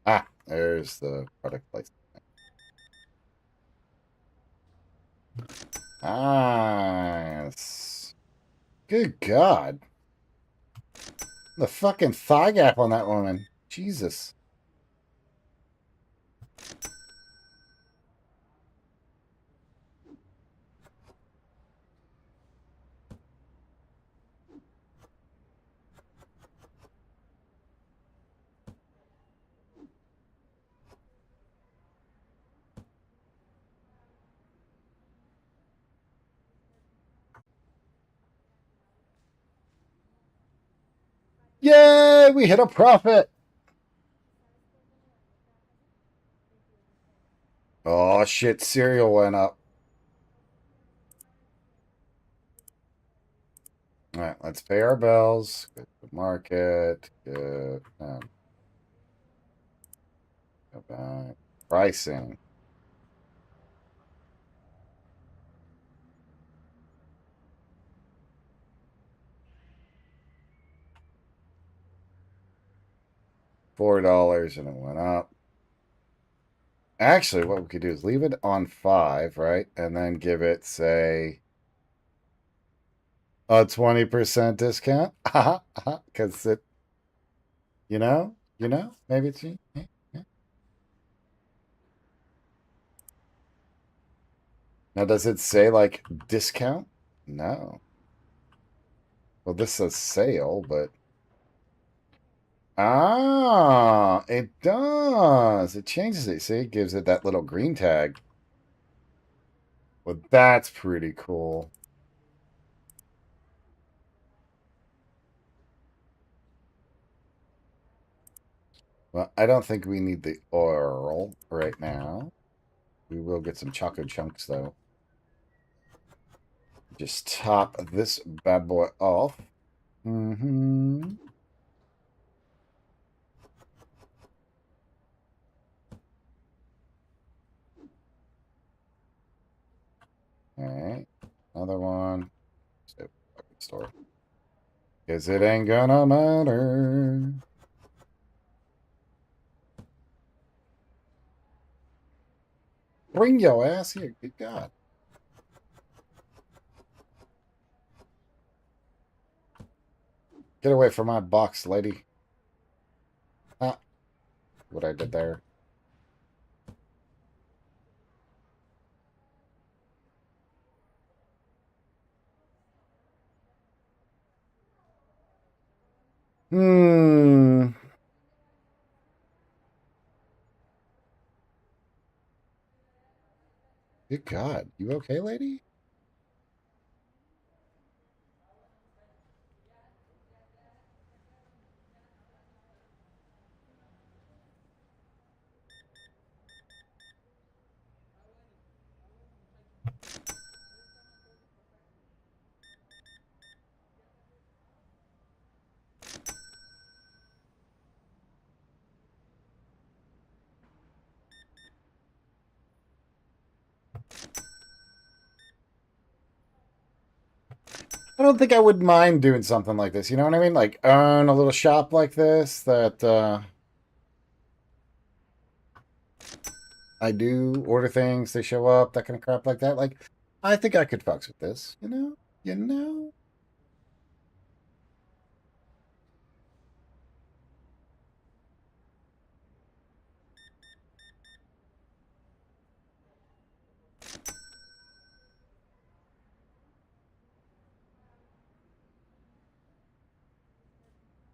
Ah, there's the product placement. Ah, yes. Good God. The fucking thigh gap on that woman. Jesus. Yay, we hit a profit. Oh shit, cereal went up. All right, let's pay our bills. Go to the market. Go back. Pricing. $4 and it went up. Actually, what we could do is leave it on 5, right? And then give it, say, a 20% discount. Because it, maybe it's. Yeah. Now, does it say like discount? No. Well, this says sale, but. Ah, it does. It changes it. See, it gives it that little green tag. Well, that's pretty cool. Well, I don't think we need the oil right now. We will get some choco chunks, though. Just top this bad boy off. Mm-hmm. All right. Another one. So, fucking store. Because it ain't gonna matter. Bring your ass here. Good God. Get away from my box, lady. Ah, what I did there. Hmm. Good God. You okay, lady? I don't think I would mind doing something like this. You know what I mean? Like own a little shop like this that I do order things, they show up, that kind of crap like that. Like, I think I could fucks with this. You know? You know?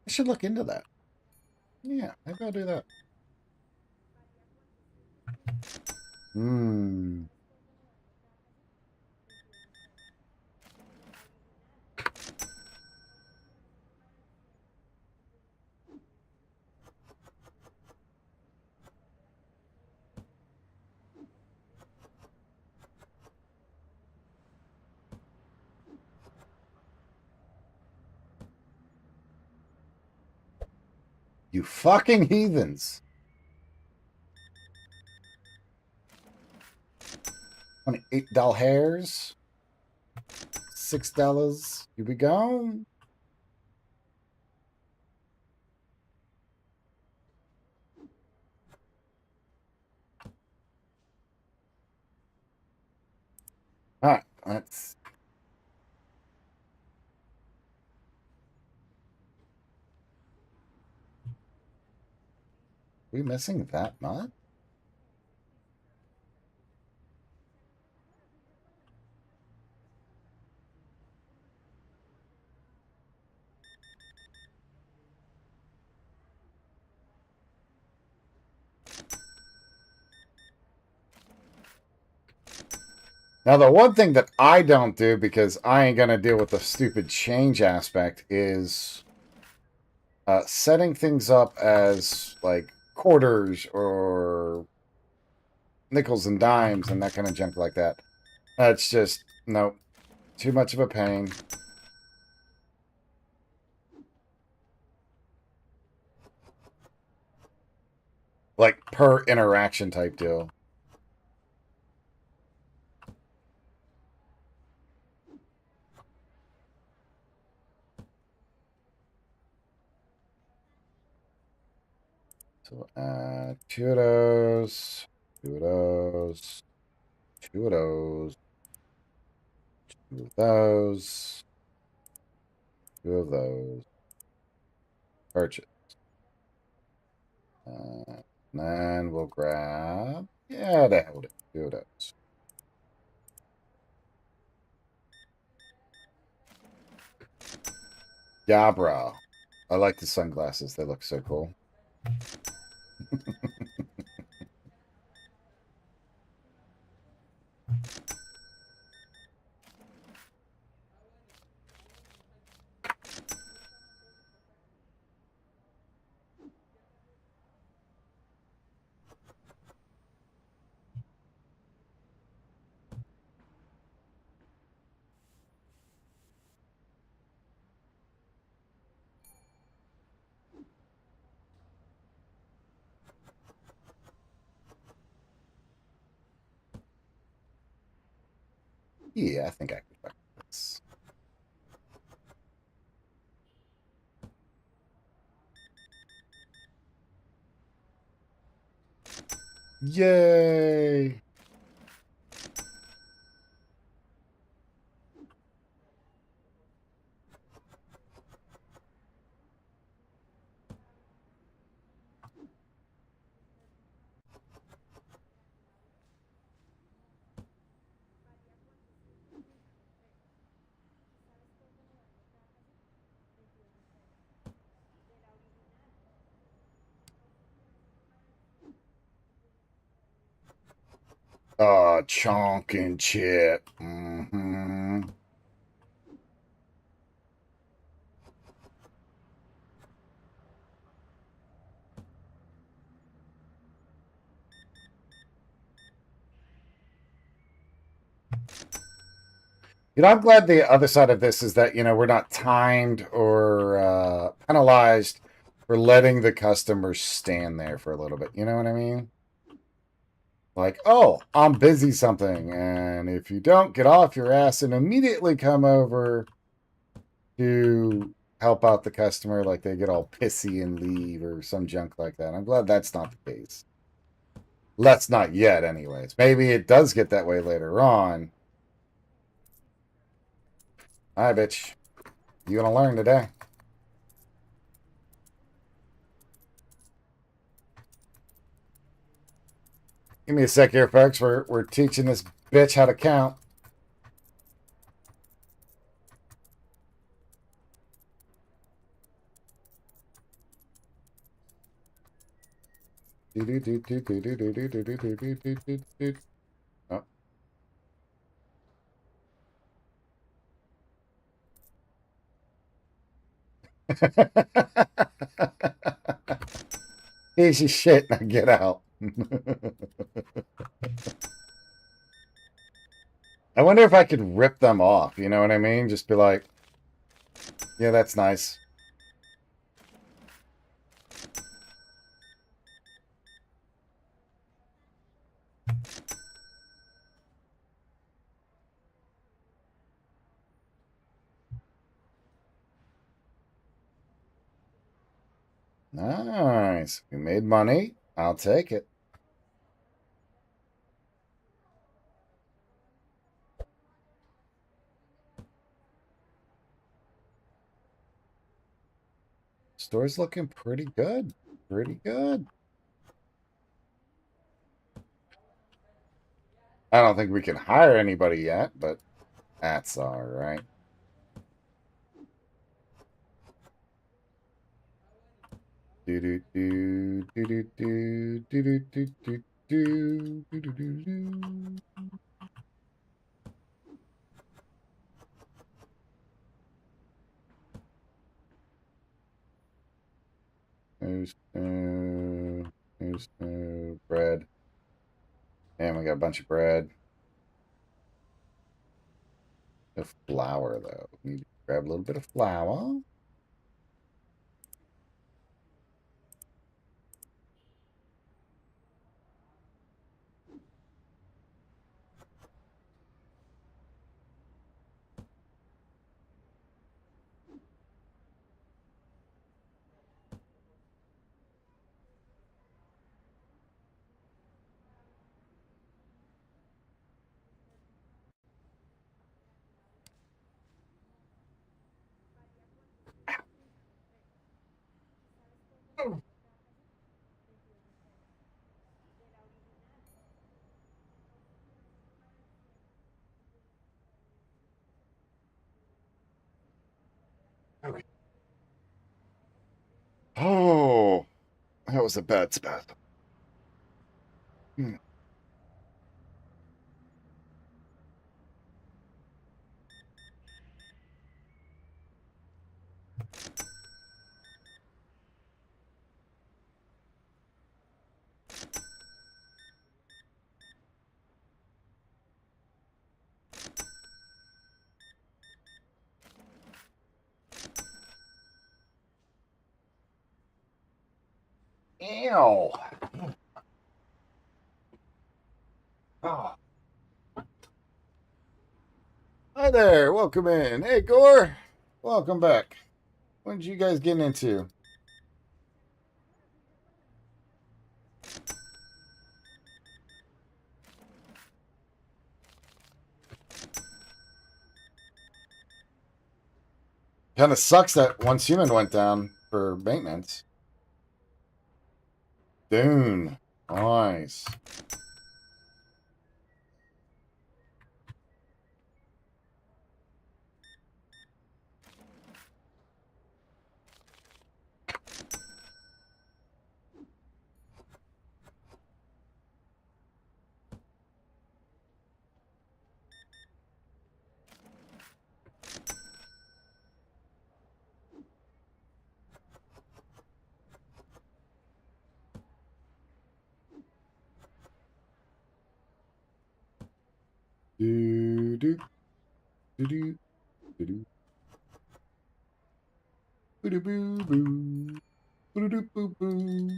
I should look into that. Yeah, maybe I'll do that. Hmm. You fucking heathens. $28 hairs. $6. Here we go. All right, let's. We missing that much? Now, the one thing that I don't do because I ain't gonna deal with the stupid change aspect is setting things up as like quarters or nickels and dimes and that kind of junk like that. That's just no, too much of a pain. Like per interaction type deal. So two of those, two of those, two of those, two of those, two of those. Purchase. And then we'll grab, yeah, the hell with it. Two of those. Yeah, bro. I like the sunglasses. They look so cool. Yeah, I think I could fuck with this. Yay! Chonk and chip. Mm-hmm. You know, I'm glad the other side of this is that, you know, we're not timed or penalized for letting the customers stand there for a little bit. You know what I mean? Like, oh, I'm busy something, and if you don't, get off your ass and immediately come over to help out the customer, like they get all pissy and leave or some junk like that. I'm glad that's not the case. Let's not yet, anyways. Maybe it does get that way later on. All right, bitch. You gonna learn today. Give me a sec here, folks. We're teaching this bitch how to count. Oh. Piece of shit. Now get out. I wonder if I could rip them off. You know what I mean? Just be like, yeah, that's nice. Nice. We made money. I'll take it. Store's looking pretty good. Pretty good. I don't think we can hire anybody yet, but that's all right. Do do do do do do do do do do do do do do. There's no bread. And we got a bunch of bread. No flour though. Need to grab a little bit of flour. Okay. Oh, that was a bad spot. Hmm. Ew. Oh. Hi there. Welcome in. Hey, Gore. Welcome back. What did you guys get into? Kind of sucks that one human went down for maintenance. Dune. Nice. Do do do do do do. Boo boo boo. Boo boo boo boo.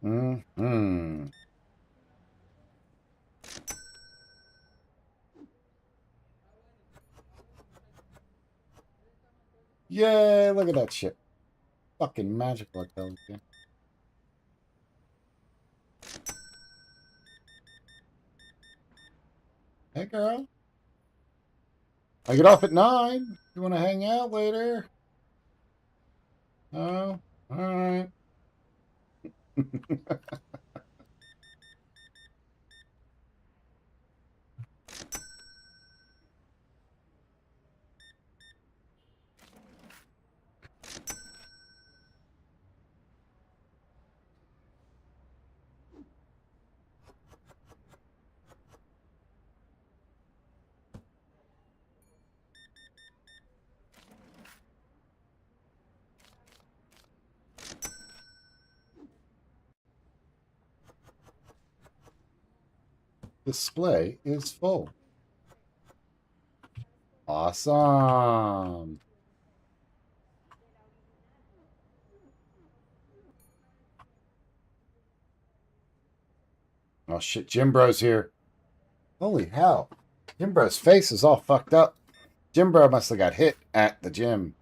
Hmm. Yay, look at that shit. Fucking magical, I tell you. Hey, girl. I get off at 9. You want to hang out later? Oh, all right. Display is full. Awesome. Oh shit, Jim Bro's here. Holy hell. Jim Bro's face is all fucked up. Jim Bro must have got hit at the gym.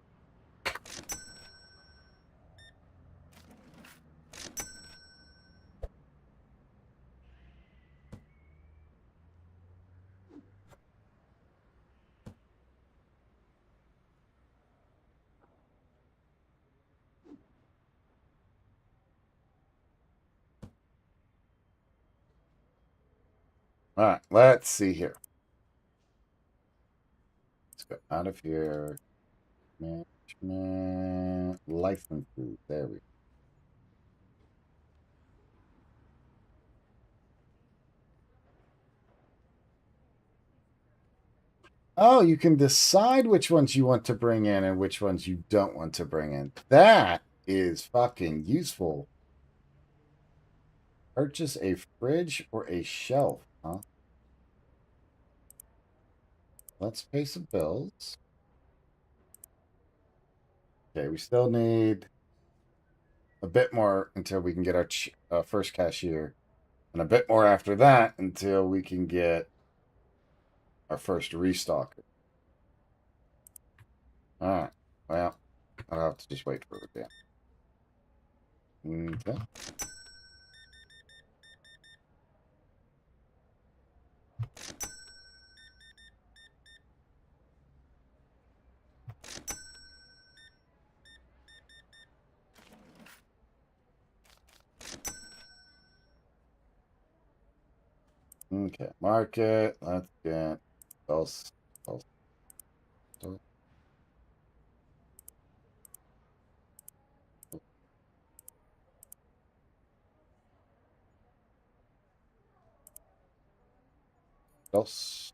All right, let's see here. Let's go out of here. Management licenses. There we go. Oh, you can decide which ones you want to bring in and which ones you don't want to bring in. That is fucking useful. Purchase a fridge or a shelf, huh? Let's pay some bills. Okay, we still need a bit more until we can get our first cashier, and a bit more after that until we can get our first restocker. All right. Well, I'll have to just wait for it then. Okay. Okay. Market. Let's get those. Dos.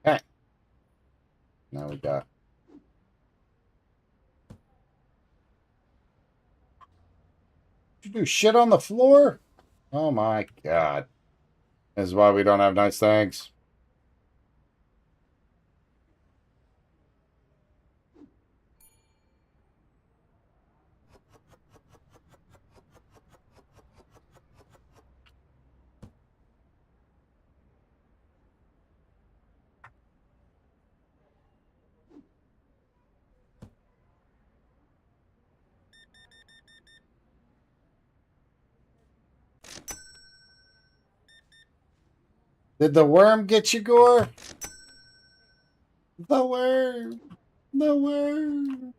Okay. Now we got. Did you do shit on the floor? Oh my god. This is why we don't have nice things. Did the worm get you, Gore? The worm. The worm.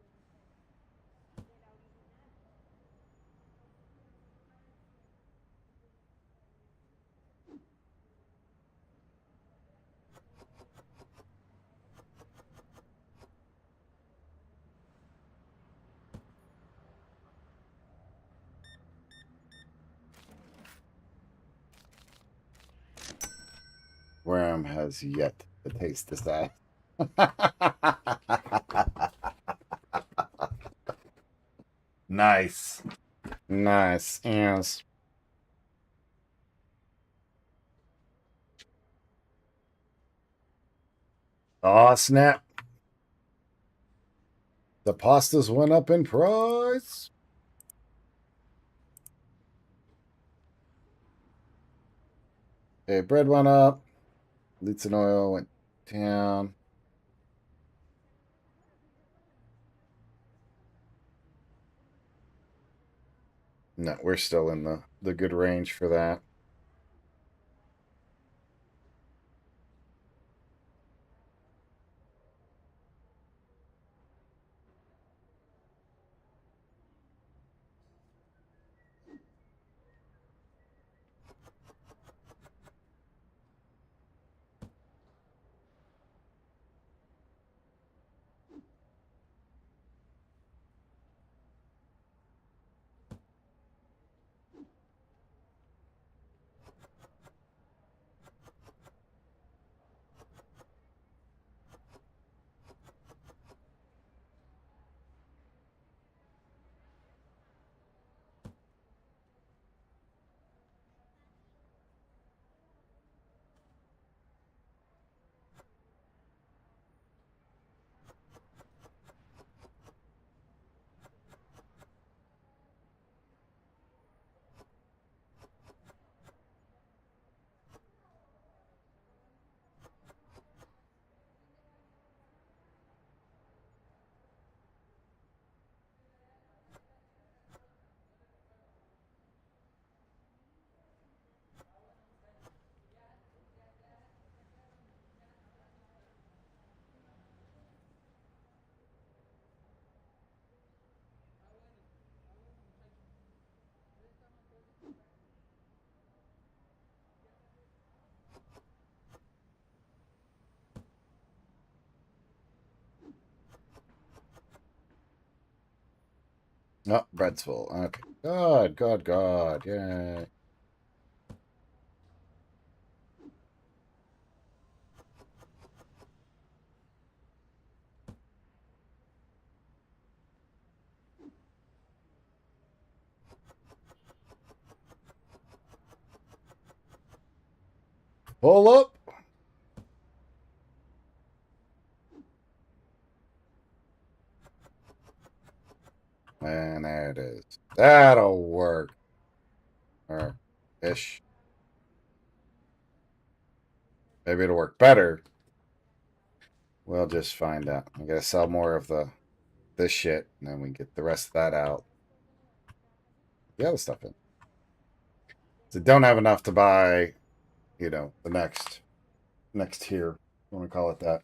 Worm has yet to taste this ass. Nice. Nice. Yes. Oh, snap. The pastas went up in price. Okay, bread went up. Leeks and oil went down. No, we're still in the good range for that. Oh, bread's full. Okay. God, God, God. Yay. Pull up. And there it is. That'll work. Or ish. Maybe it'll work better. We'll just find out. I gotta sell more of this shit, and then we get the rest of that out. The other stuff in. So don't have enough to buy, the next tier. You want to call it that.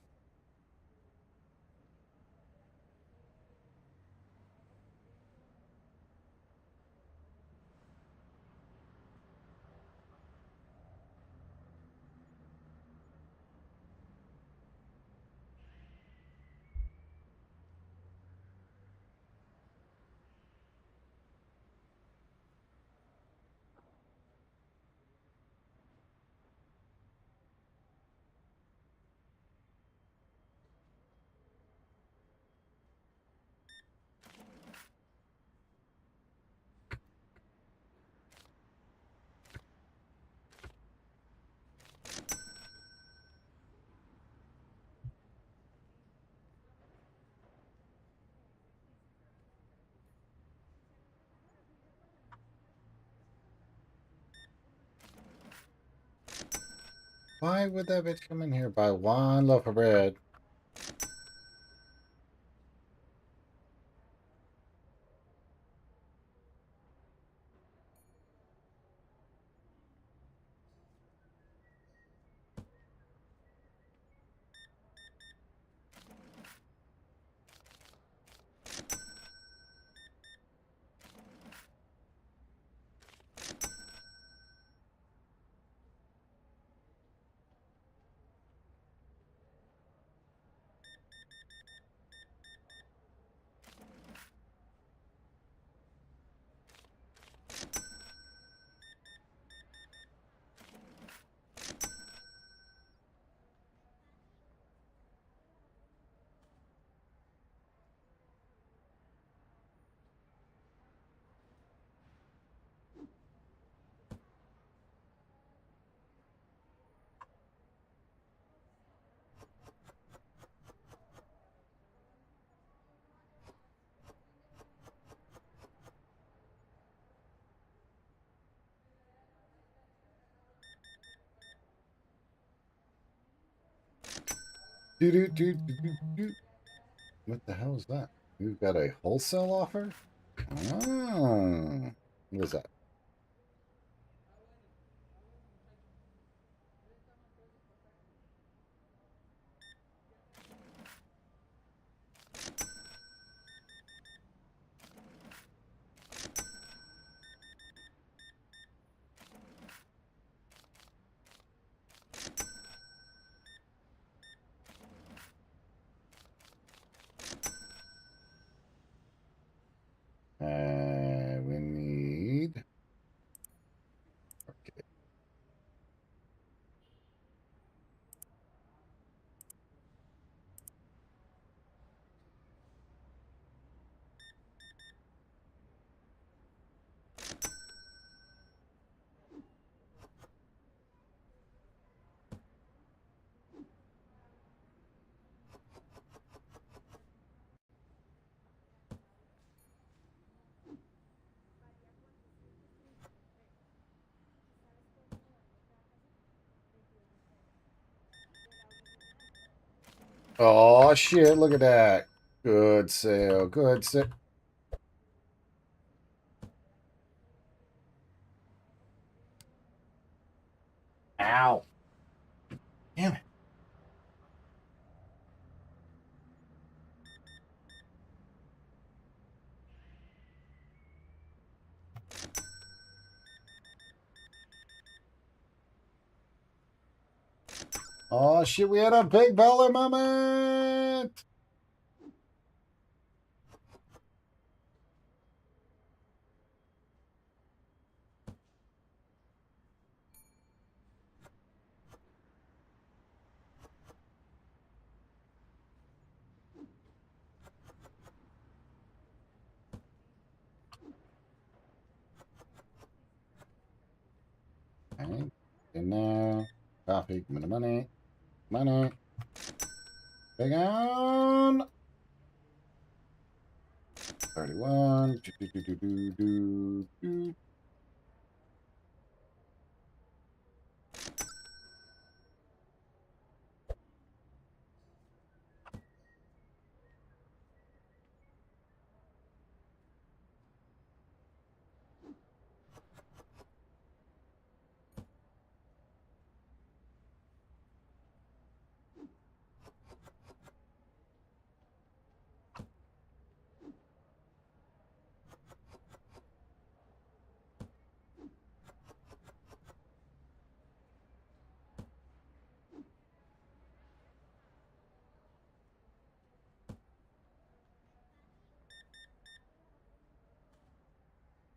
Why would that bitch come in here buy one loaf of bread? Do. What the hell is that? We've got a wholesale offer? Oh. What is that? We need. Okay. Oh shit! Look at that. Good sale. Good sale. Ow! Damn it! Oh shit! We had a big baller moment. Okay. In there. Copy. Give me the money. Money. Big on. 31. Do.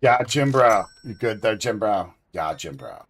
Yeah, Jim Brow. You good there, Jim Brow? Yeah, Jim Brow.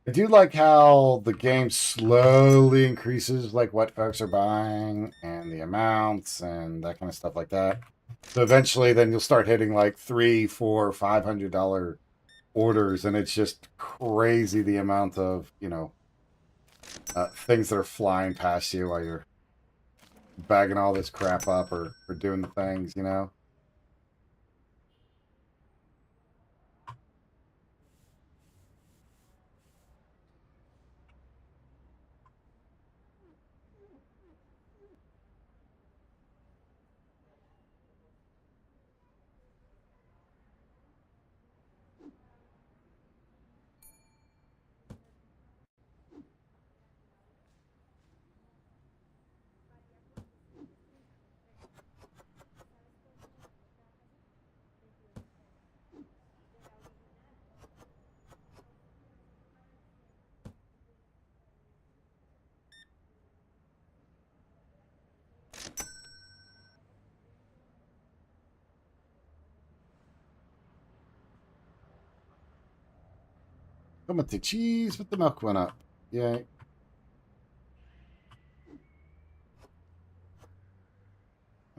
I do like how the game slowly increases like what folks are buying and the amounts and that kind of stuff like that. So eventually then you'll start hitting like $300, $400, $500 orders, and it's just crazy the amount of, things that are flying past you while you're bagging all this crap up or doing the things. Come with the cheese, but the milk went up. Yay.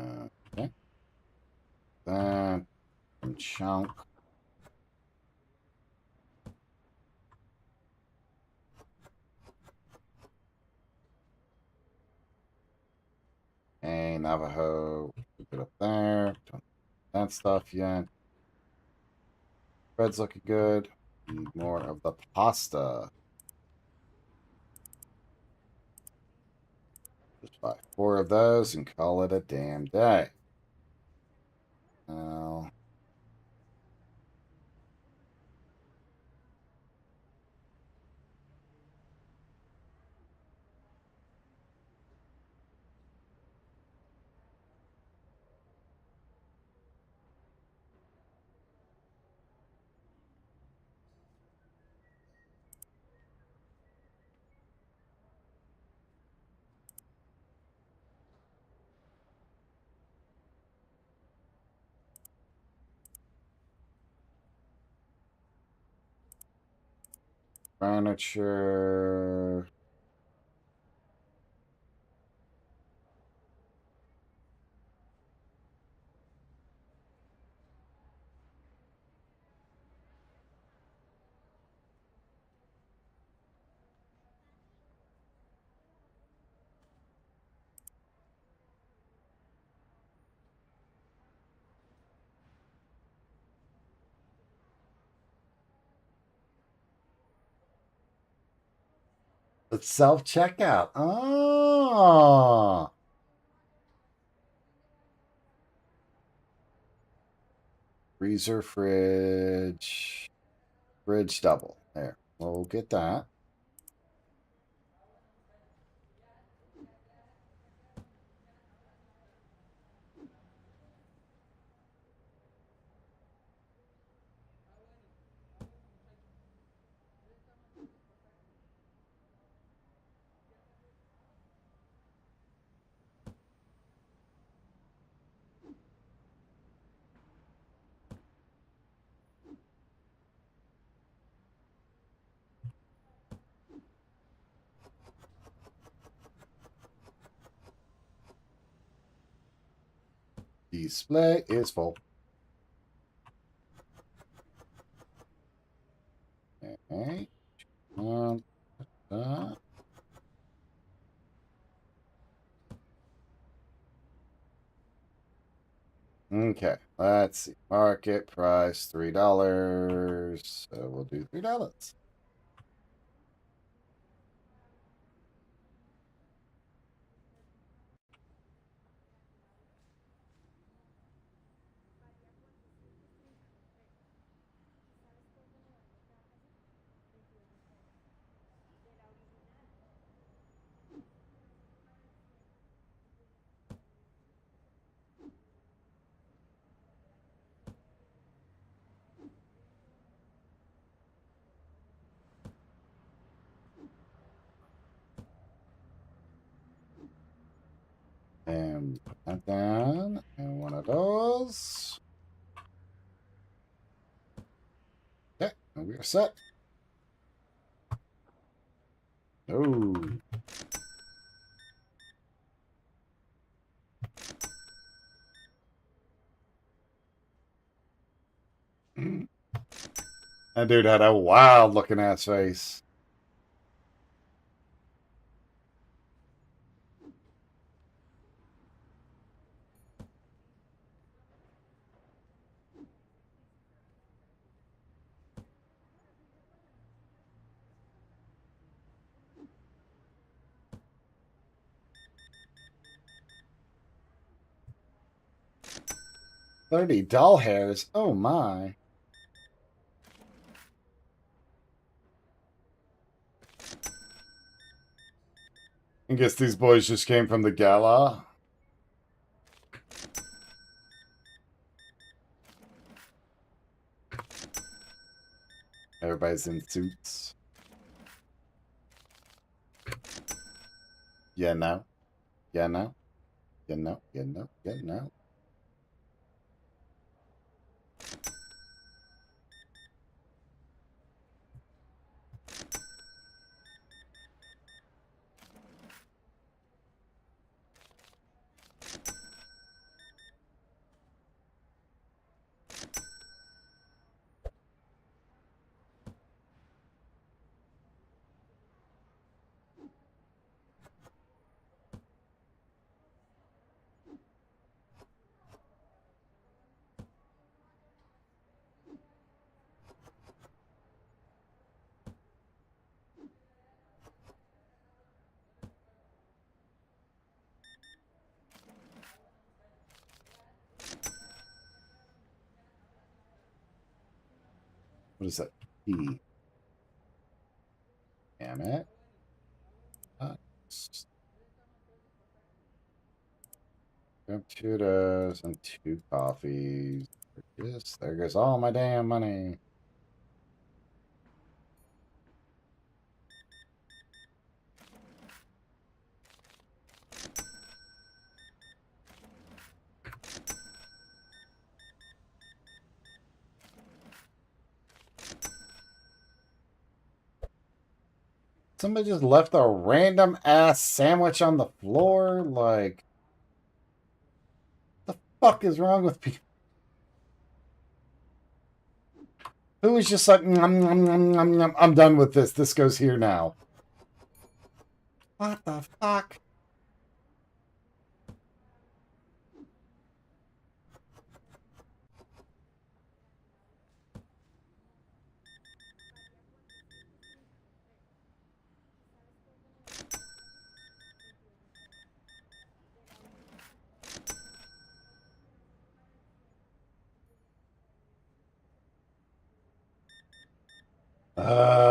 Okay. That chunk. Hey, Navajo. Keep it up there. Don't that stuff yet. Bread's looking good. Need more of the pasta. Just buy 4 of those and call it a damn day. Now, furniture. It's self-checkout. Oh. Freezer, fridge. Fridge double. There. We'll get that. Display is full. Okay. Uh, okay. Let's see. Market price $3. So we'll do $3. And put that down. And one of those. Okay. And we are set. Oh. That dude had a wild looking ass face. $30 doll hairs. Oh my. I guess these boys just came from the gala. Everybody's in suits. Yeah, no. Yeah, no. Yeah, no. Yeah, no. Yeah, no. What is that? P. Damn it. Computers and 2 coffees. Yes, there goes all my damn money. Somebody just left a random ass sandwich on the floor. Like, the fuck is wrong with people? Who was just like, nom, nom, nom, nom, nom, I'm done with this. This goes here now. What the fuck?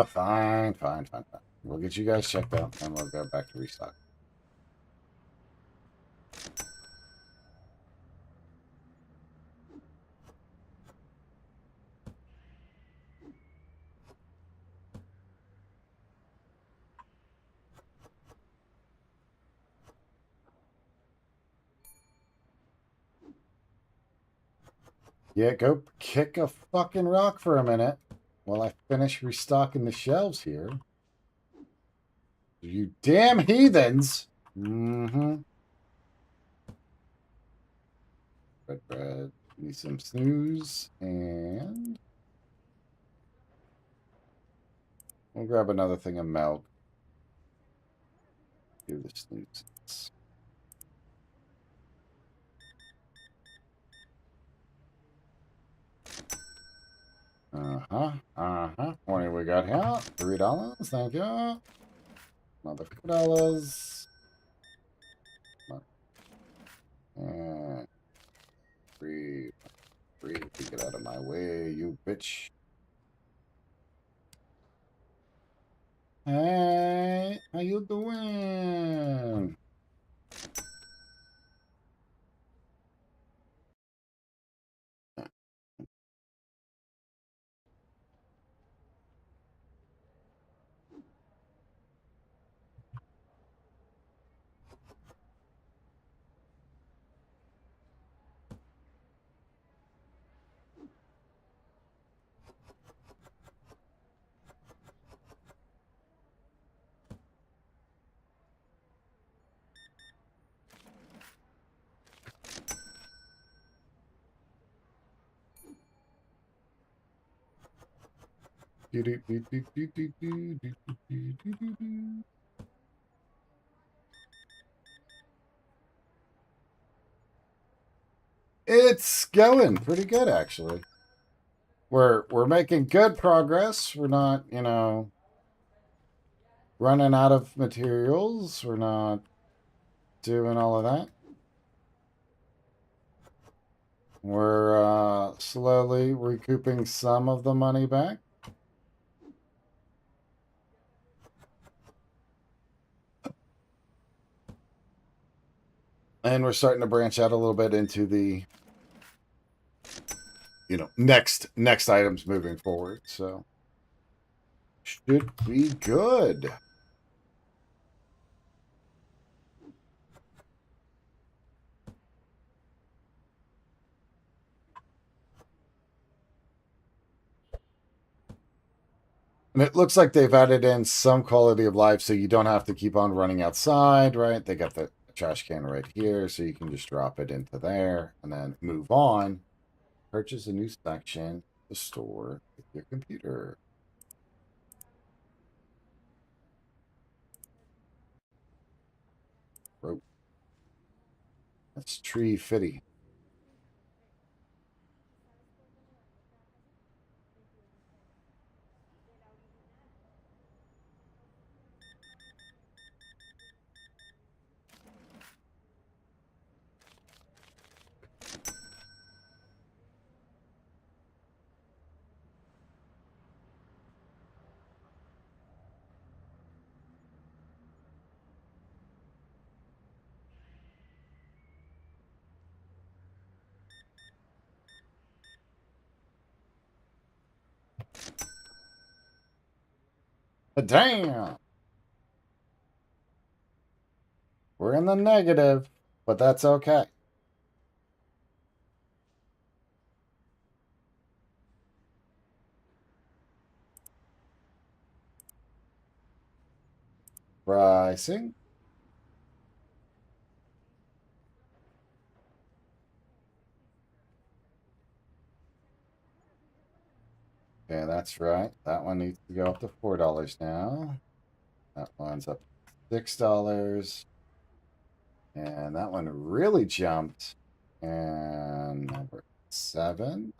Fine, fine, fine, fine. We'll get you guys checked out and we'll go back to restock. Yeah, go kick a fucking rock for a minute while I finish restocking the shelves here. You damn heathens! Mm-hmm. Red bread. Need some snooze and we'll grab another thing of milk. Do the snooze. What do we got here? $3. Thank you. Another $4. And free. Get out of my way, you bitch. Hey, how you doing? It's going pretty good, actually. We're making good progress. We're not, running out of materials. We're not doing all of that. We're slowly recouping some of the money back. And we're starting to branch out a little bit into the next items moving forward. So should be good. And it looks like they've added in some quality of life so you don't have to keep on running outside, right? They got the trash can right here, so you can just drop it into there and then move on. Purchase a new section, the store with your computer. Rope. That's tree fitty. But damn. We're in the negative, but that's okay. Pricing. Okay, that's right. That one needs to go up to $4 now. That one's up to $6. And that one really jumped. And number 7.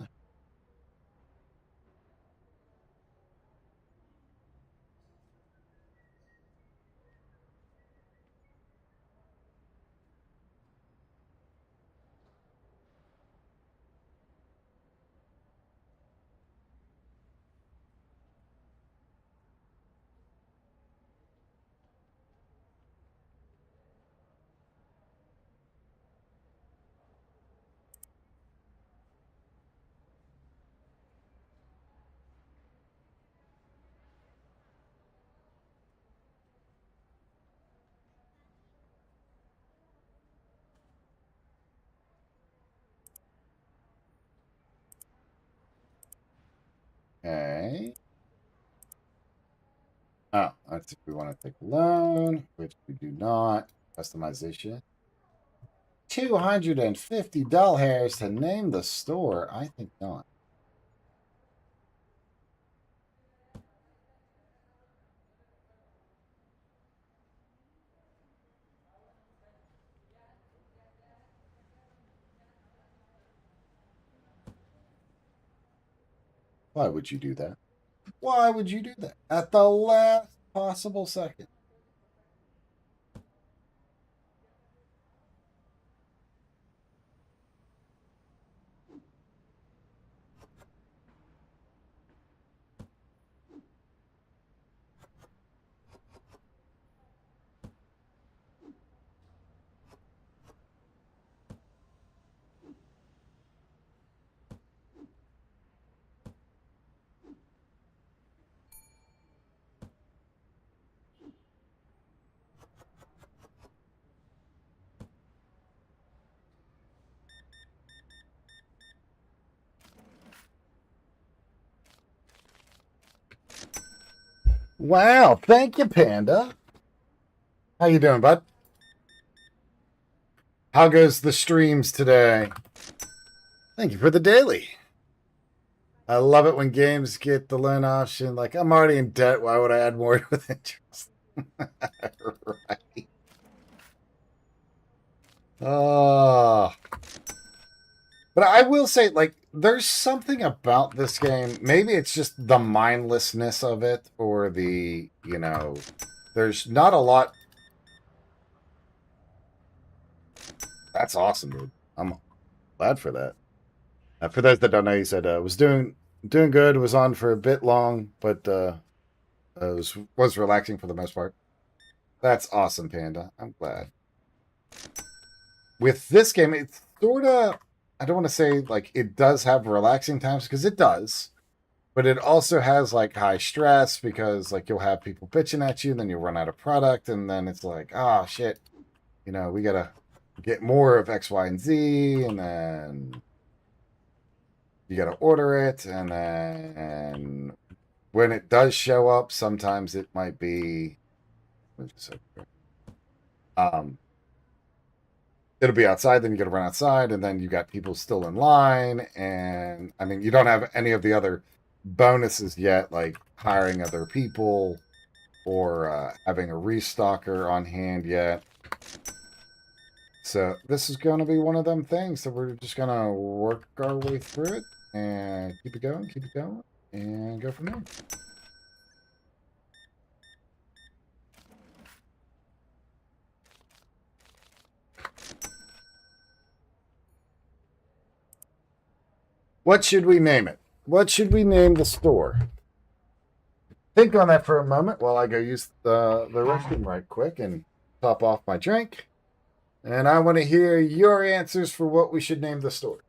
Okay. Oh, that's if we want to take a loan, which we do not. Customization. $250 to name the store. I think not. Why would you do that? Why would you do that? At the last possible second. Wow, thank you, Panda. How you doing, bud? How goes the streams today? Thank you for the daily. I love it when games get the loan option. Like, I'm already in debt. Why would I add more with interest? Right. Oh. But I will say, like, there's something about this game. Maybe it's just the mindlessness of it, or the, there's not a lot. That's awesome, dude. I'm glad for that. For those that don't know, he said was doing good. Was on for a bit long, but was relaxing for the most part. That's awesome, Panda. I'm glad. With this game, it's sort of, I don't want to say like it does have relaxing times, because it does, but it also has like high stress, because like you'll have people bitching at you, and then you'll run out of product, and then it's like, oh shit, we gotta get more of X, Y, and Z, and then you gotta order it, and then when it does show up, sometimes it might be it'll be outside, then you got to run outside, and then you got people still in line. And I mean, you don't have any of the other bonuses yet, like hiring other people or having a restocker on hand yet. So this is going to be one of them things that we're just going to work our way through it and keep it going, and go from there. What should we name it? What should we name the store? Think on that for a moment while I go use the restroom right quick and top off my drink. And I want to hear your answers for what we should name the store.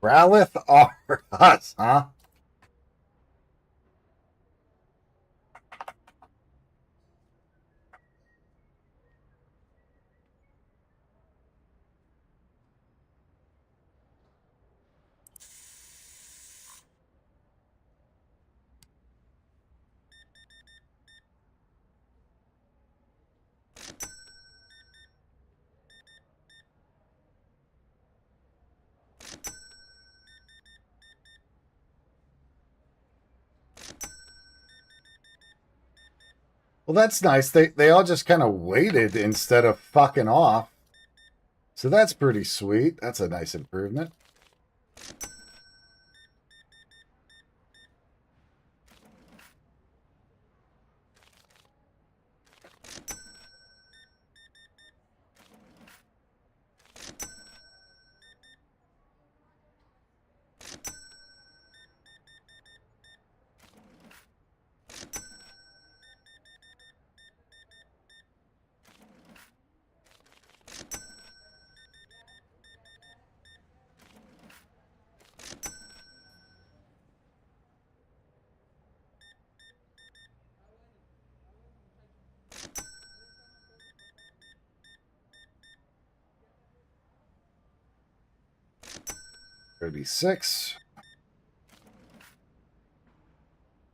Ralith or us, huh? Well, that's nice. They all just kind of waited instead of fucking off. So that's pretty sweet. That's a nice improvement. $36.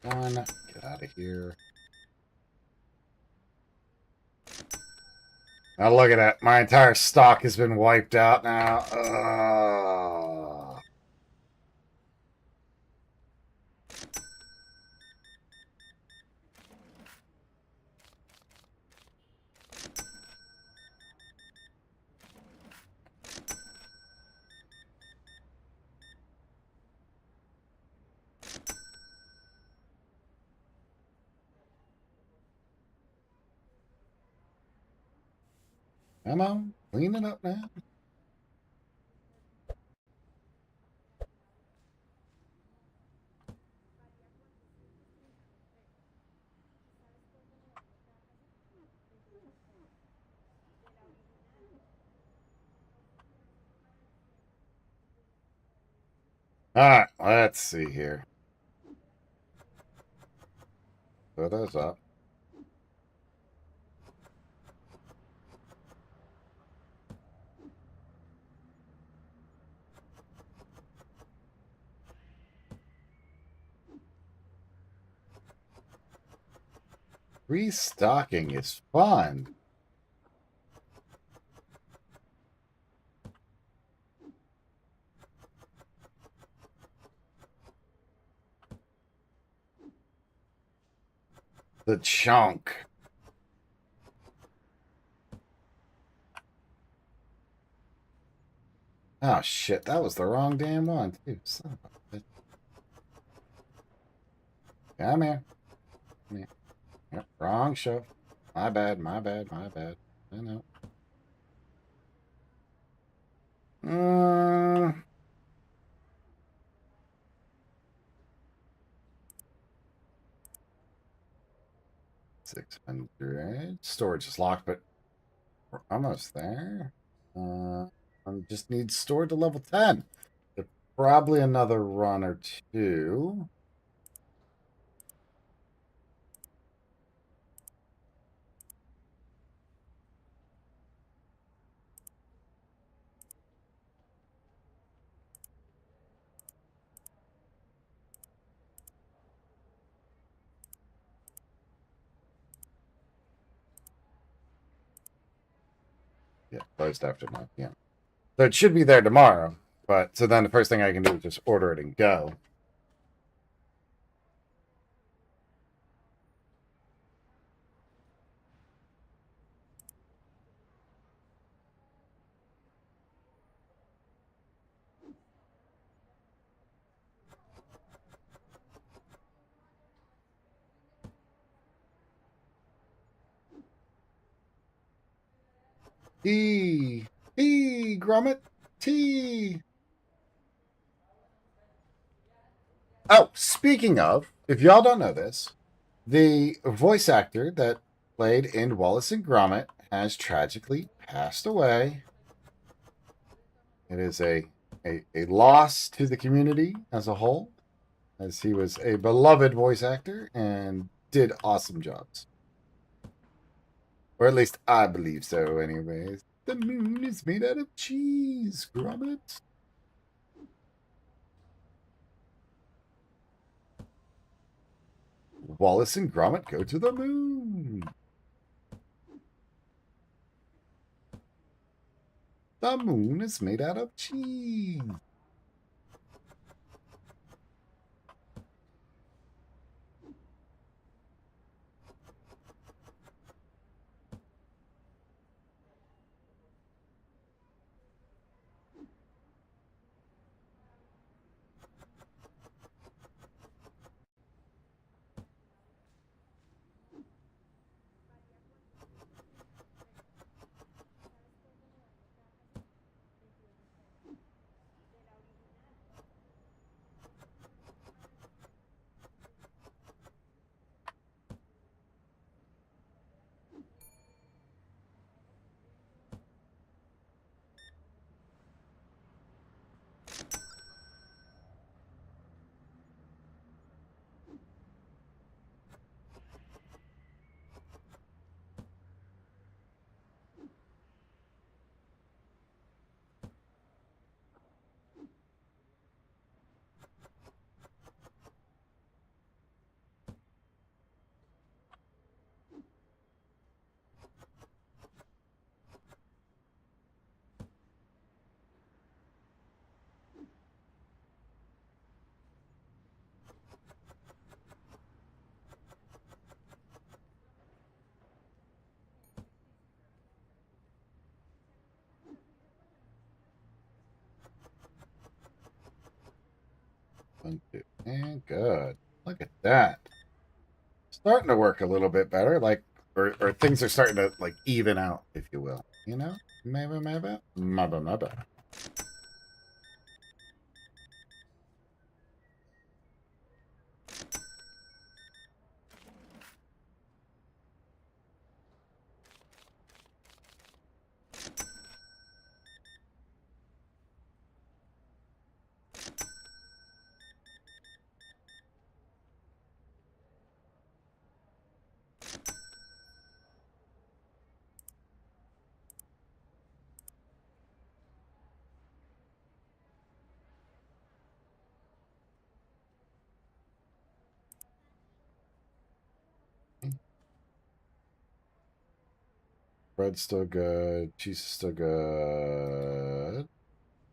One. Get out of here. Now look at that. My entire stock has been wiped out now. Come on. Clean it up now. All right, let's see here. Throw those up. Restocking is fun. The chunk. Oh shit, that was the wrong damn one too. Son of a bitch. Come here. Come here. Yep, wrong show. My bad, my bad, my bad. I know. Uh, 600. Storage is locked, but we're almost there. I just need stored to level 10. There's probably another run or two. Yeah, closed after 9 p.m. So it should be there tomorrow. But so then the first thing I can do is just order it and go. Grommet. T. Oh, speaking of, if y'all don't know this, the voice actor that played in Wallace and Gromit has tragically passed away. It is a a loss to the community as a whole, as he was a beloved voice actor and did awesome jobs. Or at least I believe so, anyways. The moon is made out of cheese, Gromit. Wallace and Gromit go to the moon. The moon is made out of cheese. One, two, and good. Look at that. Starting to work a little bit better, like, or things are starting to like even out, if you will. You know, maybe. Bread's still good. Cheese is still good.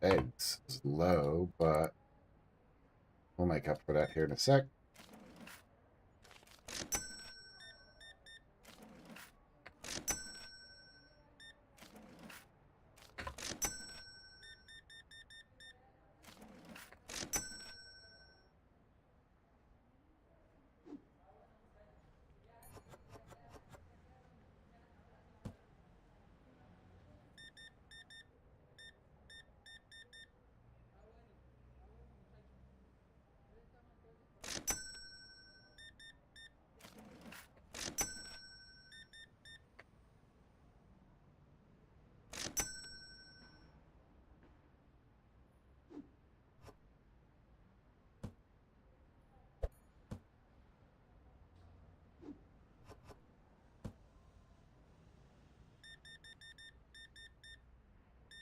Eggs is low, but we'll make up for that here in a sec.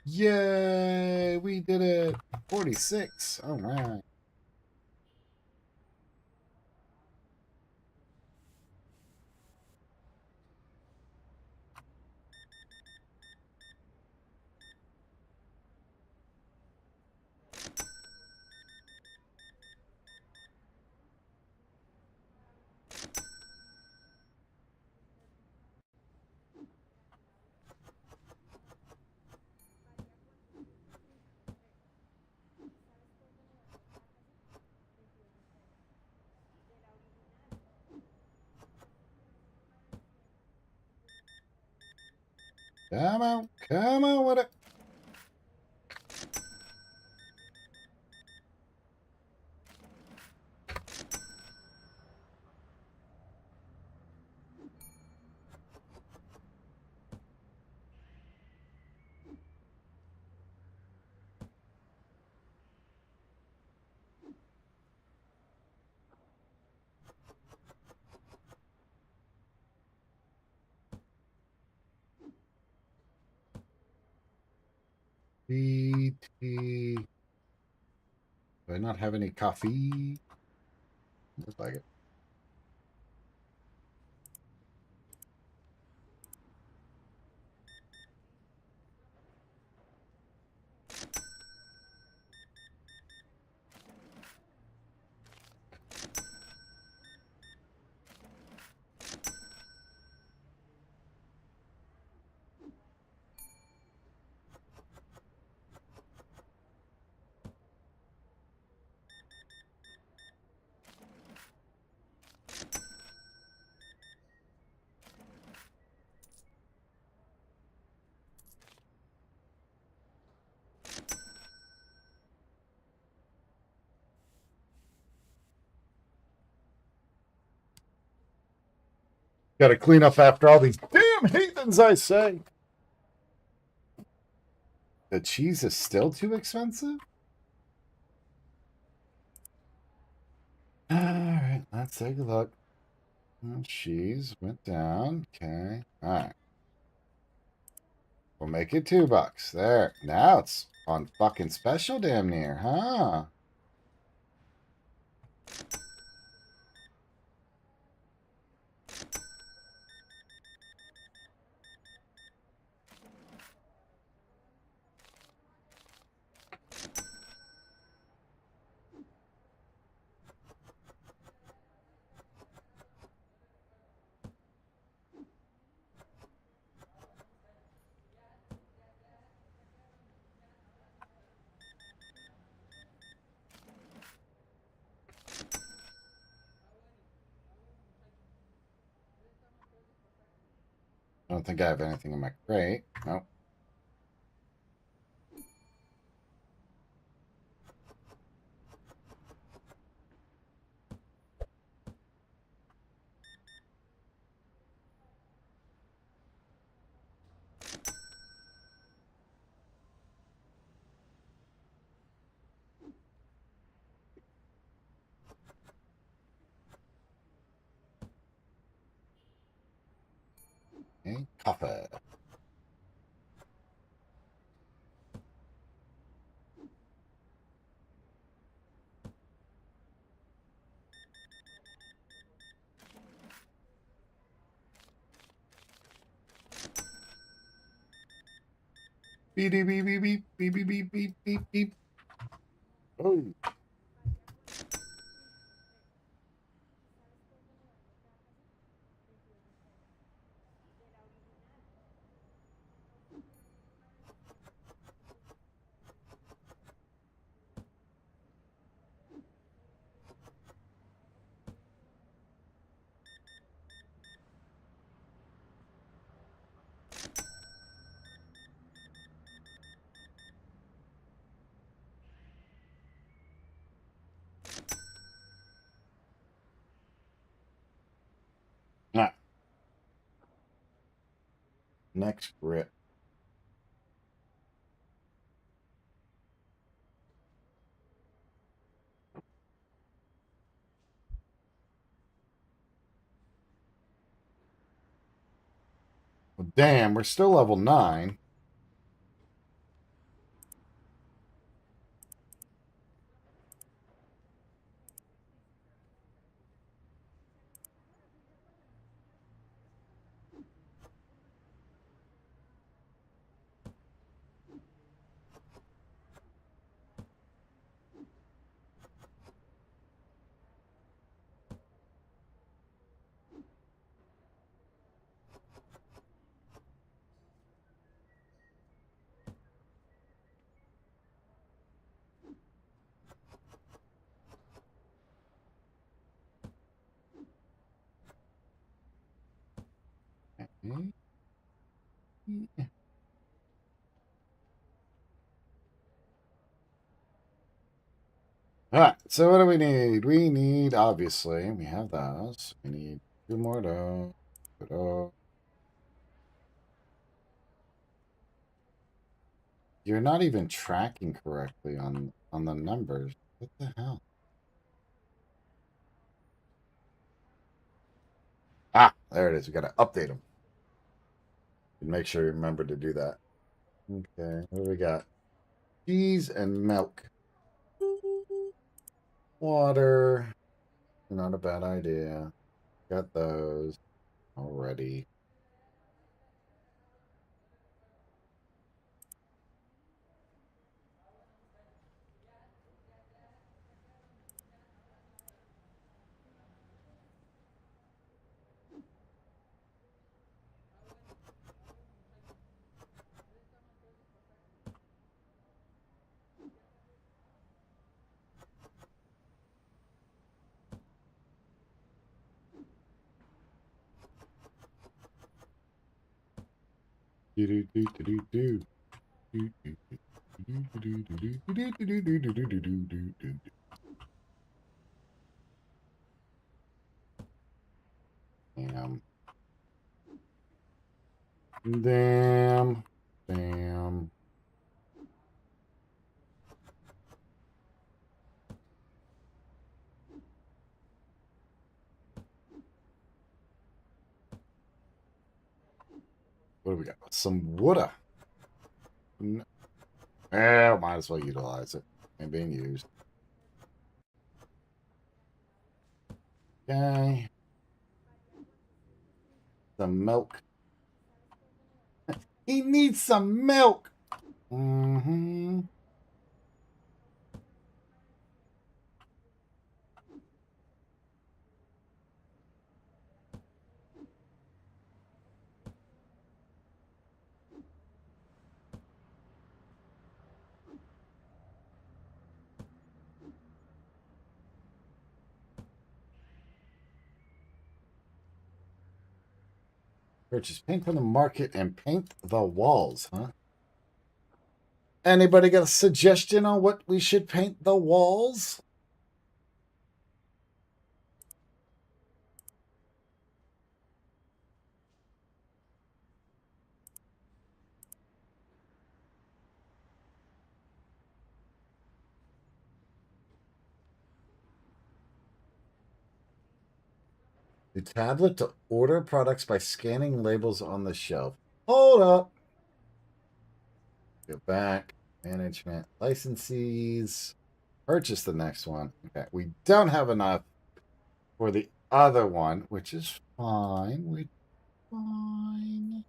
Yay! We did it. 46. All right. Come on with it. BT. Do I not have any coffee? Looks like it. Got to clean up after all these damn heathens, I say. The cheese is still too expensive? All right, let's take a look. Cheese went down. Okay. All right. We'll make it $2. There. Now it's on fucking special damn near, huh? I don't think I have anything in my crate. Nope. Okay. Coffee. Beep, beep, beep, beep, beep, beep, beep, beep, beep, beep. Oh. Nah. Next grip. Well, damn, we're still level 9. Okay. All right, so what do we need? We need, obviously, we have those. We need 2 more of those. You're not even tracking correctly on the numbers. What the hell? Ah, there it is. We got to update them. Make sure you remember to do that. Okay, what do we got? cheese and milk. Water. Not a bad idea. Got those already. Do do do do do do do do. Damn. Damn. Damn. What do we got? Some water. Well, might as well utilize it. Ain't being used. Okay. Some milk. He needs some milk. Mm-hmm. Purchase paint from the market and paint the walls, huh? Anybody got a suggestion on what we should paint the walls? The tablet to order products by scanning labels on the shelf. Hold up. Go back. Management. Licensees. Purchase the next one. Okay. We don't have enough for the other one, which is fine. We're fine.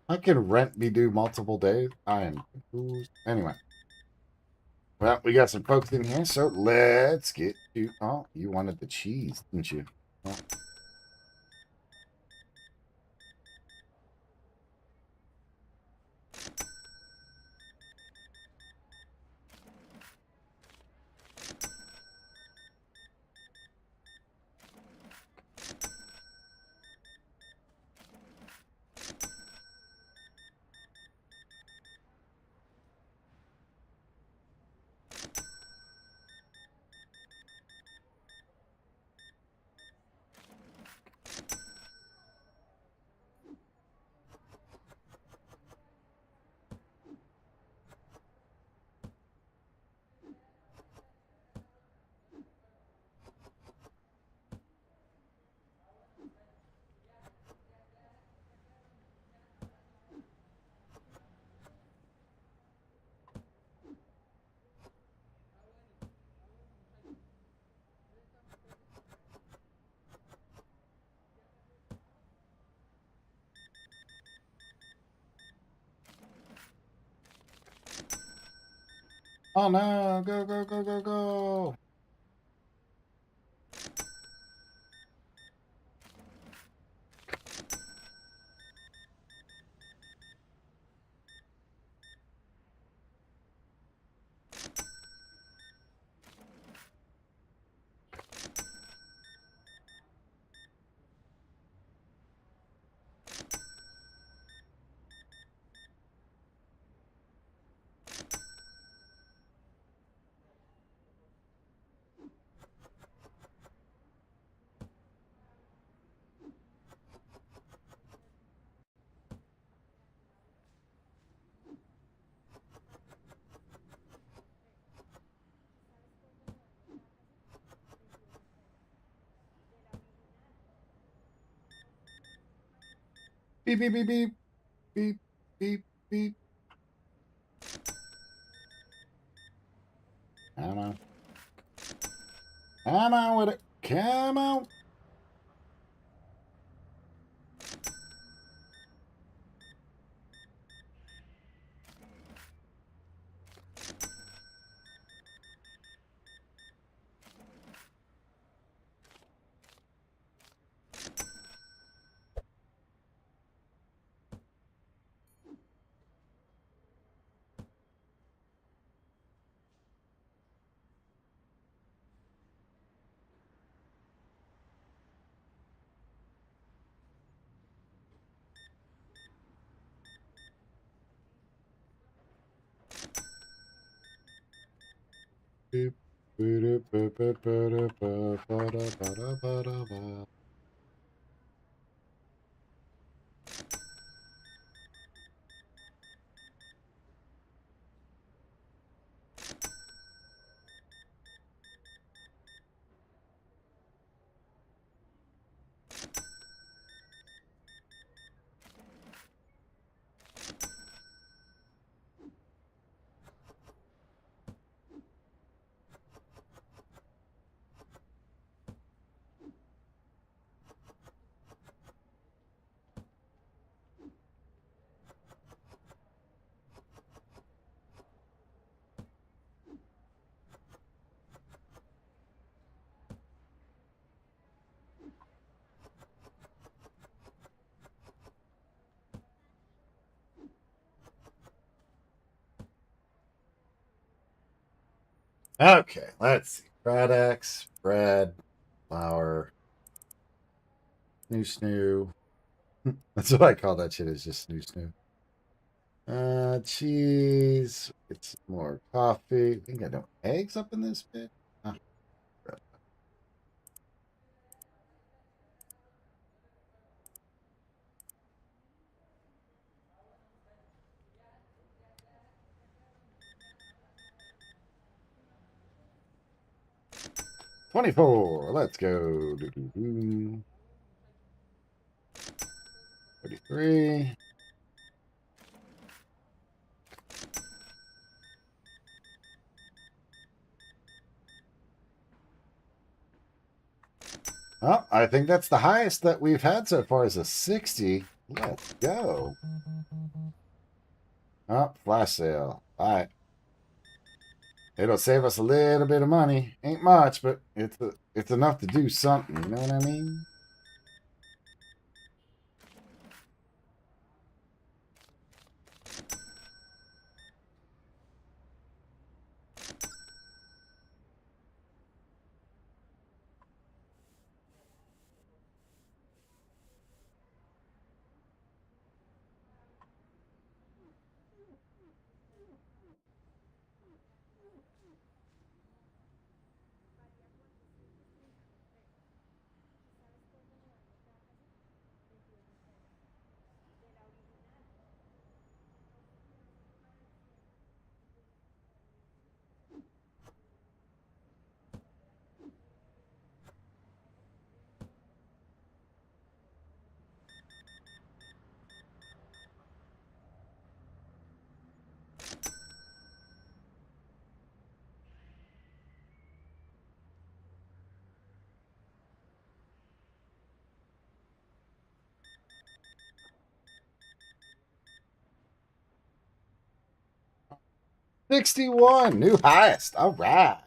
I can rent be due multiple days. I am confused. Anyway. Well, we got some folks in here, so let's get to. Oh, you wanted the cheese, didn't you? Oh. Oh no, go, go, go, go, go. Beep, beep, beep, beep. Beep, beep, beep. Come on. Come on with it. Come on. Beep. Ba-da-ba-da-ba-da-ba-da-ba-da-ba. Okay, let's see. Products, bread, flour, snoo. That's what I call that shit. Is just snoo. Cheese. It's more coffee. I think I know eggs up in this bit. Ah, crap. 24. Let's go. 33. Well, I think that's the highest that we've had so far is a 60. Let's go. Oh, flash sale. All right. It'll save us a little bit of money. Ain't much, but it's enough to do something. You know what I mean? $61, new highest. All right.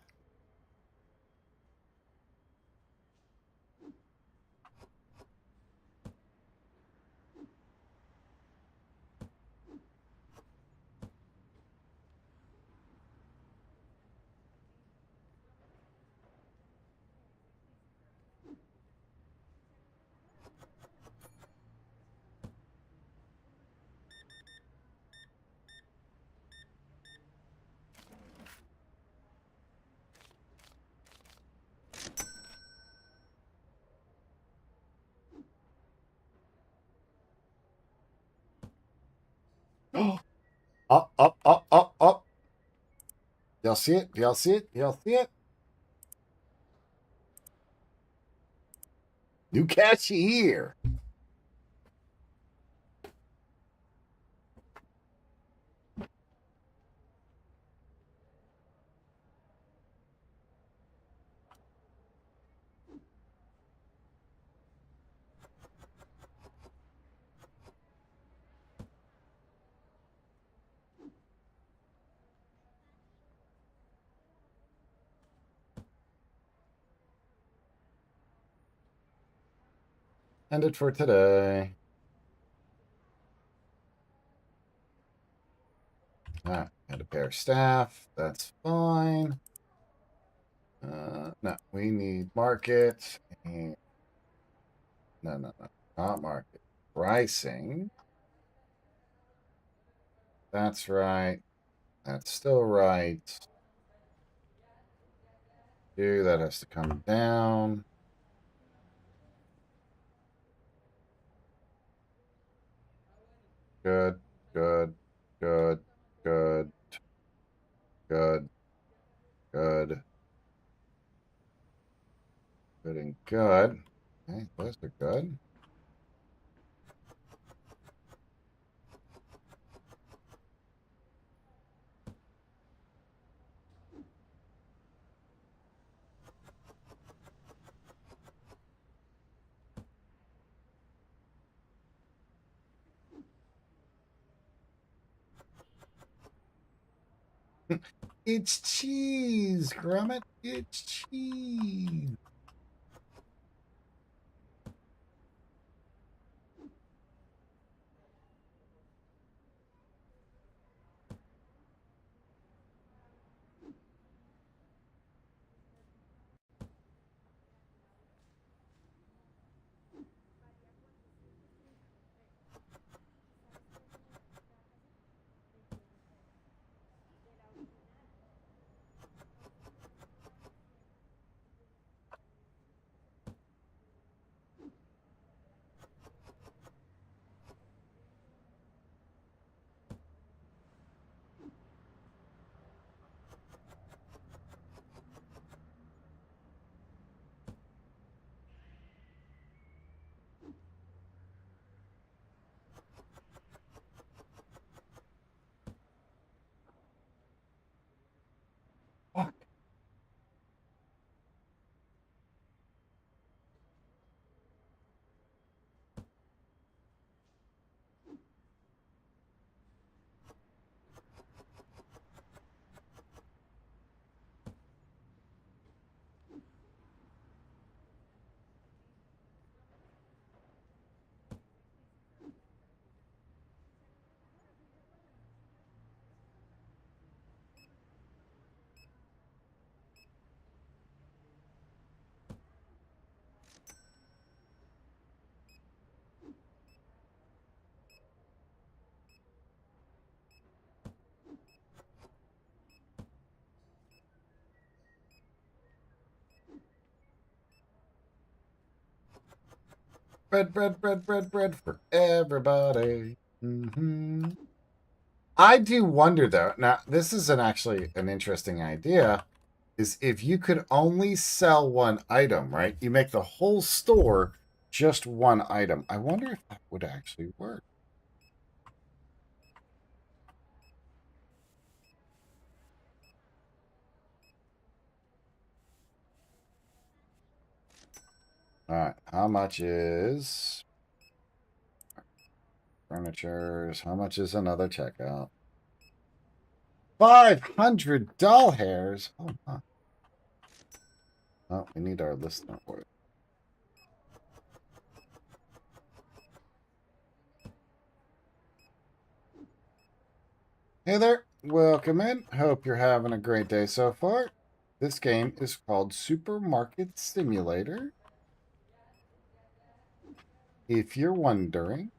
Oh, up, up, up, up, up. Y'all see it? Y'all see it? Y'all see it? New cashier. Ended for today. Ah, and a pair of staff. That's fine. No, we need market. And no, not market. Pricing. That's right. That's still right. Two, that has to come down. Good, good, good, good, good, good, good, and good. Okay, those are good. It's cheese, Grummet. It's cheese. Fuck. Bread for everybody. I do wonder though. Now, this is actually an interesting idea. Is if you could only sell one item, right? You make the whole store just one item. I wonder if that would actually work. All right, how much is furnitures? How much is another checkout? 500 doll hairs. Oh, my. Oh, we need our listener for it. Hey there, welcome in. Hope you're having a great day so far. This game is called Supermarket Simulator. If you're wondering,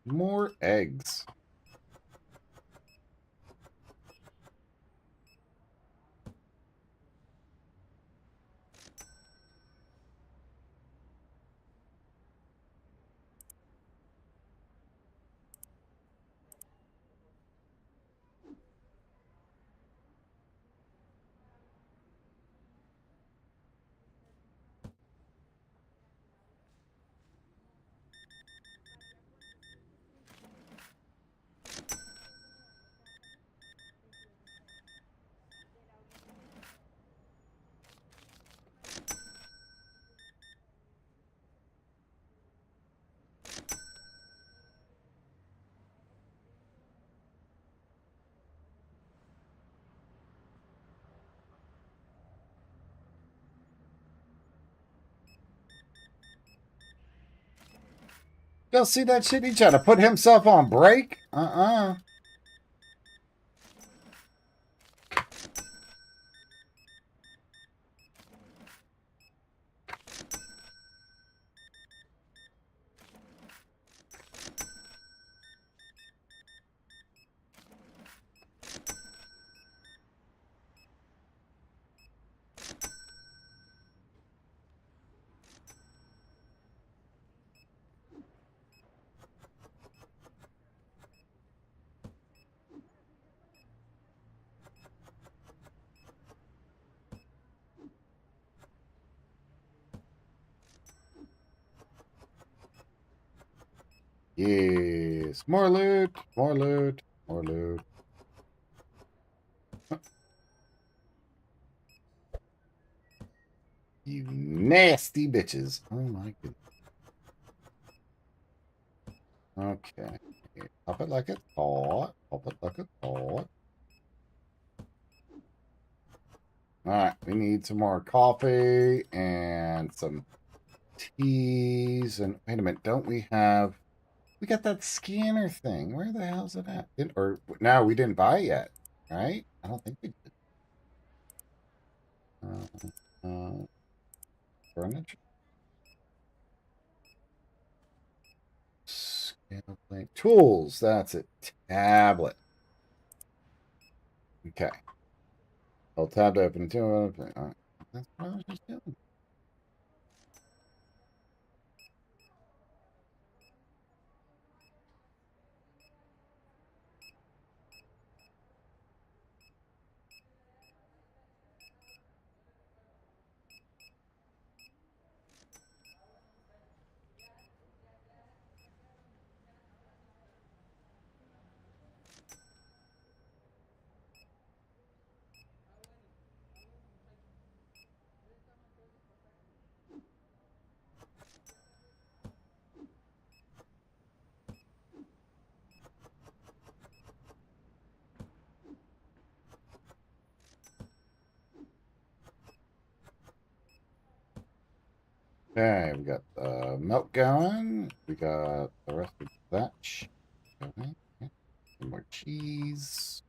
more eggs. Y'all see that shit? He trying to put himself on break? Yes. More loot. More loot. More loot. You nasty bitches. Oh my goodness. Okay. Pop it like it's hot. Pop it like it's hot. Alright, we need some more coffee and some teas. And wait a minute, don't we have... We got that scanner thing. Where the hell's it at? Or no, we didn't buy it yet, right? I don't think we did. Furniture. Scale plate. Tools. That's it. Tablet. Okay. Hold tab to open it. All right. That's what I was just doing. Okay, we got the milk going. We got the rest of that. Okay. Some more cheese.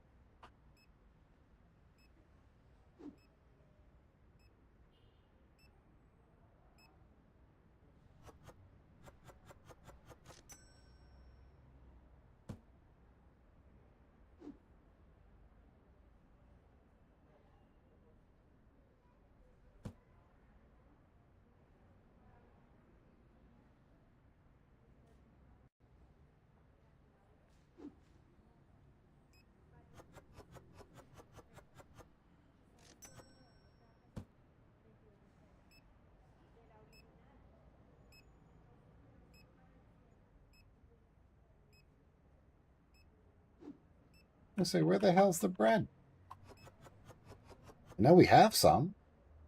I say, where the hell's the bread? I know we have some.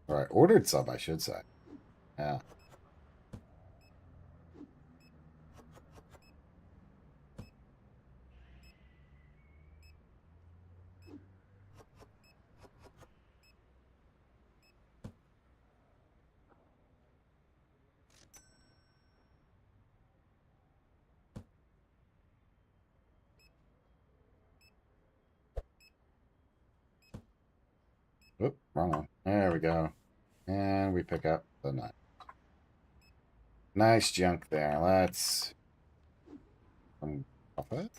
Or I ordered some, I should say. Yeah. Oop, wrong one. There we go. And we pick up the nut. Nice junk there. Let's off it.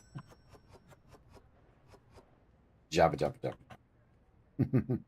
Jabba jabba jabba.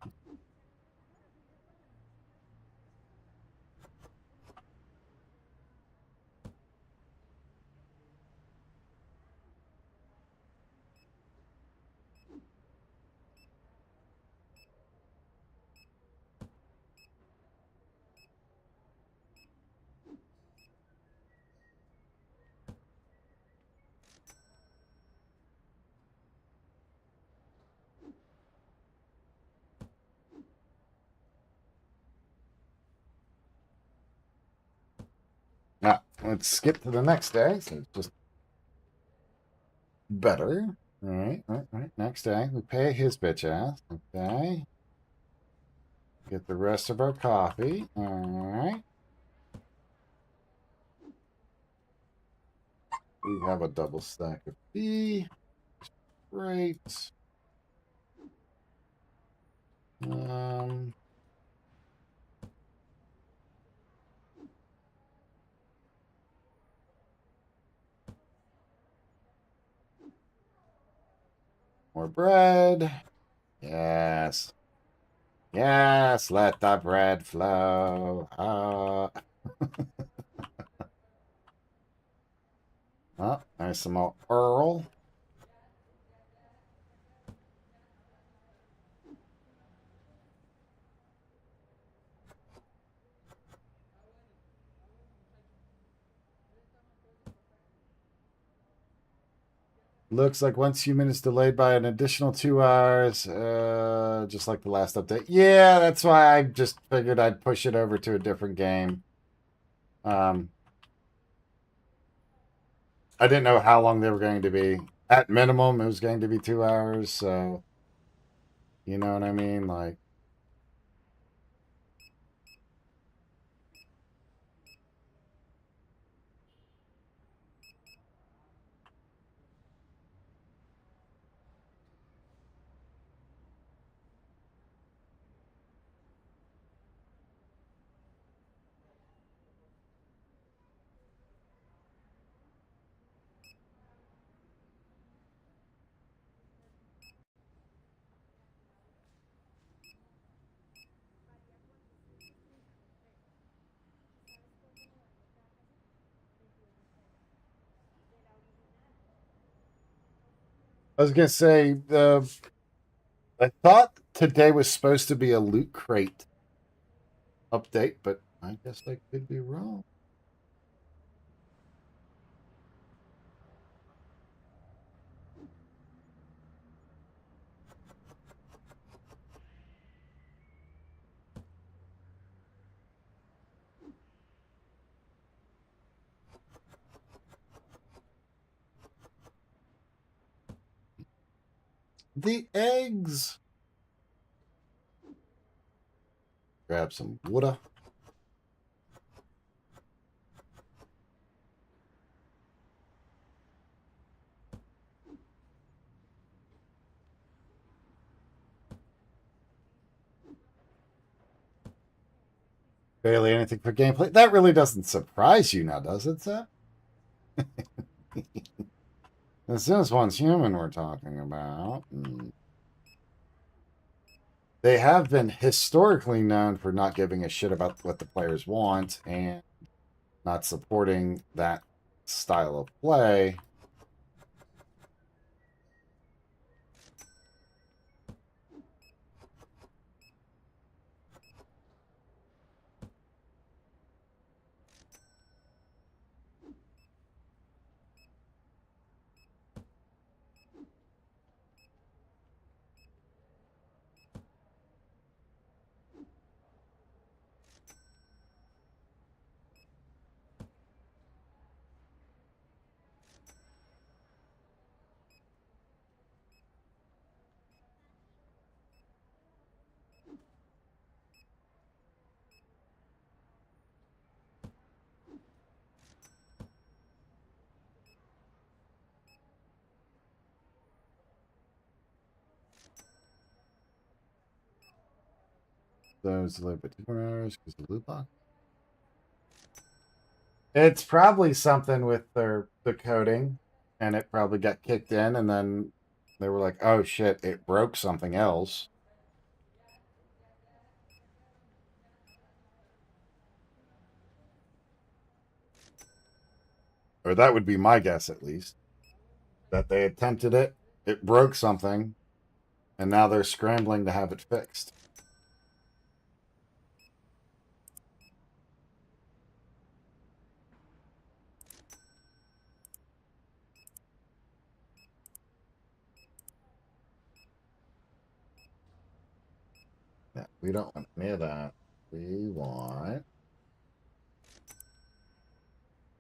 Now, let's skip to the next day. So it's just better. All right, all right, all right. Next day, we pay his bitch ass. Okay. Get the rest of our coffee. All right. We have a double stack of B. Great. Um, more bread. Yes. Yes, let the bread flow. Oh, there's some more Earl. Looks like 1 minutes delayed by an additional 2 hours, just like the last update. Yeah, that's why I just figured I'd push it over to a different game. I didn't know how long they were going to be. At minimum, it was going to be 2 hours, so you know what I mean? Like, I was gonna say, I thought today was supposed to be a loot crate update, but I guess I could be wrong. The eggs. Grab some water. Barely anything for gameplay. That really doesn't surprise you now, does it, Seth? This one's human we're talking about. They have been historically known for not giving a shit about what the players want and not supporting that style of play. Those live at 2 hours because the loot box. It's probably something with the coding, and it probably got kicked in, and then they were like, "Oh shit, it broke something else." Or that would be my guess, at least. That they attempted it, it broke something, and now they're scrambling to have it fixed. Yeah, we don't want any of that. We want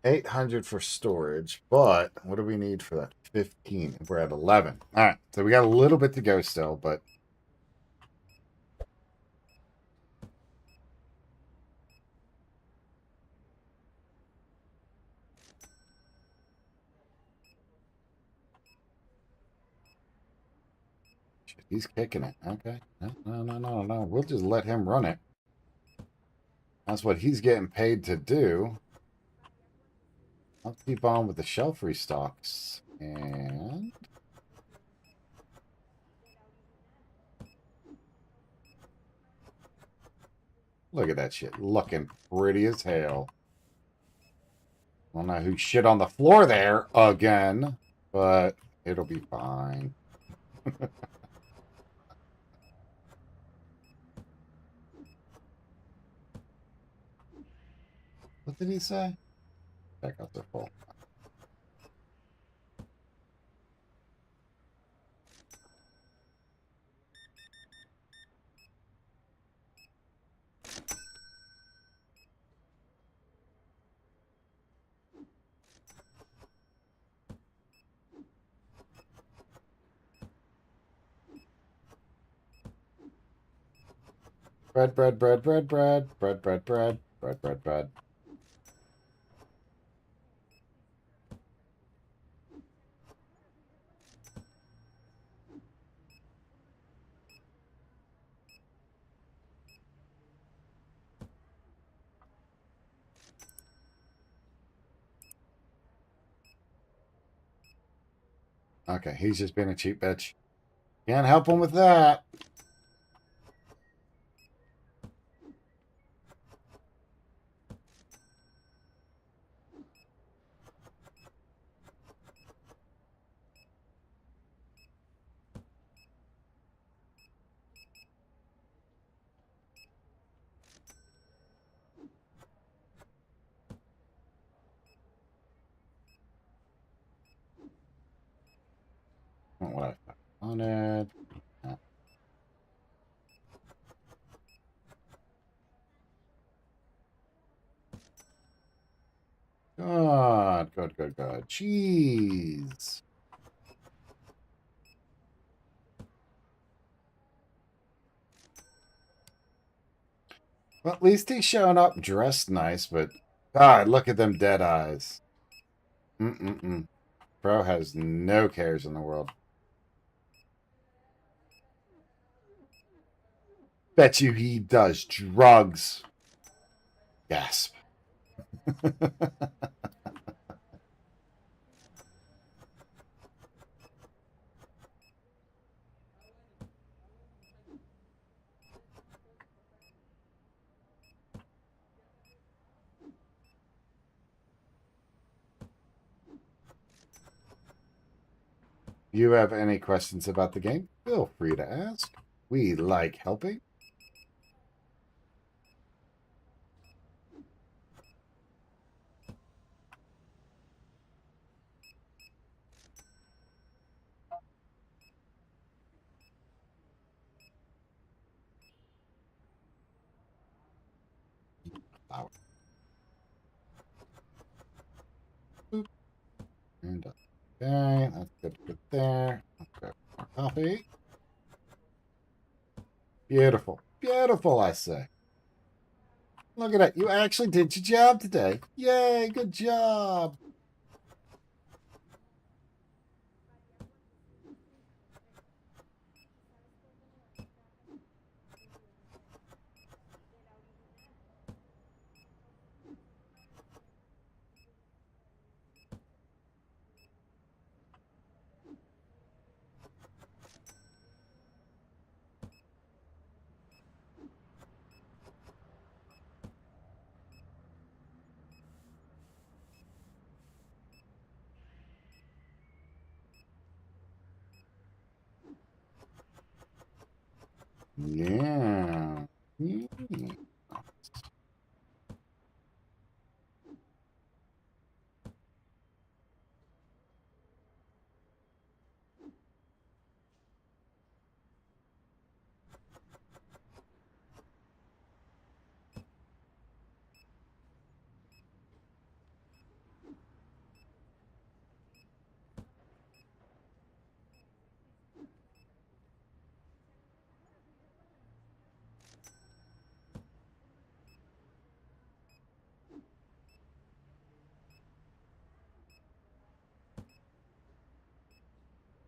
800 for storage, but what do we need for that? 15. We're at 11. All right, so we got a little bit to go still, but He's kicking it. Okay. No. We'll just let him run it. That's what he's getting paid to do. I'll keep on with the shelf restocks. And look at that shit. Looking pretty as hell. I don't know who shit on the floor there again, but it'll be fine. What did he say? Checkouts are full. Bread. Okay, he's just being a cheap bitch. Can't help him with that. What I wanted. Good. Jeez. Well, at least he's showing up dressed nice, but God, look at them dead eyes. Bro has no cares in the world. Bet you he does drugs. Gasp. You have any questions about the game? Feel free to ask. We like helping. Flower. Boop. And okay, that's good there. Let's grab more coffee. Beautiful, I say. Look at that. You actually did your job today. Yay, good job. Yeah.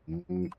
Mm,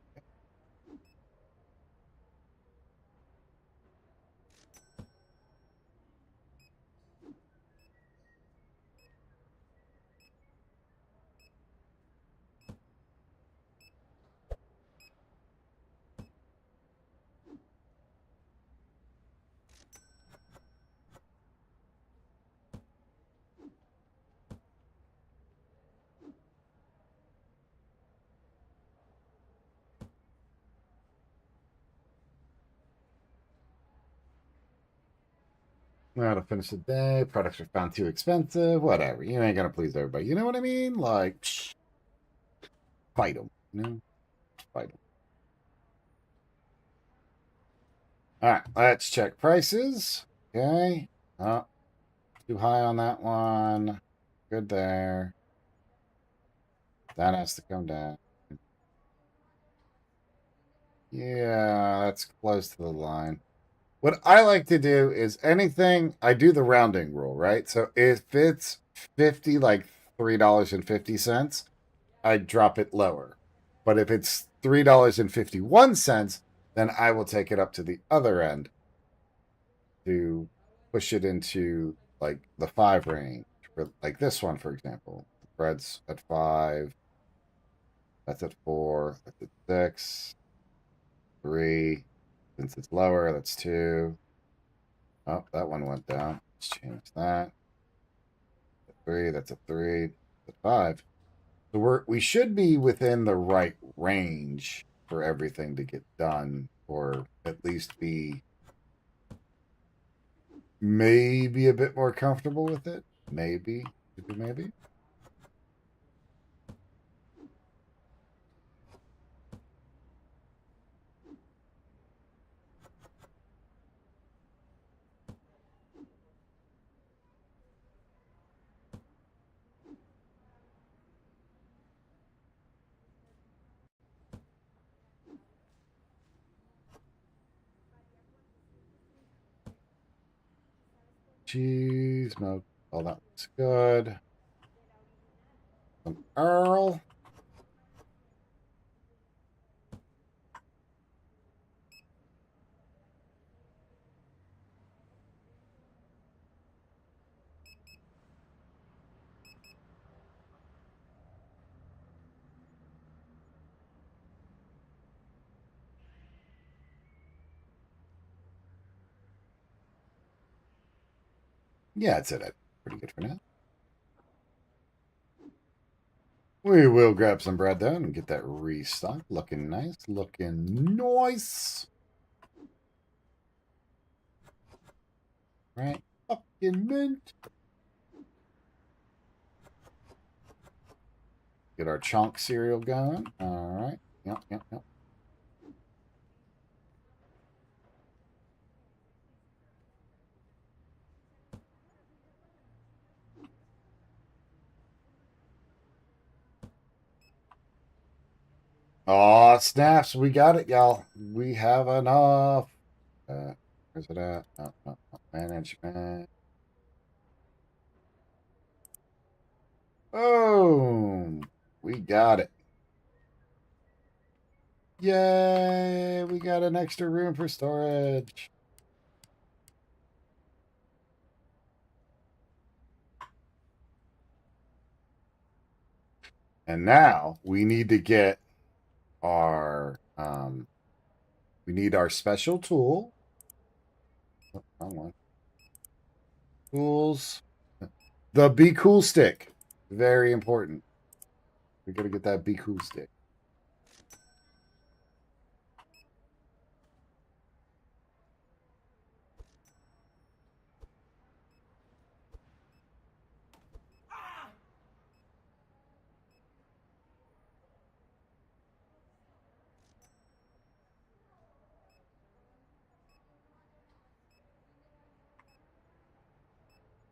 How to finish the day. Products are found too expensive. Whatever. You ain't gonna please everybody. You know what I mean? Like, fight them. You know? Fight them. All right. Let's check prices. Okay. Oh, too high on that one. Good there. That has to come down. Yeah, that's close to the line. What I like to do is anything, I do the rounding rule, right? So if it's 50, like $3.50, I drop it lower. But if it's $3.51, then I will take it up to the other end to push it into like the 5 range. For like this one, for example. Bread's at 5. That's at 4. That's at 6. 3. Since it's lower, that's 2. Oh, that one went down. Let's change that. 3, that's a 3. That's a 5. So we should be within the right range for everything to get done, or at least be maybe a bit more comfortable with it. Maybe. Maybe. Cheese, milk, all that looks good. Some Earl. Yeah, it's it. Pretty good for now. We will grab some bread though and get that restocked. Looking nice. Looking nice. Right. Fucking mint. Get our chunk cereal going. All right. Yep. Oh, snaps. We got it, y'all. We have enough. Where's it at? Management. Boom. We got it. Yay. We got an extra room for storage. And now we need to get our we need our special tool. Oh, wrong one. Tools. The Be Cool stick. Very important. We gotta get that Be Cool stick.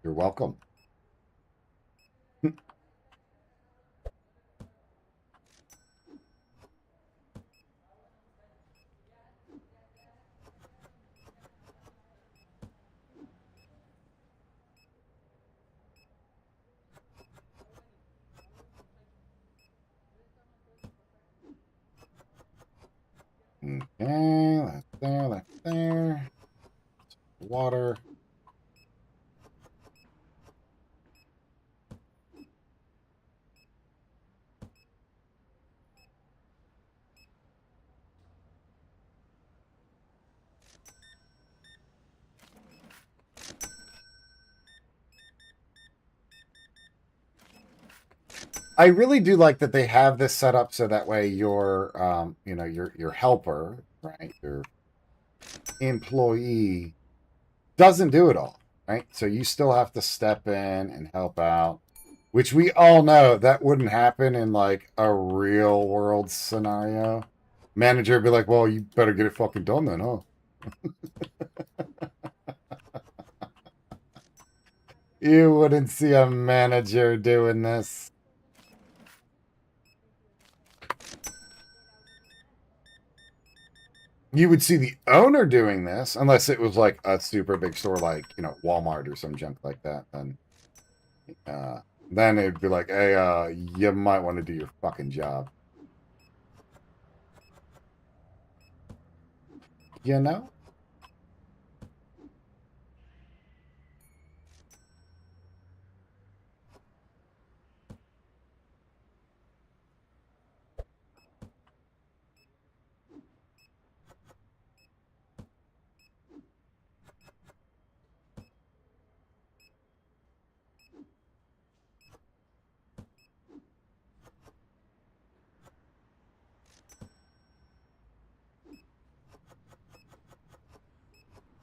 You're welcome. Okay, that's there. Water. I really do like that they have this set up so that way your your helper, right, your employee doesn't do it all. right? So you still have to step in and help out, which we all know that wouldn't happen in like a real world scenario. Manager would be like, well, you better get it fucking done then, huh? You wouldn't see a manager doing this. You would see the owner doing this, unless it was like a super big store like, you know, Walmart or some junk like that. Uh, then it'd be like, hey, you might want to do your fucking job. You know?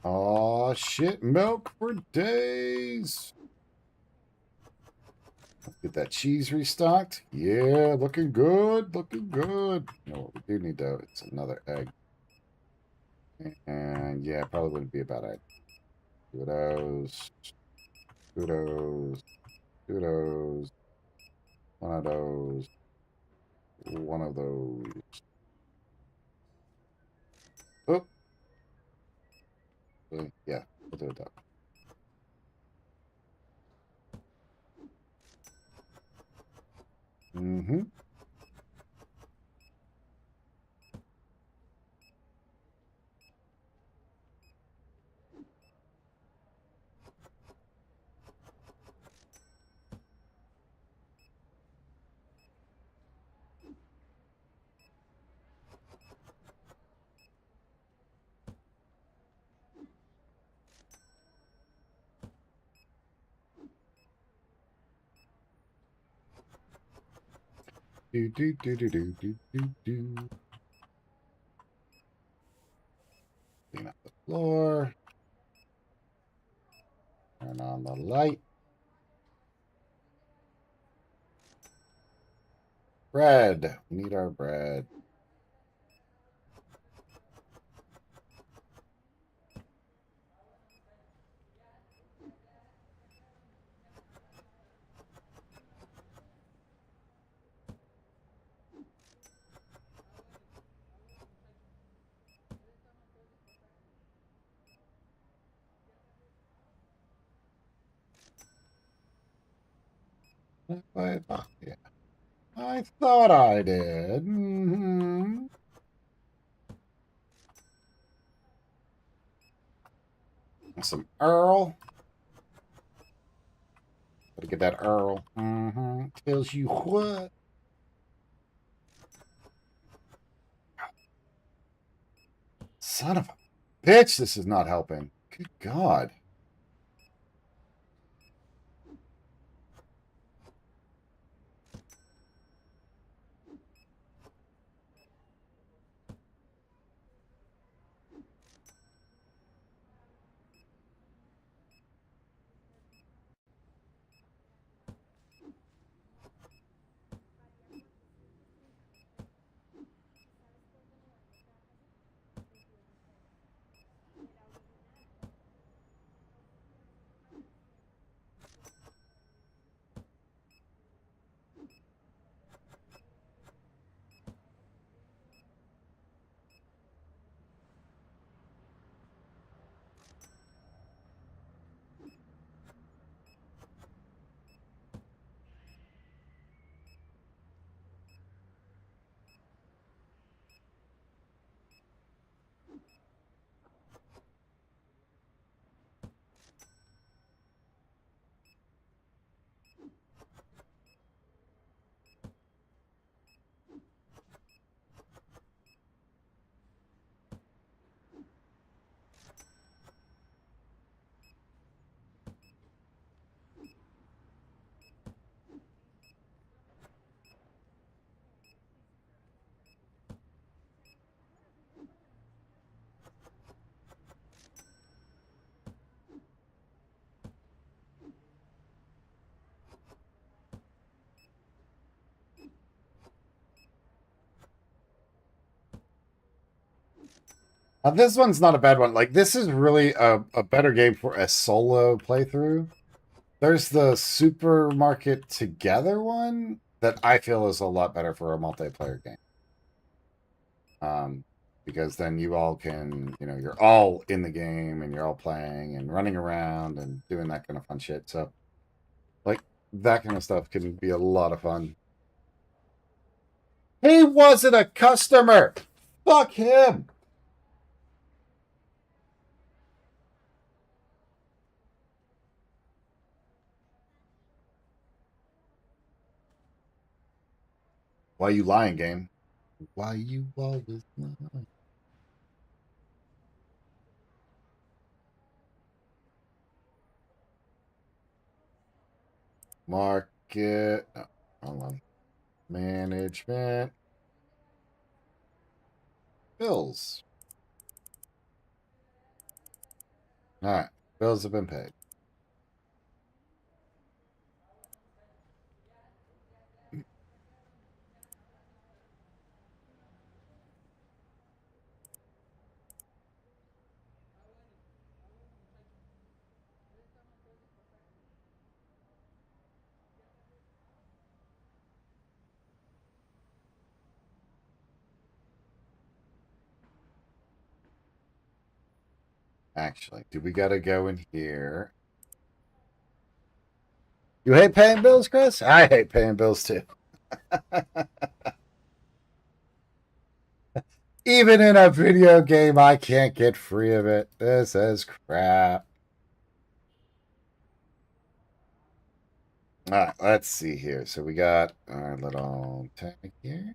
Oh shit, milk for days. Let's get that cheese restocked. Yeah, looking good, looking good. You know what we do need though? It's another egg. And yeah, probably wouldn't be a bad idea. Two of those. Two of those. Two of those. One of those. One of those. Oh, yeah, we'll do it that way. Mm-hmm. Do do do do do do do do. Clean up the floor. Turn on the light. Bread. We need our bread. Yeah. I thought I did. Mm-hmm. Some Earl. Gotta get that Earl. Mm-hmm. Tells you what. Son of a bitch, this is not helping. Good God. This one's not a bad one. Like, this is really a better game for a solo playthrough. There's the Supermarket Together one that I feel is a lot better for a multiplayer game. Because then you all can, you know, you're all in the game and you're all playing and running around and doing that kind of fun shit. So, like, that kind of stuff can be a lot of fun. He wasn't a customer. Fuck him. Why you lying, game? Why you always lying? Market. Oh, hold on. Management. Bills. All right. Bills have been paid. Actually, do we got to go in here? You hate paying bills, Chris? I hate paying bills too. Even in a video game, I can't get free of it. This is crap. All right, let's see here. So we got our little tag here.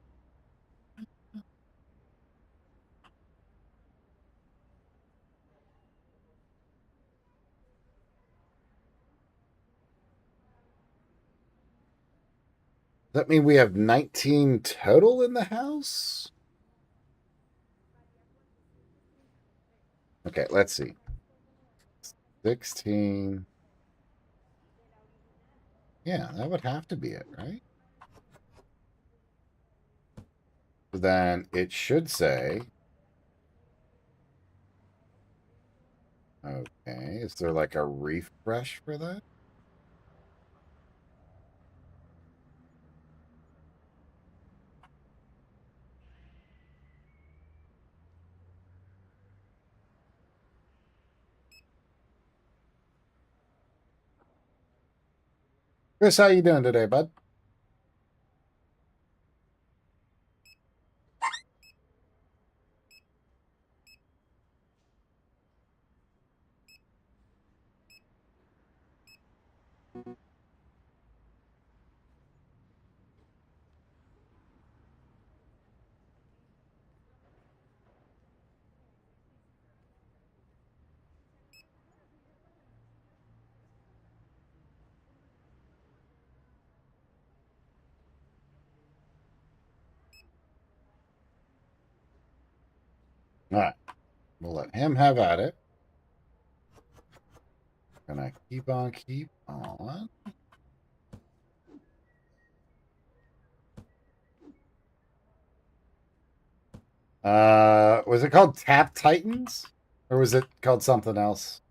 Does that mean we have 19 total in the house? Okay, let's see. 16. Yeah, that would have to be it, right? Then it should say. Okay, is there like a refresh for that? Chris, how you doing today, bud? All right, we'll let him have at it. Gonna keep on, keep on. Was it called Tap Titans? Or was it called something else?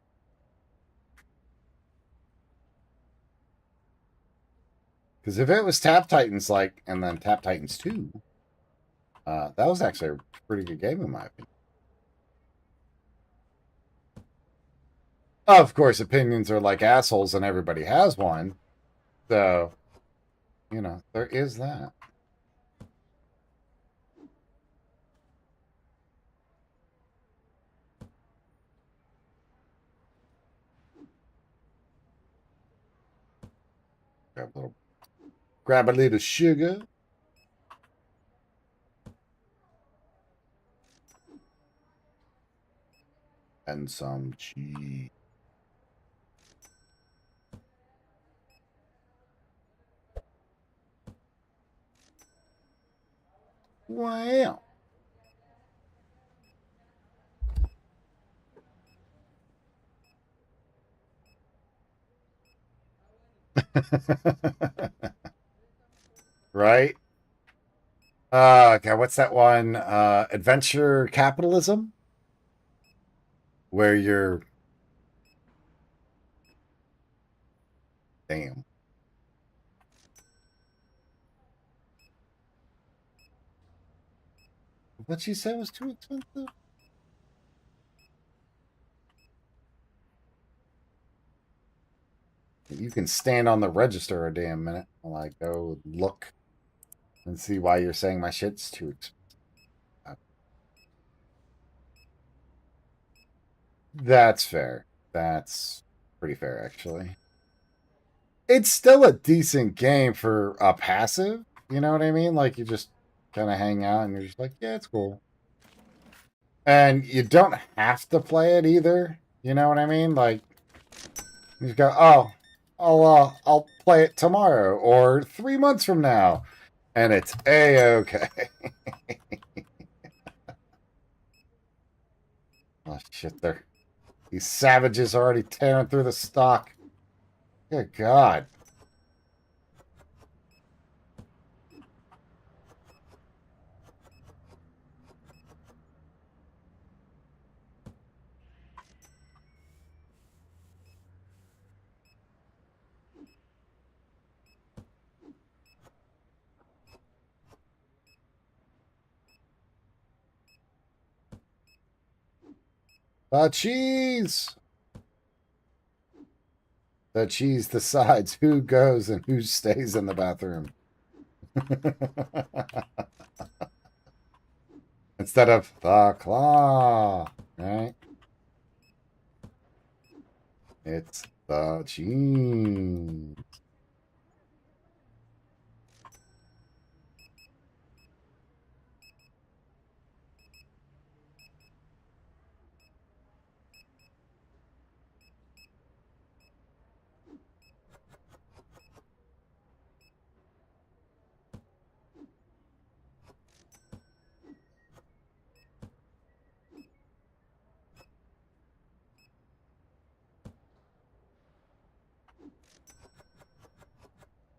Because if it was Tap Titans, like, and then Tap Titans 2, that was actually a pretty good game in my opinion. Of course, opinions are like assholes and everybody has one. So, you know, there is that. Grab a little sugar. And some cheese. Wow. Right? Okay, what's that one? Adventure Capitalism? where you're. Damn. What you said was too expensive? You can stand on the register a damn minute while I go look and see why you're saying my shit's too expensive. That's fair. That's pretty fair, actually. It's still a decent game for a passive. You know what I mean? Like, you just kind of hang out and you're just like, yeah, it's cool. And you don't have to play it either. You know what I mean? Like, you just go, oh, I'll play it tomorrow or 3 months from now, and it's a-okay. Oh shit! These savages are already tearing through the stock. Good God! The cheese. The cheese decides who goes and who stays in the bathroom. Instead of the claw, right? It's the cheese.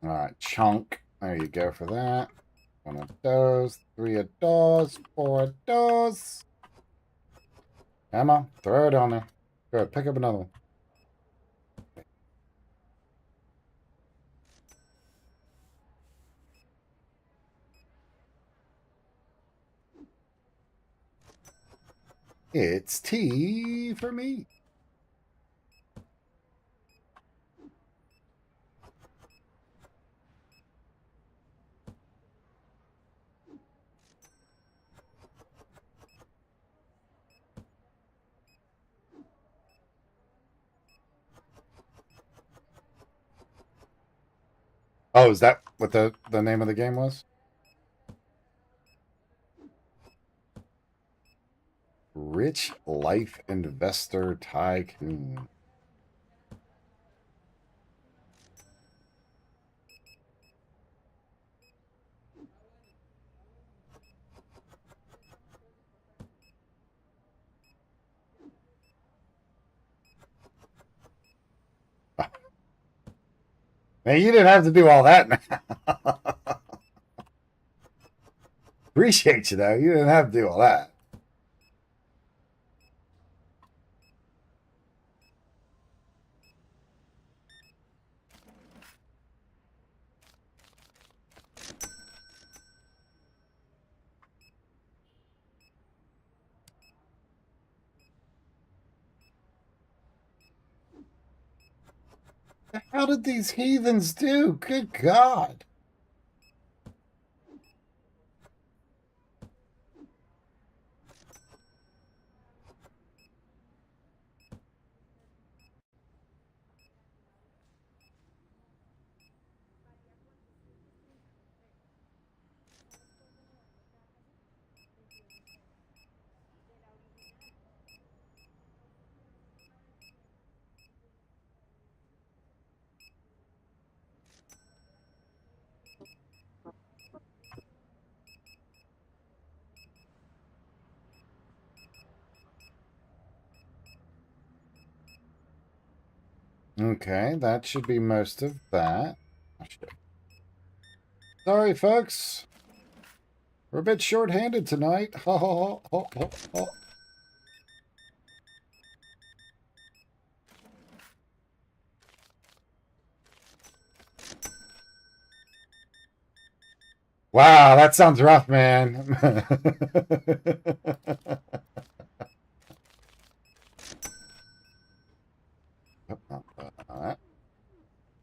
All right, chunk. There you go for that. One of those, 3 of those, 4 of those. Emma, throw it on there. Good, pick up another one. It's tea for me. Oh, is that what the name of the game was? Rich Life Investor Tycoon. Man, you didn't have to do all that. Appreciate you though. You didn't have to do all that. How did these heathens do? Good God. Okay, that should be most of that. Oh, shit. Sorry, folks. We're a bit short-handed tonight. Wow, that sounds rough, man. Alright.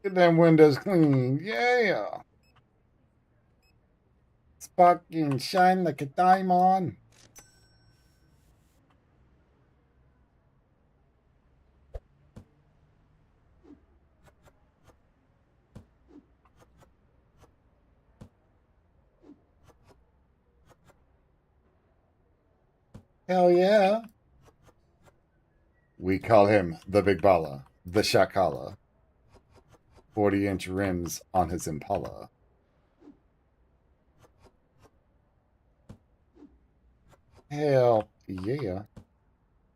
Get them windows clean. Yeah. It's fucking shine like a diamond. Hell yeah. We call him the Big Balla, the Shakala. 40-inch rims on his Impala. Hell yeah.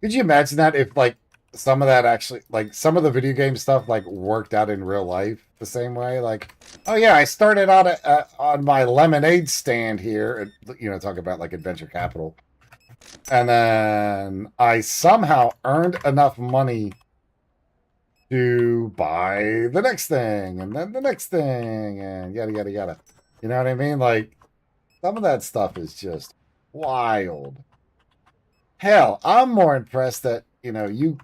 Could you imagine that if, like, some of that actually, like, some of the video game stuff, like, worked out in real life the same way? Like, oh yeah, I started on my lemonade stand here, you know, talk about, like, Adventure Capital. And then I somehow earned enough money to buy the next thing, and then the next thing, and yada, yada, yada. You know what I mean? Like, some of that stuff is just wild. Hell, I'm more impressed that, you know, you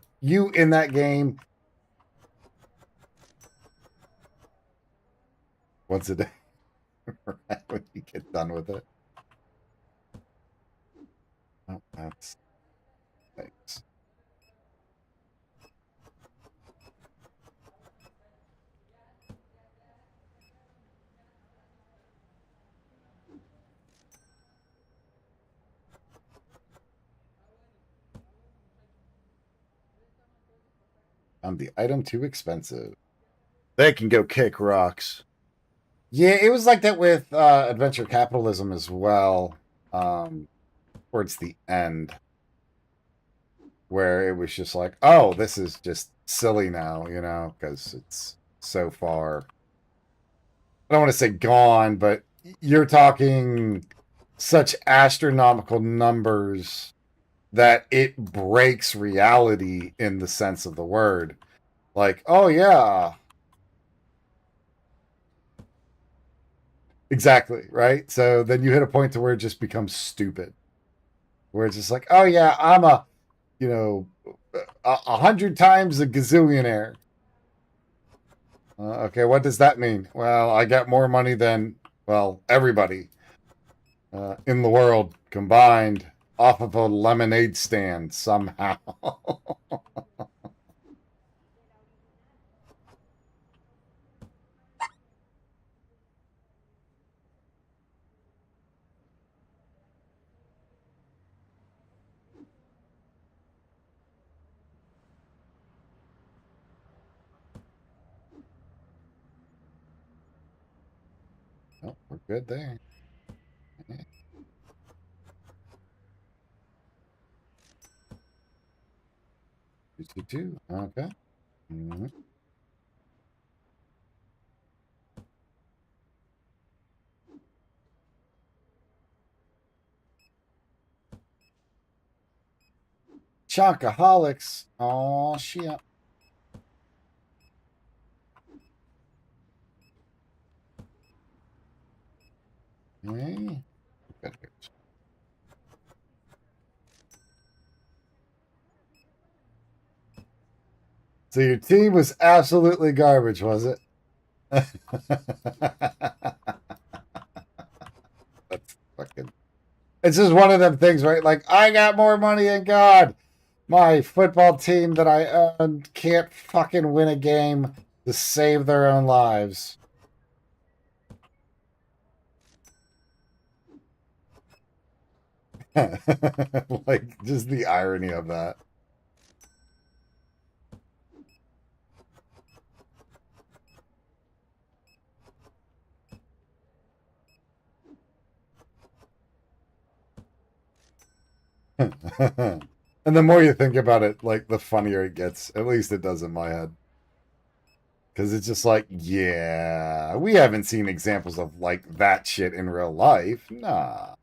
in that game once a day right, when you get done with it. Oh, that's thanks. Found the item too expensive. They can go kick rocks. Yeah, it was like that with Adventure Capitalism as well. Towards the end, where it was just like, oh, this is just silly now, you know, because it's so far. I don't want to say gone, but you're talking such astronomical numbers that it breaks reality in the sense of the word. Like, oh yeah, exactly, right? So then you hit a point to where it just becomes stupid, where it's just like, oh yeah, I'm a, you know, 100 times a gazillionaire. Okay, what does that mean? Well, I got more money than, well, everybody in the world combined off of a lemonade stand somehow. Oh, we're good there. Yeah. 222. Okay. Mhm. Chocoholics. Oh, shit. Okay. So your team was absolutely garbage, was it? That's fucking. It's just one of them things, right? Like, I got more money than God. My football team that I own can't fucking win a game to save their own lives. Like, just the irony of that. And the more you think about it, like, the funnier it gets. At least it does in my head. Because it's just like, yeah, we haven't seen examples of, like, that shit in real life. Nah.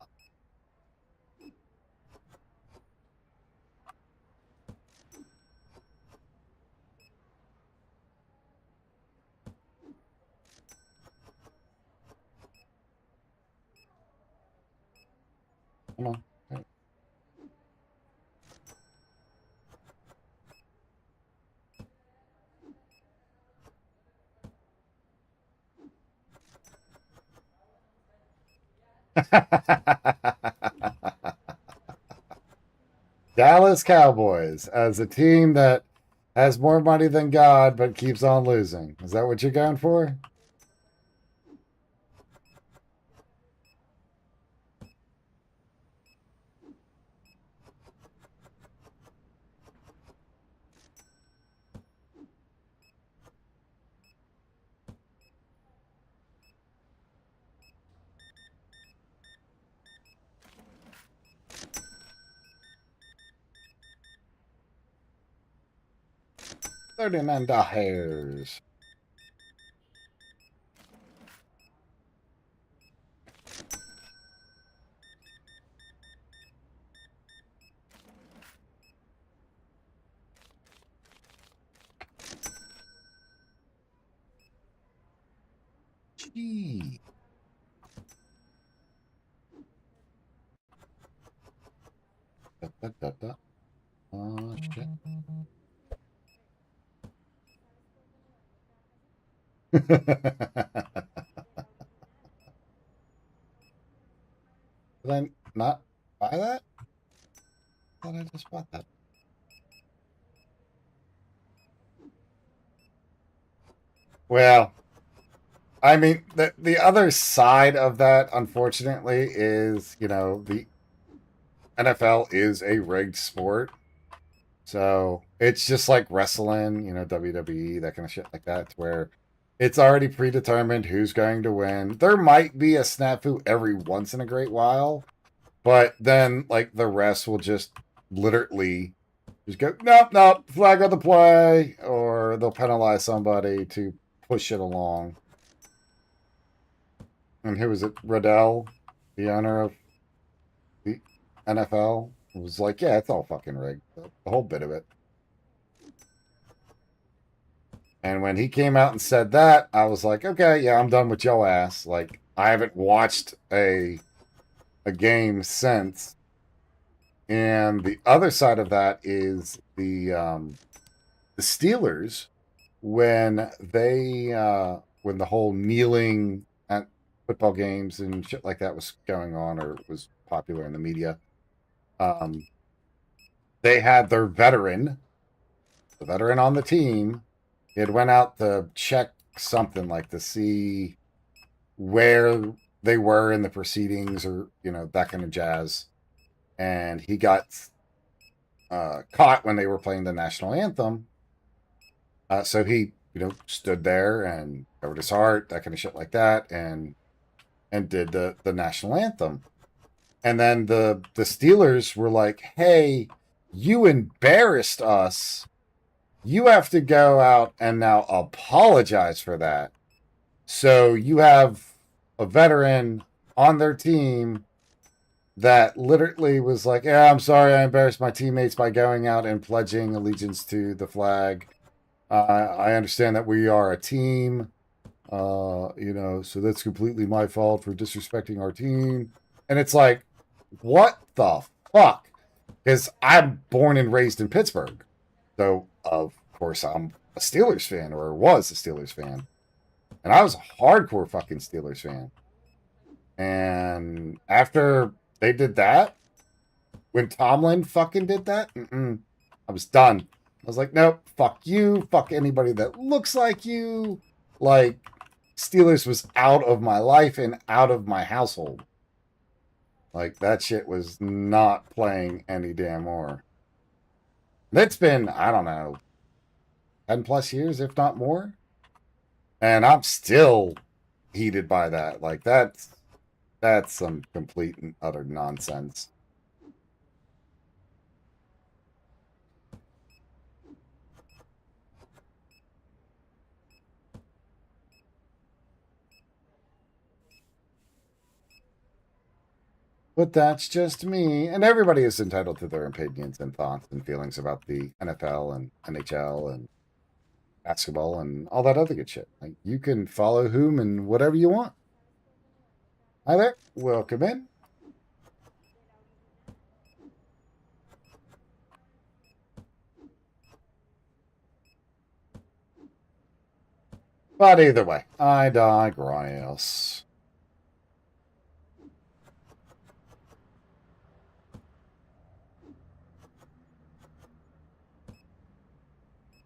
Dallas Cowboys as a team that has more money than God but keeps on losing. Is that what you're going for? $39. Gee. Da, da, da, da. Oh, shit. Did I not buy that? I thought I just bought that. Well, I mean, the other side of that, unfortunately, is, the NFL is a rigged sport. So it's just like wrestling, WWE, that kind of shit like that, where it's already predetermined who's going to win. There might be a snafu every once in a great while, but then like the rest will just literally just go, nope, nope, flag on the play, or they'll penalize somebody to push it along. And who was it? Riddell, the owner of the NFL, was like, yeah, it's all fucking rigged. The whole bit of it. And when he came out and said that, I was like, okay, yeah, I'm done with your ass. Like, I haven't watched a game since. And the other side of that is the Steelers when the whole kneeling at football games and shit like that was going on or was popular in the media. Um, they had their the veteran on the team. It went out to check something like to see where they were in the proceedings or that kind of jazz, and he got caught when they were playing the national anthem. So he stood there and covered his heart, that kind of shit like that, and did the national anthem. And then the Steelers were like, hey, you embarrassed us, you have to go out and now apologize for that. So you have a veteran on their team that literally was like, yeah, I'm sorry I embarrassed my teammates by going out and pledging allegiance to the flag. I understand that we are a team, so that's completely my fault for disrespecting our team. And it's like, what the fuck? Because I'm born and raised in Pittsburgh. So, of course, I'm a Steelers fan, or was a Steelers fan. And I was a hardcore fucking Steelers fan. And after they did that, when Tomlin fucking did that, I was done. I was like, nope, fuck you, fuck anybody that looks like you. Like, Steelers was out of my life and out of my household. Like, that shit was not playing any damn more. It's been, I don't know, 10 plus years, if not more. And I'm still heated by that. Like, that's some complete and utter nonsense. But that's just me. And everybody is entitled to their opinions and thoughts and feelings about the NFL and NHL and basketball and all that other good shit. Like, you can follow whom and whatever you want. Hi there. Welcome in. But either way, I digress.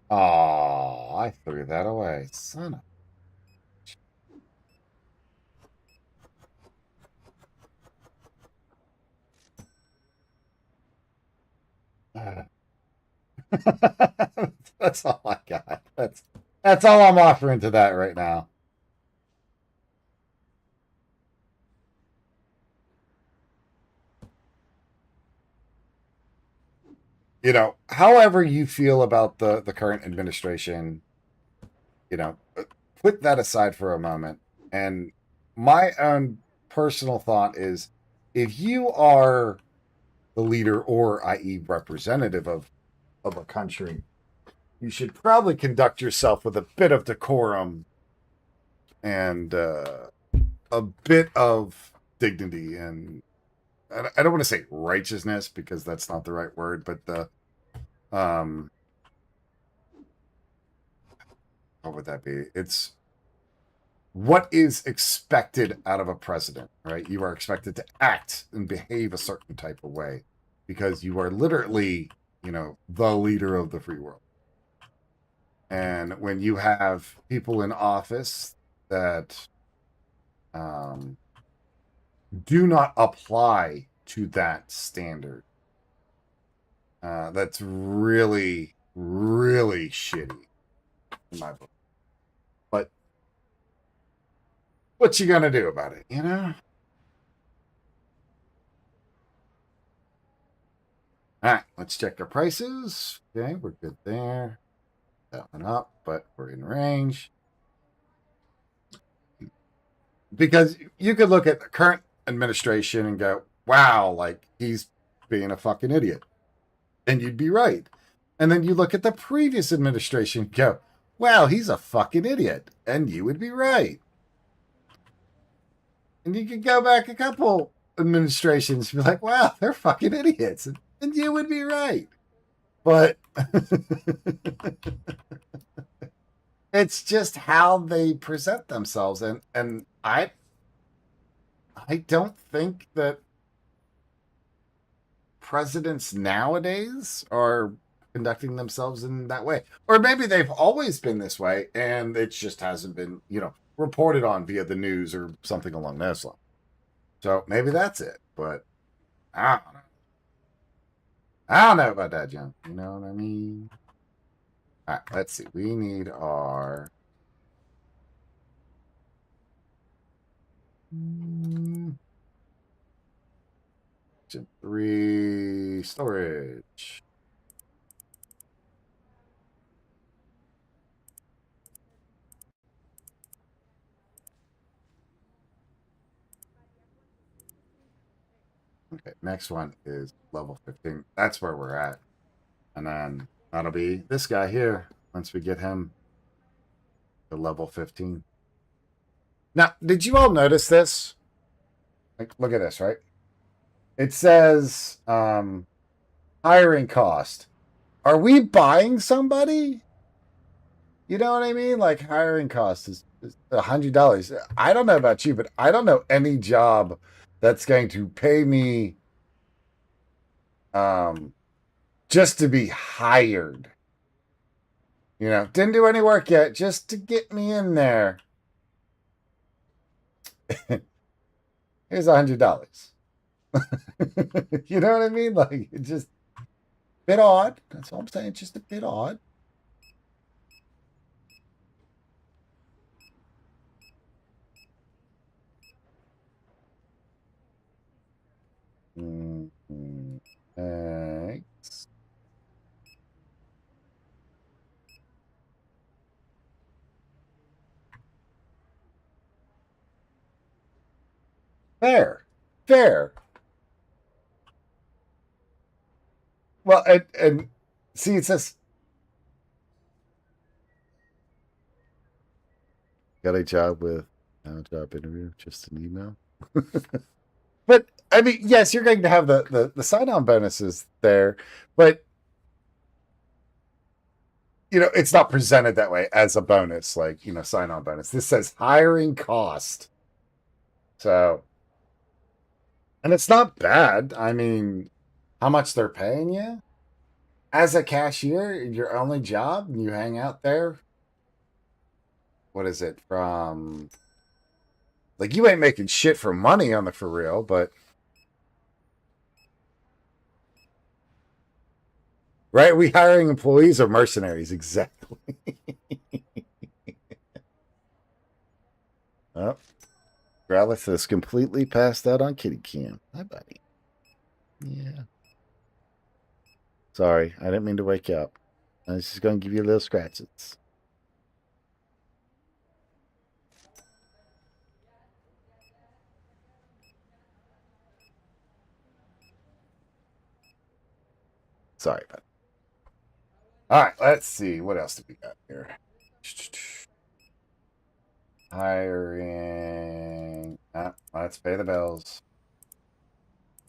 Oh, I threw that away. Son of. That's all I got. That's all I'm offering to that right now. However you feel about the current administration, put that aside for a moment. And my own personal thought is, if you are the leader, or i.e. representative of a country, you should probably conduct yourself with a bit of decorum and a bit of dignity, and I don't want to say righteousness because that's not the right word, but the what would that be? It's what is expected out of a president, right? You are expected to act and behave a certain type of way because you are literally, the leader of the free world. And when you have people in office that do not apply to that standard, that's really, really shitty in my book. But what you gonna do about it, All right, let's check our prices. Okay, we're good there. That went up, but we're in range. Because you could look at the current administration and go, wow, like he's being a fucking idiot. And you'd be right. And then you look at the previous administration and go, wow, he's a fucking idiot. And you would be right. And you could go back a couple administrations and be like, wow, they're fucking idiots. And you would be right. But it's just how they present themselves. And I don't think that presidents nowadays are conducting themselves in that way. Or maybe they've always been this way and it just hasn't been, reported on via the news or something along those lines. So maybe that's it. But I don't know. I don't know about that, John. You know what I mean? All right, let's see. We need our... Gen 3 storage. Okay, next one is level 15. That's where we're at. And then that'll be this guy here once we get him to level 15. Now, did you all notice this? Like, look at this, right? It says hiring cost. Are we buying somebody? You know what I mean? Like, hiring cost is $100. I don't know about you, but I don't know any job that's going to pay me just to be hired. Didn't do any work yet, just to get me in there. Here's $100. You know what I mean? Like, it's just a bit odd. That's all I'm saying. Just a bit odd. Thanks. Fair. Well, and see, it says got a job with job interview, just an email. But I mean, yes, you're going to have the sign-on bonuses there, but it's not presented that way as a bonus, like sign-on bonus. This says hiring cost. So, and it's not bad. I mean, how much they're paying you? as a cashier, your only job, and you hang out there. What is it from? Like you ain't making shit for money on the for real, but right? We hiring employees or mercenaries? Exactly. Oh, Growlithe is completely passed out on kitty cam. Hi, buddy. Yeah. Sorry, I didn't mean to wake you up. I was just going to give you little scratches. Sorry, bud. All right, let's see. What else do we got here? Hiring. Let's pay the bills.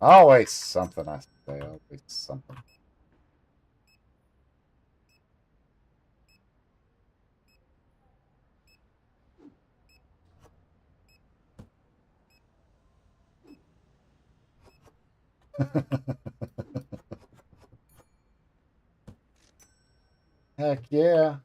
Always something, I say. Always something. Heck yeah.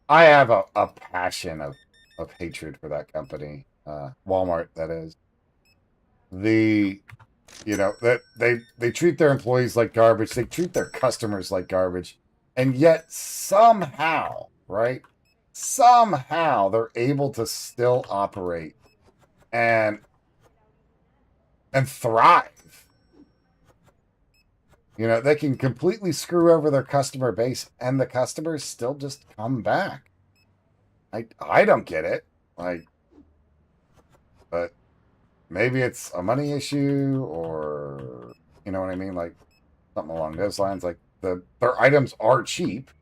I have a passion of hatred for that company. Walmart, that is. That they treat their employees like garbage, they treat their customers like garbage, and yet somehow, right? Somehow they're able to still operate and thrive. They can completely screw over their customer base and the customers still just come back. I don't get it. But maybe it's a money issue or you know what I mean? Like something along those lines. Like their items are cheap.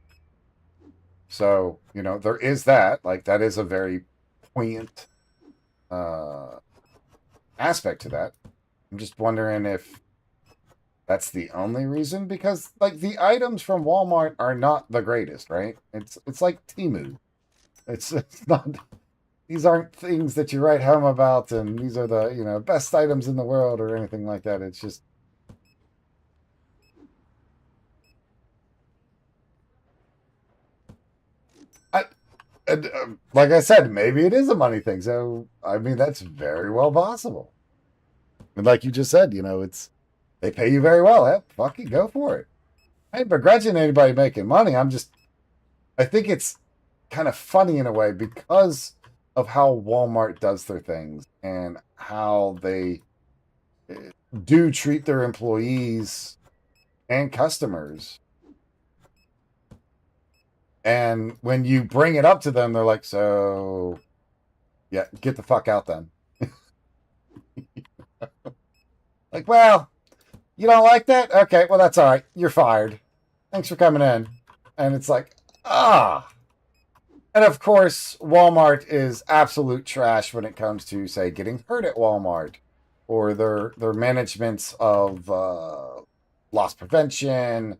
So, there is that. Like that is a very poignant aspect to that. I'm just wondering if that's the only reason, because like the items from Walmart are not the greatest, right? It's like Temu. It's not. These aren't things that you write home about, and these are the best items in the world or anything like that. It's just. And, like I said, maybe it is a money thing. So I mean, that's very well possible. And like you just said, they pay you very well. Hell, fucking go for it. I ain't begrudging anybody making money. I think it's kind of funny in a way because of how Walmart does their things and how they do treat their employees and customers. And when you bring it up to them, they're like, so, yeah, get the fuck out then. Like, well, you don't like that? Okay, well, that's all right. You're fired. Thanks for coming in. And it's like, ah. And of course, Walmart is absolute trash when it comes to, say, getting hurt at Walmart or their managements of loss prevention,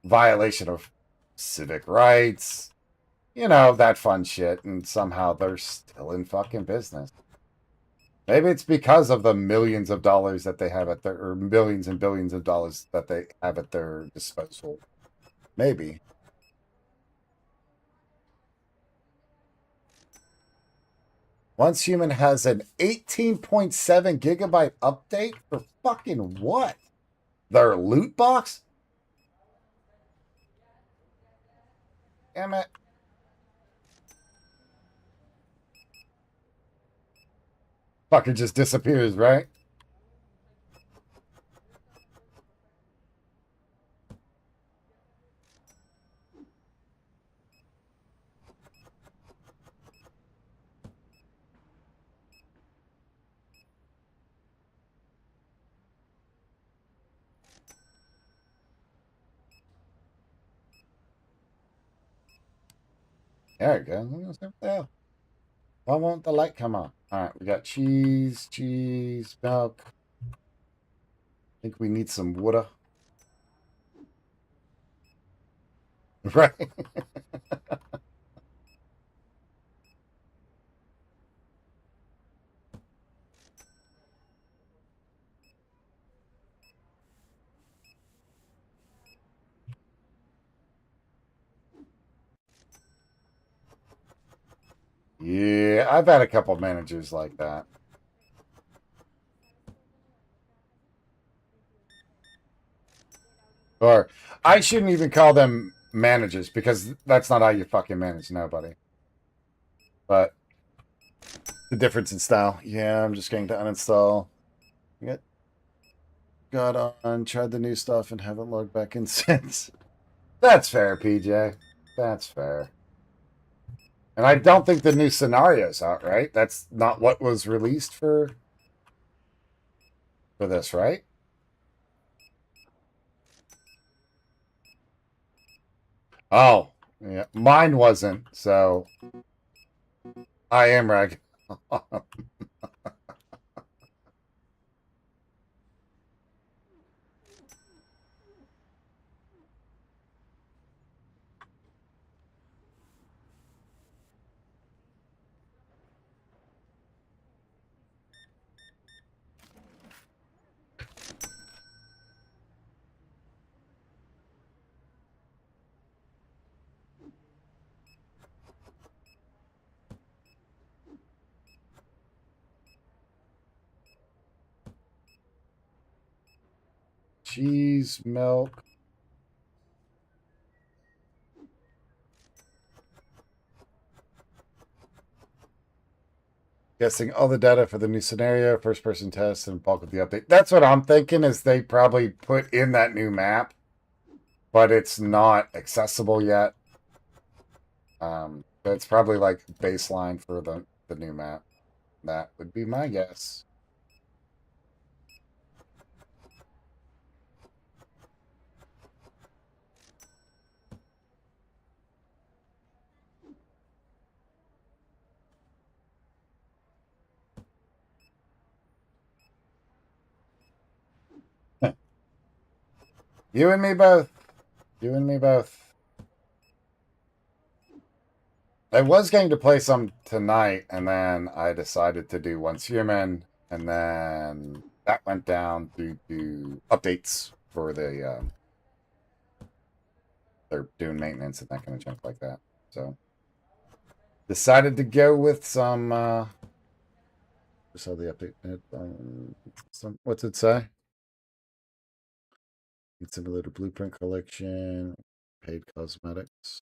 violation of civic rights, that fun shit. And somehow they're still in fucking business. Maybe it's because of the millions of dollars that they have or millions and billions of dollars that they have at their disposal. Maybe. Once Human has an 18.7 gigabyte update for fucking what? Their loot box? Damn it. Fucker just disappears, right? There we go. Why won't the light come on? All right, we got cheese, milk. I think we need some water. Right. Yeah, I've had a couple managers like that. Or I shouldn't even call them managers because that's not how you fucking manage nobody. But the difference in style. Yeah, I'm just going to uninstall. Get got on, tried the new stuff, and haven't logged back in since. That's fair, PJ. That's fair. And I don't think the new scenario's out, right? That's not what was released for this, right? Oh, yeah. Mine wasn't, so I am rag. Cheese, milk. Guessing all the data for the new scenario, first person test, and bulk of the update. That's what I'm thinking is they probably put in that new map, but it's not accessible yet. So it's probably like baseline for the new map. That would be my guess. You and me both. You and me both. I was going to play some tonight, and then I decided to do Once Human, and then that went down due to updates for the they're doing maintenance and that kind of junk like that. So decided to go with some saw the update. What's it say? Simulator Blueprint Collection, paid cosmetics.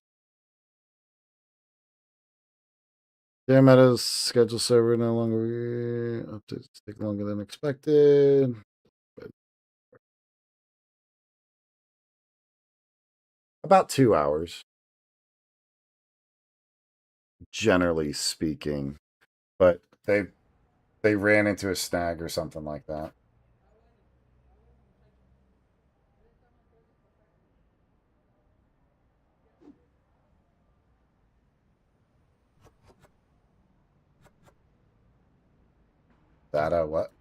Yeah, Meta's schedule server no longer updates take longer than expected. But about 2 hours, generally speaking. But they ran into a snag or something like that. What?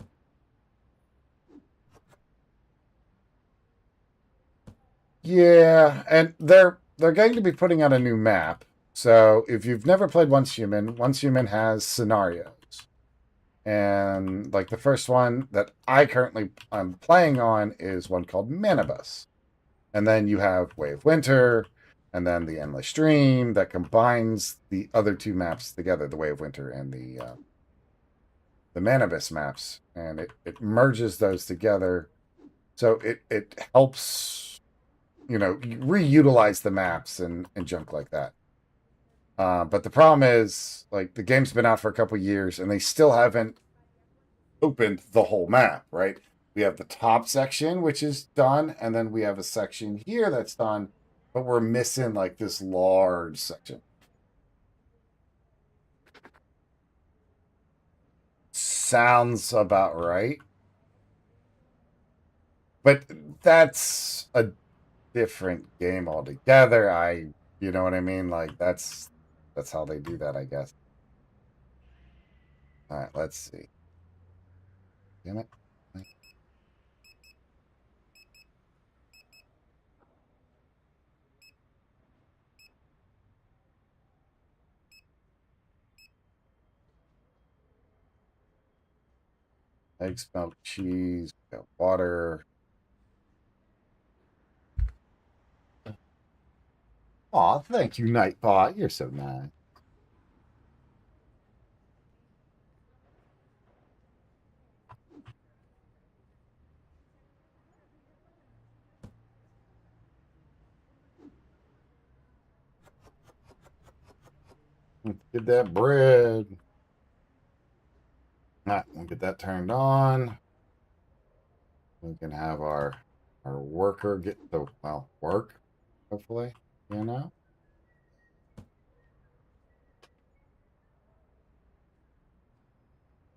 Yeah, and they're going to be putting out a new map. So if you've never played Once Human has scenarios. And like the first one that I'm playing on is one called Manibus. And then you have Way of Winter, and then the Endless Stream that combines the other two maps together, the Way of Winter and the Manibus maps, and it merges those together. So it helps, reutilize the maps and junk like that. But the problem is, like, the game's been out for a couple years, and they still haven't opened the whole map, right? We have the top section, which is done, and then we have a section here that's done, but we're missing like this large section. Sounds about right. But that's a different game altogether. You know what I mean? Like that's how they do that, I guess. All right, let's see. Damn it. Eggs, milk, cheese, got water. Aw, thank you, Nightbot. You're so nice. Let's get that bread. We'll get that turned on. We can have our worker get the work, hopefully, you know.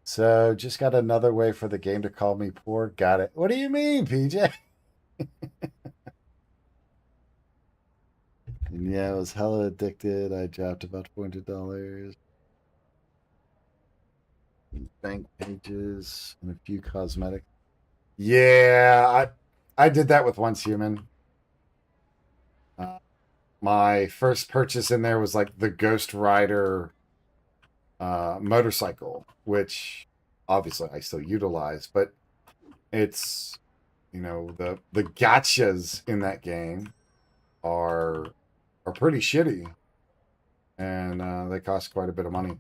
So just got another way for the game to call me poor. Got it. What do you mean, PJ? And yeah, I was hella addicted. I dropped about $400. Bank pages and a few cosmetics. Yeah, I did that with Once Human. My first purchase in there was like the Ghost Rider motorcycle, which obviously I still utilize, but it's the gotchas in that game are pretty shitty, and they cost quite a bit of money.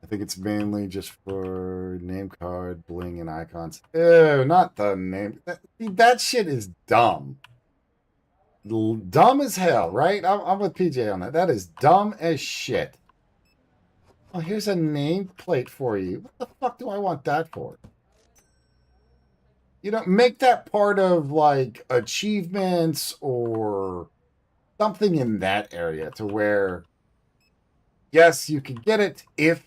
I think it's mainly just for name card, bling, and icons. Ew, not the name. That shit is dumb. Dumb as hell, right? I'm with PJ on that. That is dumb as shit. Oh, here's a nameplate for you. What the fuck do I want that for? Make that part of like achievements or something in that area to where, yes, you can get it if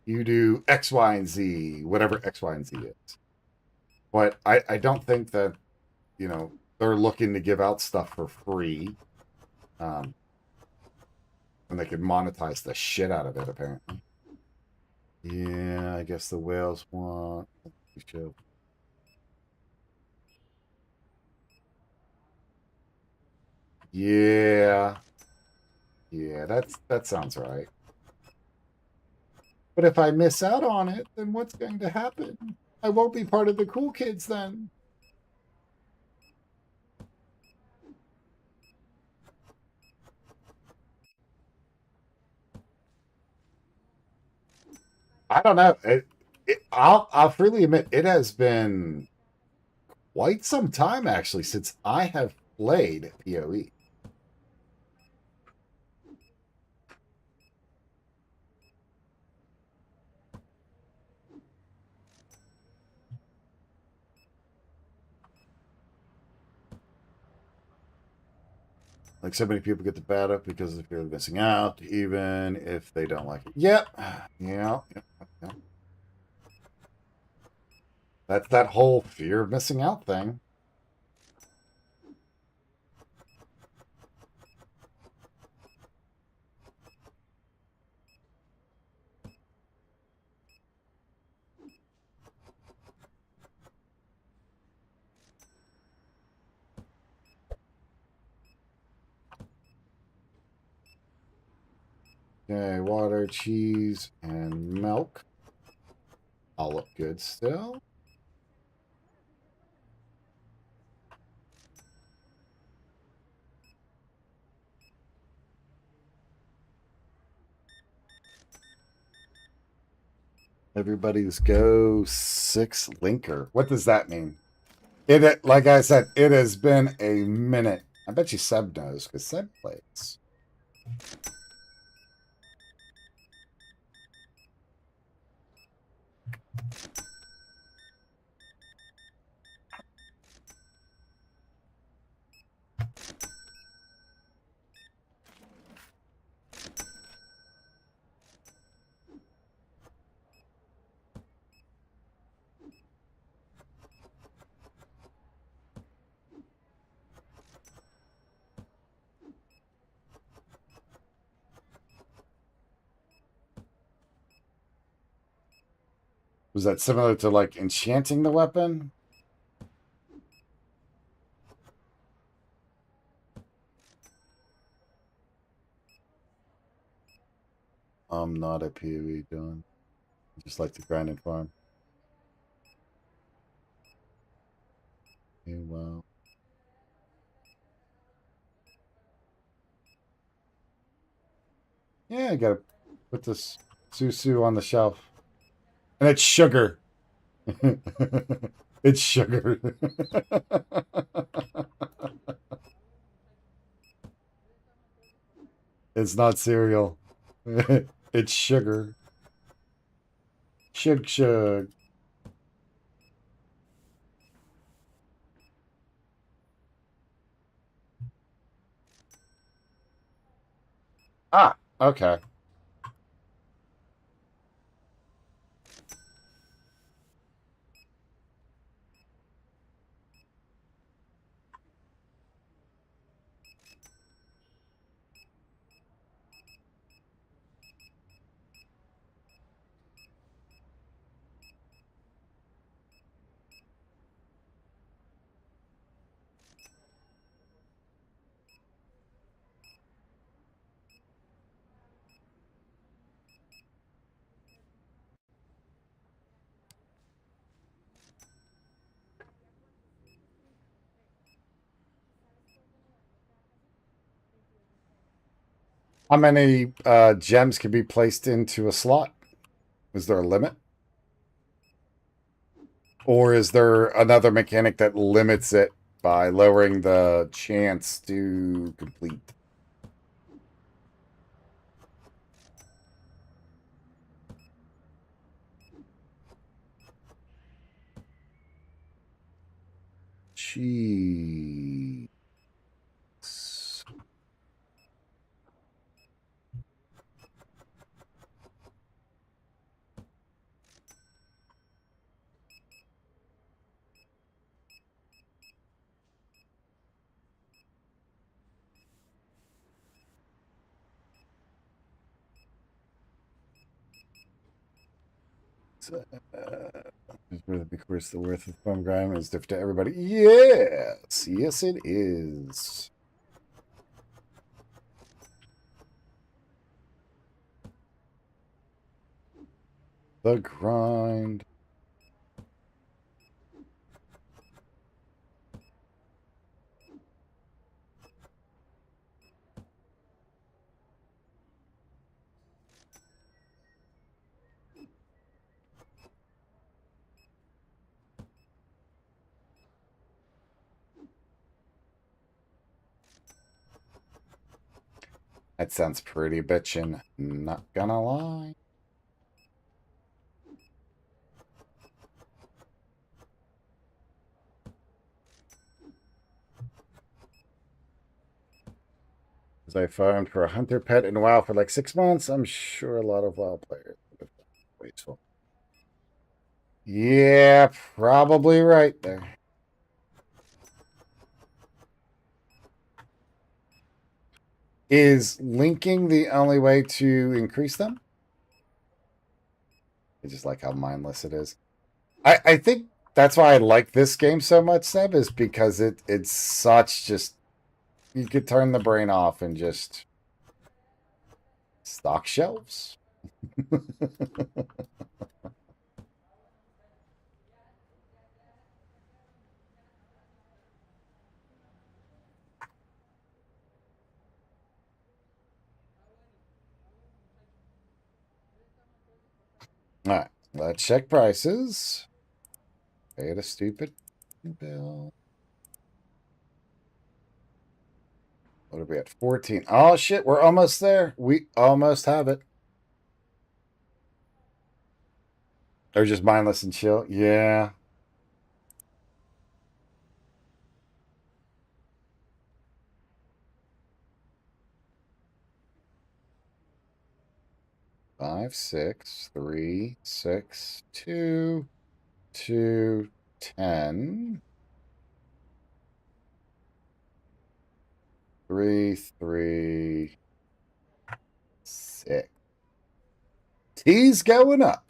you do X, Y, and Z, whatever X, Y, and Z is. But I don't think that, they're looking to give out stuff for free. And they could monetize the shit out of it, apparently. Yeah, I guess the whales want. Yeah. Yeah, that sounds right. But if I miss out on it, then what's going to happen? I won't be part of the cool kids then. I don't know. I'll freely admit it has been quite some time actually since I have played PoE. Like so many people get the bad up because of fear of missing out, even if they don't like it. Yep. Yeah. That's that whole fear of missing out thing. Okay, water, cheese, and milk. All look good still. Everybody's Go 6 linker. What does that mean? Like I said, it has been a minute. I bet you Seb knows because Seb plays. Was that similar to like enchanting the weapon? I'm not a PoE doing. I just like to grind and farm. Okay, wow. Yeah, I gotta put this Susu on the shelf. And it's sugar. It's sugar. It's not cereal. It's sugar. Shug. Ah, okay. How many gems can be placed into a slot? Is there a limit? Or is there another mechanic that limits it by lowering the chance to complete? Jeez. Of course, the worth of fun grind is different to everybody. Yes, yes, it is. The grind. That sounds pretty bitchin'. Not gonna lie. As I farmed for a hunter pet in WoW for like 6 months, I'm sure a lot of WoW players would have been wasteful. Yeah, probably right there. Is linking the only way to increase them? I just like how mindless it is. I think that's why I like this game so much, Seb, is because it's such just you could turn the brain off and just stock shelves. All right, let's check prices. Pay a stupid bill. What are we at? 14. Oh shit, we're almost there. We almost have it. Or just mindless and chill. Yeah. Five, 6, 3, 6, 2, 2, 10. 3, 3, 6. T's going up.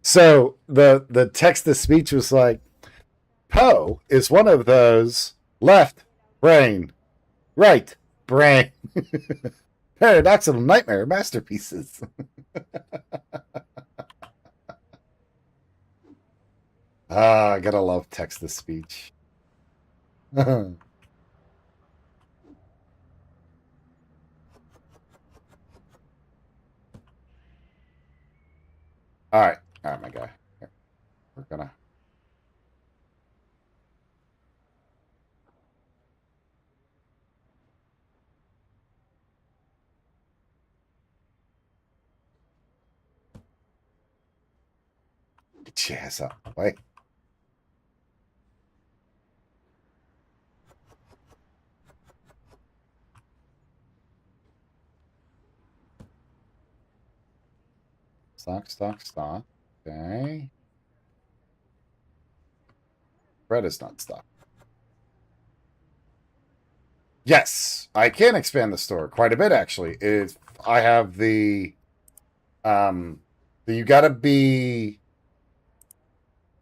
So the text to speech was like, Poe is one of those left brain, right brain, paradoxical nightmare masterpieces. I gotta love text to speech. All right, my guy. Here, we're gonna. Get your ass out of the way. Stock. Okay. Bread is not stock. Yes, I can expand the store quite a bit actually. I have the you gotta be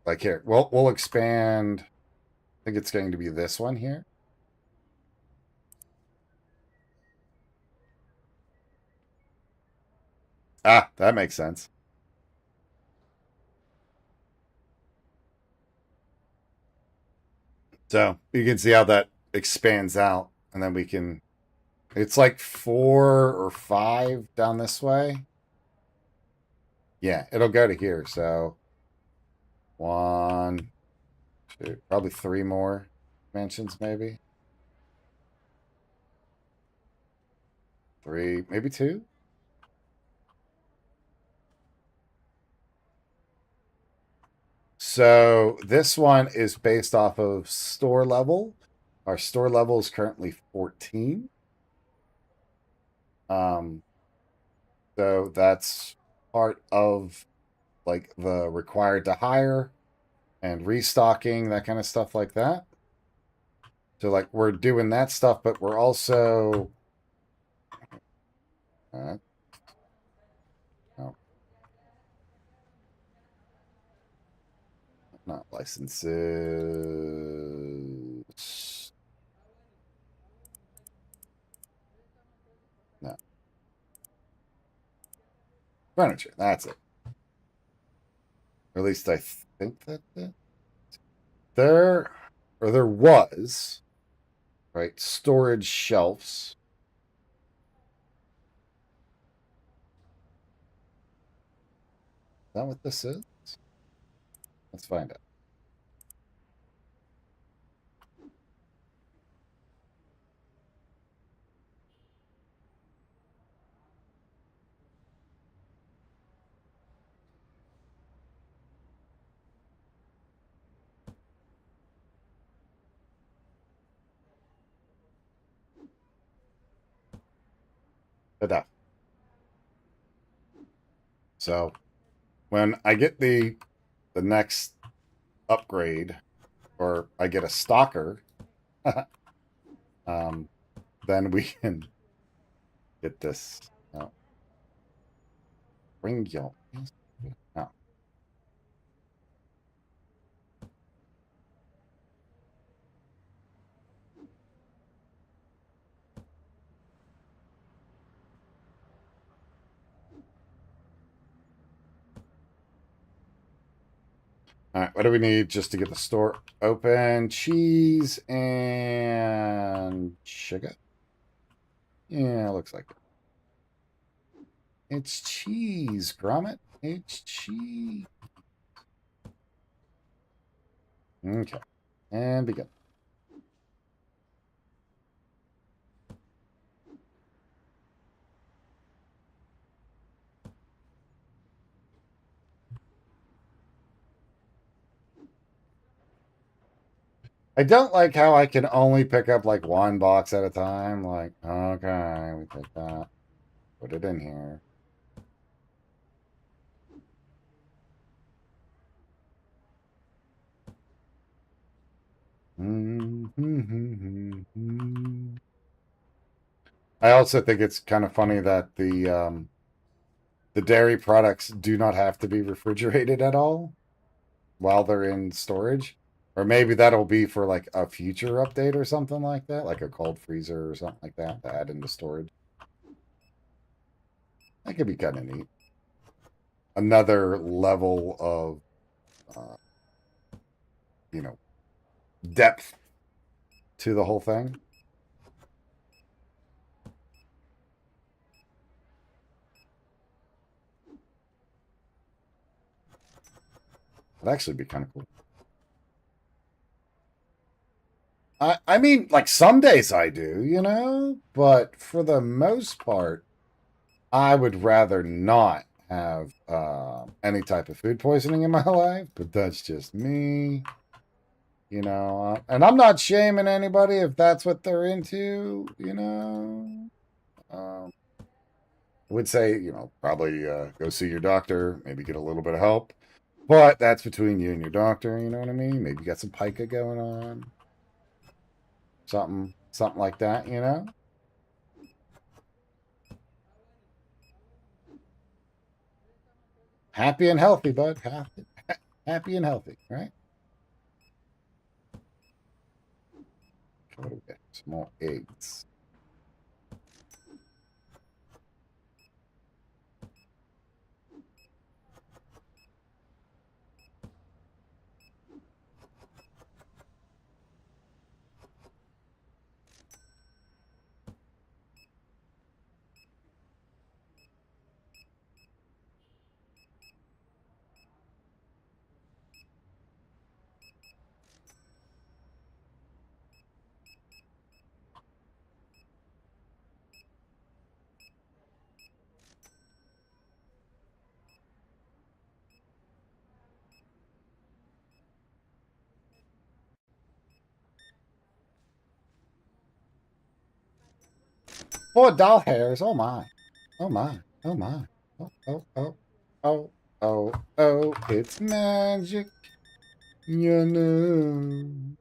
like here. We'll expand. I think it's going to be this one here. Ah, that makes sense. So you can see how that expands out, and then we can. It's like 4 or 5 down this way. Yeah, it'll go to here. So 1, 2, probably 3 more dimensions, maybe 3, maybe 2. So this one is based off of store level. Our store level is currently 14. So that's part of like the required to hire and restocking, that kind of stuff like that. So like we're doing that stuff, but we're also no. Not licenses. No. Furniture, that's it. Or at least I think that's it. There was, right, storage shelves. Is that what this is? Let's find out. Ta-da. So when I get the next upgrade, or I get a stalker, then we can get this. No. Bring your. No. All right, what do we need just to get the store open? Cheese and sugar. Yeah, looks like it. It's cheese, Gromit. It's cheese. Okay, and begin. I don't like how I can only pick up like 1 box at a time. Like, okay, we take that, put it in here. I also think it's kind of funny that the dairy products do not have to be refrigerated at all while they're in storage. Or maybe that'll be for like a future update or something like that, like a cold freezer or something like that to add into storage. That could be kind of neat. Another level of, you know, depth to the whole thing. That'd actually be kind of cool. I mean, like some days I do, you know, but for the most part, I would rather not have any type of food poisoning in my life. But that's just me, you know. And I'm not shaming anybody if that's what they're into, you know. I would say, you know, probably go see your doctor, maybe get a little bit of help. But that's between you and your doctor, you know what I mean? Maybe you got some pica going on. Something like that, you know? Happy and healthy, bud. Happy and healthy, right? What do we get? Some more eggs. Boy, doll hairs. Oh my. Oh my. Oh my. Oh, oh, oh, oh, oh, oh. It's magic. You know.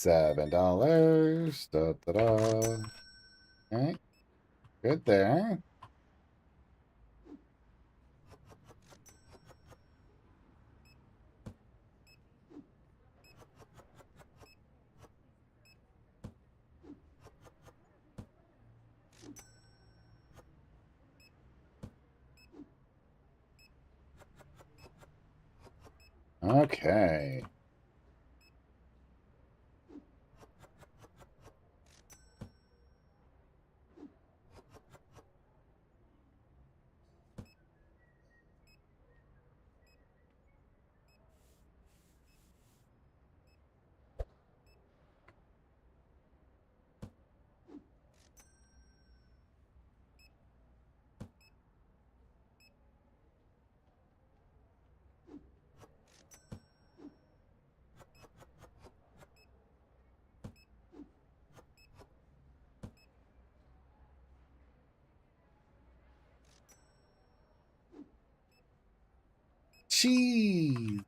$7. Da, da, da. Okay. Good there. Okay. Cheese.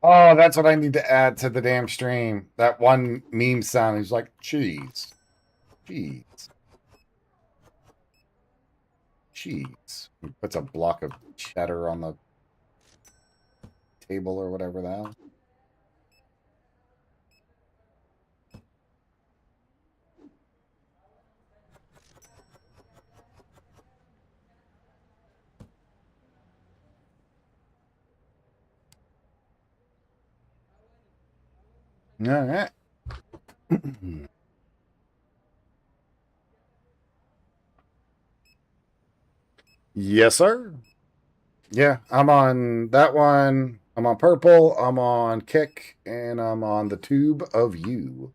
Oh, that's what I need to add to the damn stream. That one meme sound is like cheese. Cheese. Cheese. He puts a block of cheddar on the table or whatever the hell. All right. Yes, sir. Yeah, I'm on that one. I'm on Purple. I'm on Kick, and I'm on the Tube of You.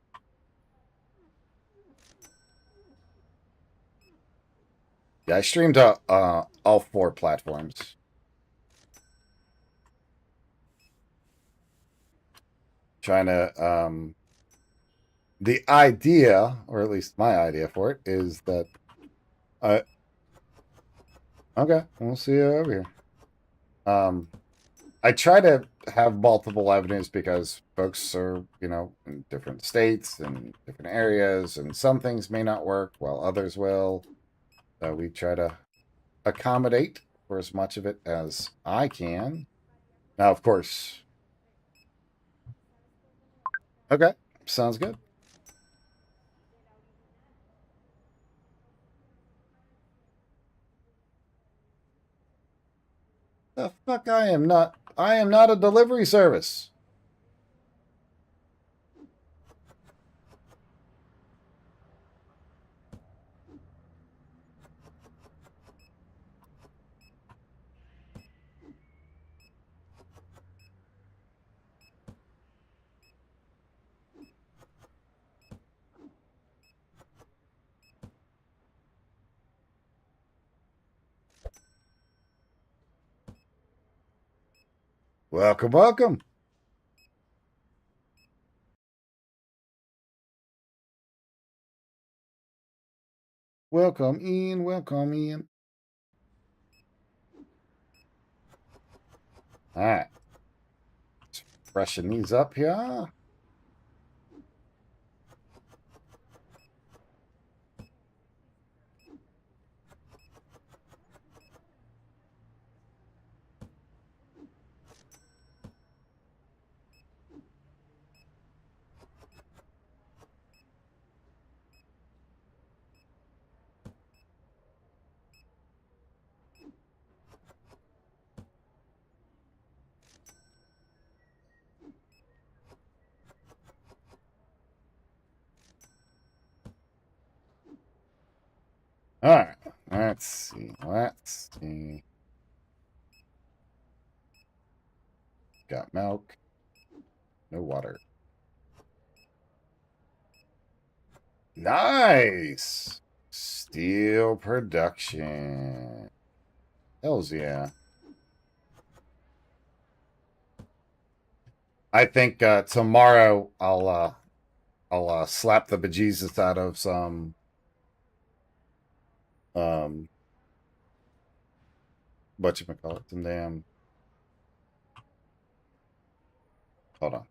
Yeah, I streamed to all 4 platforms. Trying to the idea, or at least my idea for it, is that okay, we'll see you over here. I try to have multiple evidence because folks are, in different states and different areas, and some things may not work while others will. So we try to accommodate for as much of it as I can. Now, of course. Okay, sounds good. The fuck, I am not a delivery service. Welcome, welcome. Welcome, Ian. Welcome, Ian. All right. Let's freshen these up here. All right. Let's see. Let's see. Got milk. No water. Nice. Steel production. Hells yeah. I think tomorrow I'll slap the bejesus out of some whatchamacallit, some damn, hold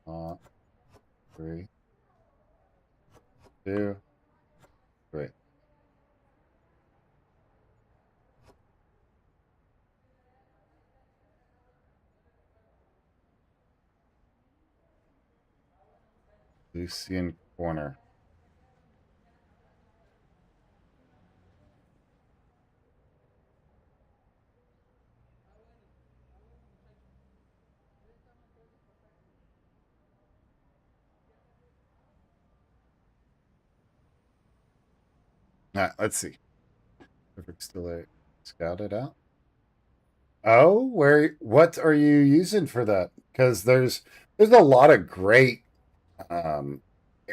on. 3, 2, 3. Lucian Corner. All right, let's see. Perfect, still scouted out. Oh, what are you using for that? Because there's a lot of great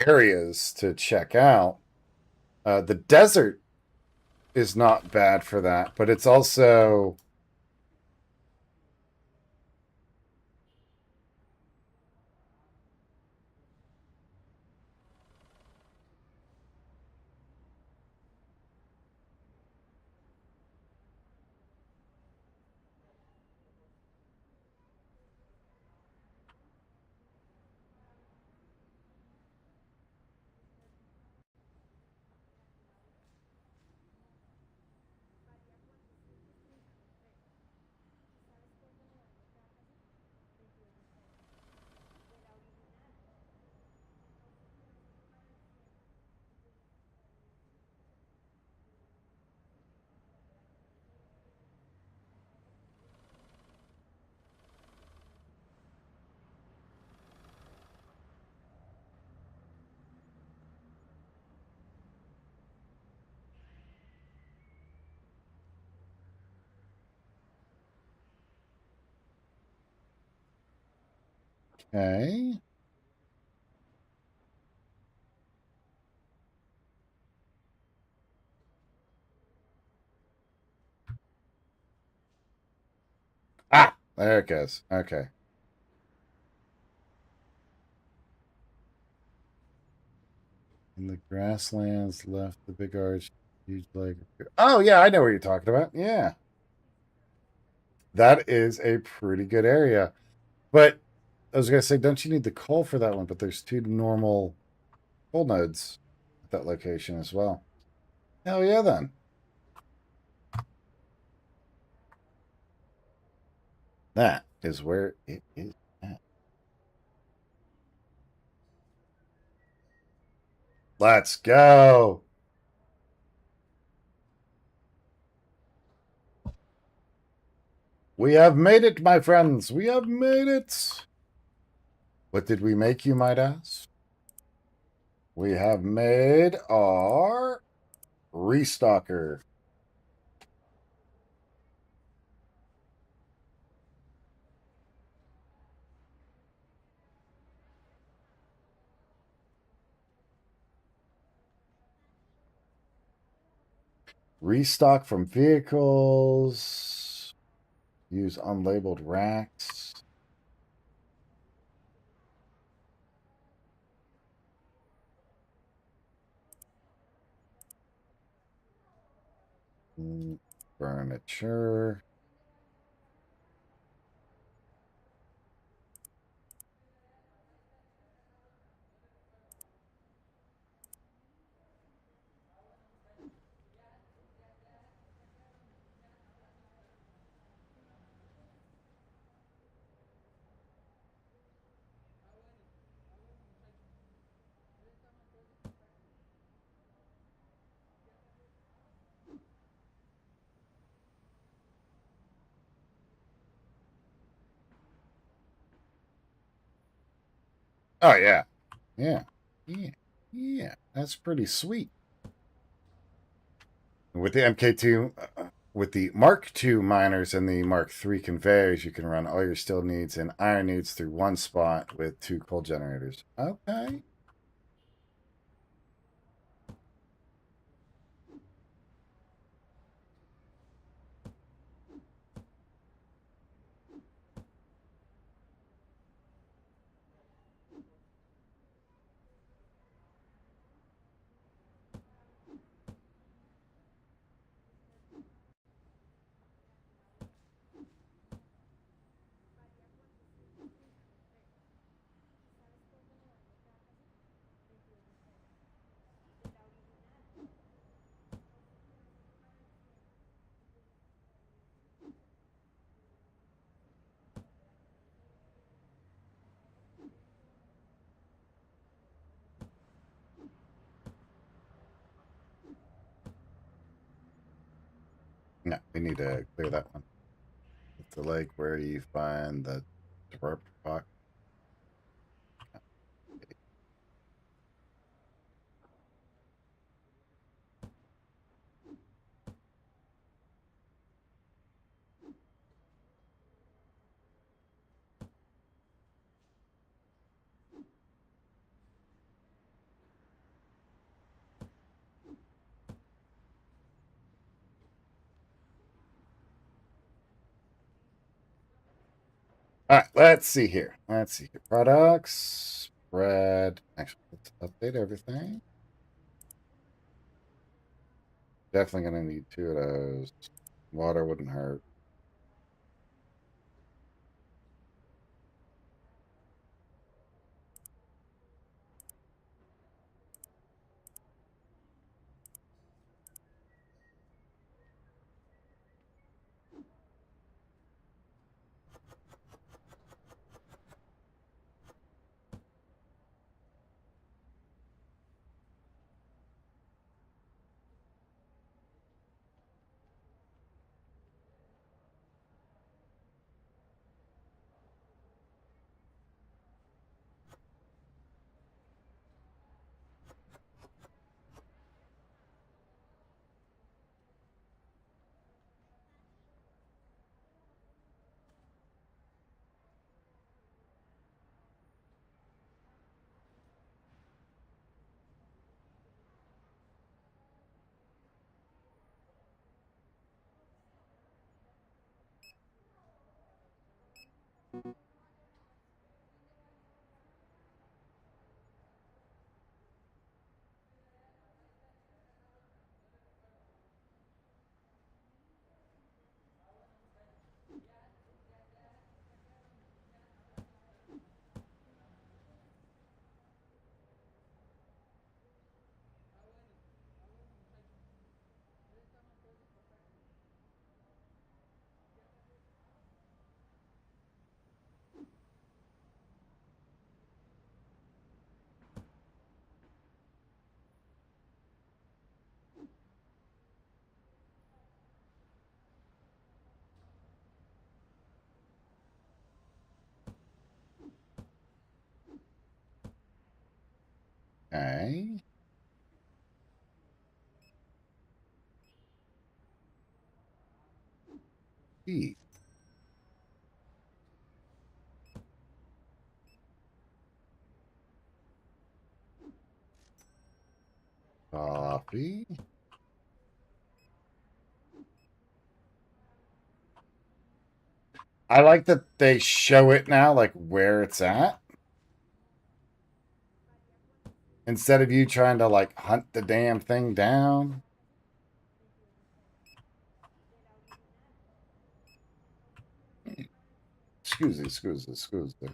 areas to check out. The desert is not bad for that, but it's also okay. Ah, there it goes. Okay. In the grasslands left, the big arch, huge lake. Oh yeah, I know what you're talking about. Yeah, that is a pretty good area. But I was gonna say, don't you need the coal for that one? But there's 2 normal coal nodes at that location as well. Hell yeah, then. That is where it is at. Let's go. We have made it, my friends. We have made it. What did we make, you might ask? We have made our restocker. Restock from vehicles. Use unlabeled racks. Furniture. Oh, yeah. Yeah. Yeah. Yeah. That's pretty sweet. With the MK2, with the Mark II miners and the Mark III conveyors, you can run all your steel needs and iron needs through one spot with 2 coal generators. Okay. No, we need to clear that one. It's the lake where you find the rock. All right, let's see here. Let's see here. Products, spread. Actually, let's update everything. Definitely going to need 2 of those. Water wouldn't hurt. Tea. Coffee. I like that they show it now, like where it's at. Instead of you trying to like hunt the damn thing down. Excuse me.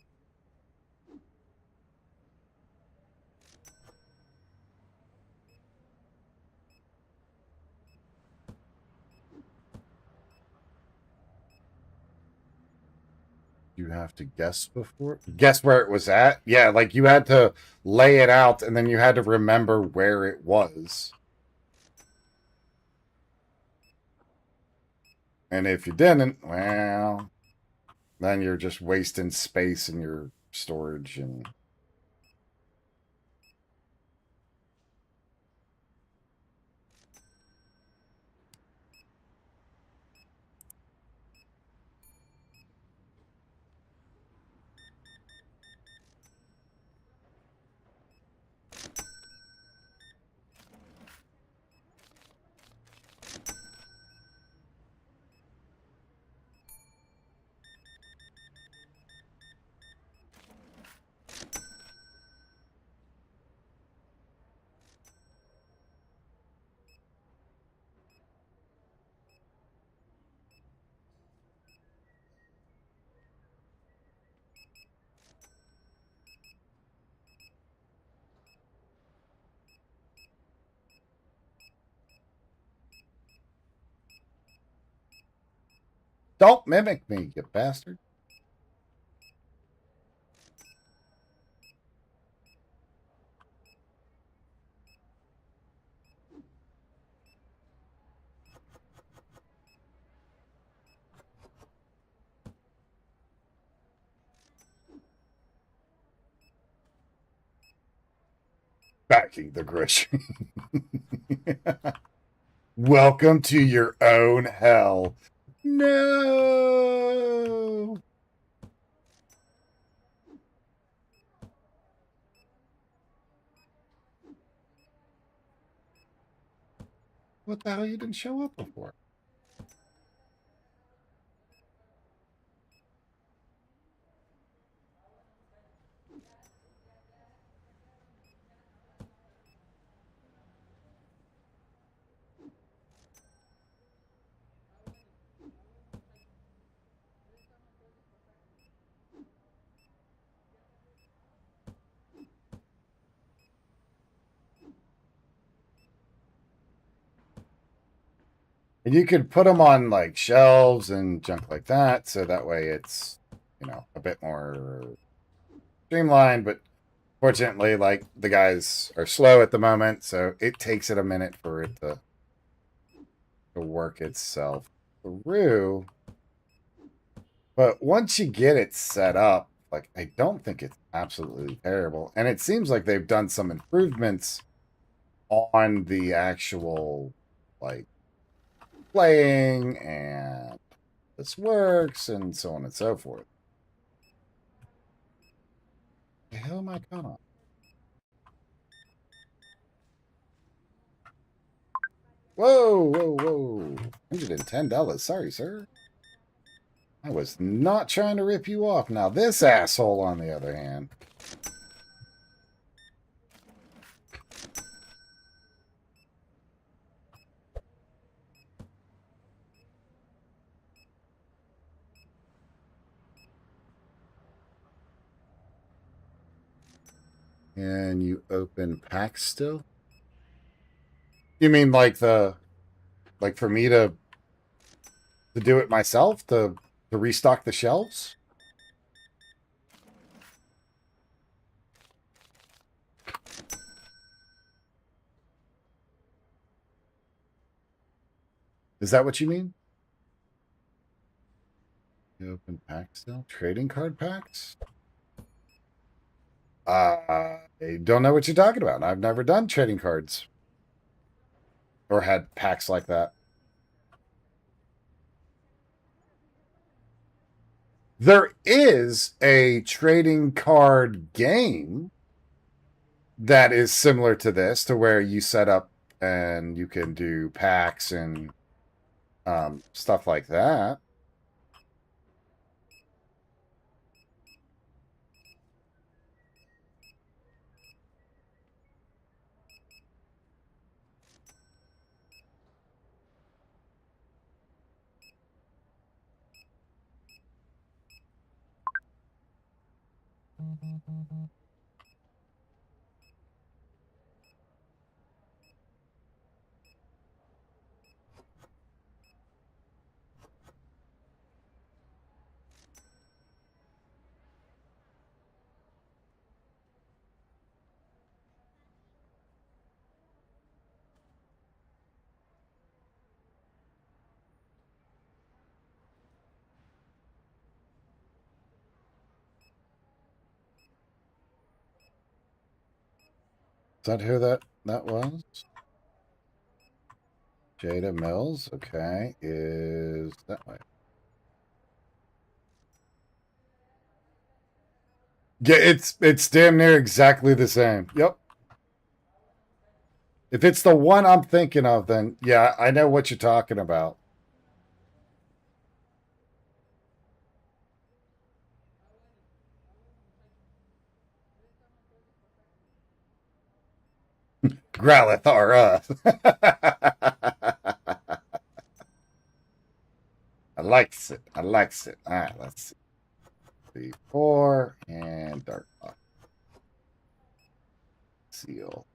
You have to guess before? Guess where it was at? Yeah, like you had to lay it out and then you had to remember where it was. And if you didn't, well, then you're just wasting space in your storage and don't mimic me, you bastard. Backing the Grisham. Welcome to your own hell. No. What the hell? You didn't show up before? And you could put them on like shelves and junk like that, so that way it's, you know, a bit more streamlined. But fortunately, like the guys are slow at the moment, so it takes it a minute for it to work itself through. But once you get it set up, like I don't think it's absolutely terrible. And it seems like they've done some improvements on the actual like playing and this works and so on and so forth. The hell am I caught on? Whoa. $110. Sorry, sir. I was not trying to rip you off. Now, this asshole, on the other hand. And you open packs still? You mean like for me to do it myself to restock the shelves? Is that what you mean? You open packs still? Trading card packs? I don't know what you're talking about. I've never done trading cards or had packs like that. There is a trading card game that is similar to this, to where you set up and you can do packs and stuff like that. Is that who that was? Jada Mills, okay, is that way. Yeah, it's damn near exactly the same. Yep. If it's the one I'm thinking of, then yeah, I know what you're talking about. Growlith R Us. I likes it. I likes it. All right, let's see. 3, 4, and Dark Box. Seal.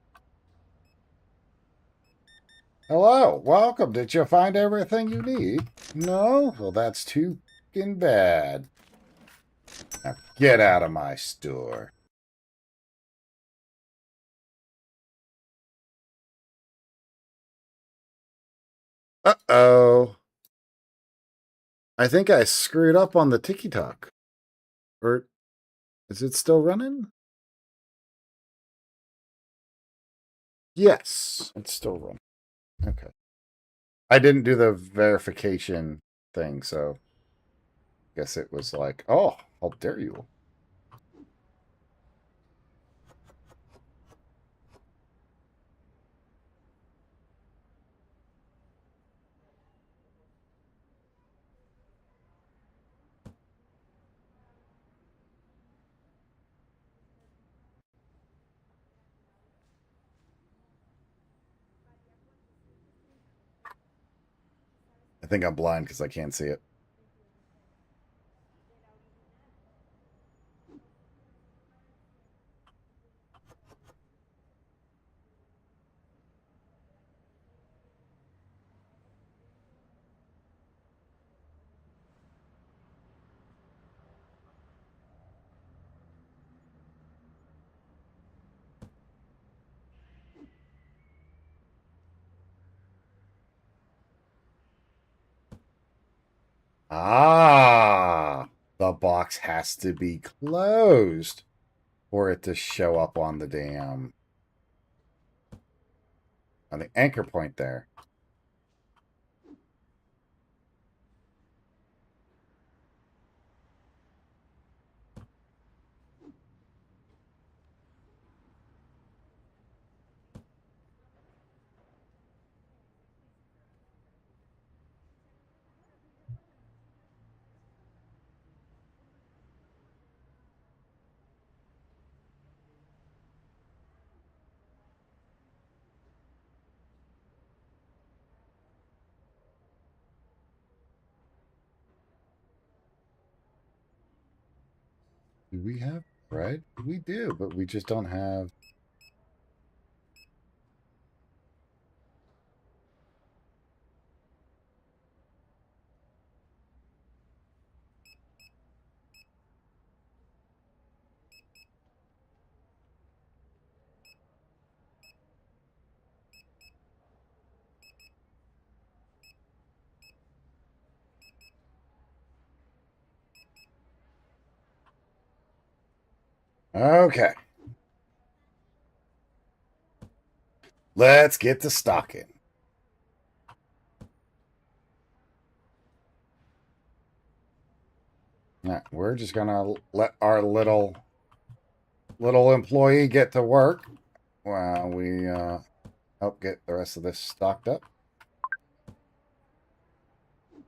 Hello, welcome. Did you find everything you need? No? Well, that's too fucking bad. Now get out of my store. Uh-oh. I think I screwed up on the TikTok. Or is it still running? Yes, it's still running. Okay. I didn't do the verification thing, so guess it was like, oh, how dare you. I think I'm blind because I can't see it. Ah, the box has to be closed for it to show up on the damn, on the anchor point there. Do we have bread? We do, but we just don't have. Okay. Let's get to stocking. Yeah, we're just gonna let our little employee get to work while we help get the rest of this stocked up.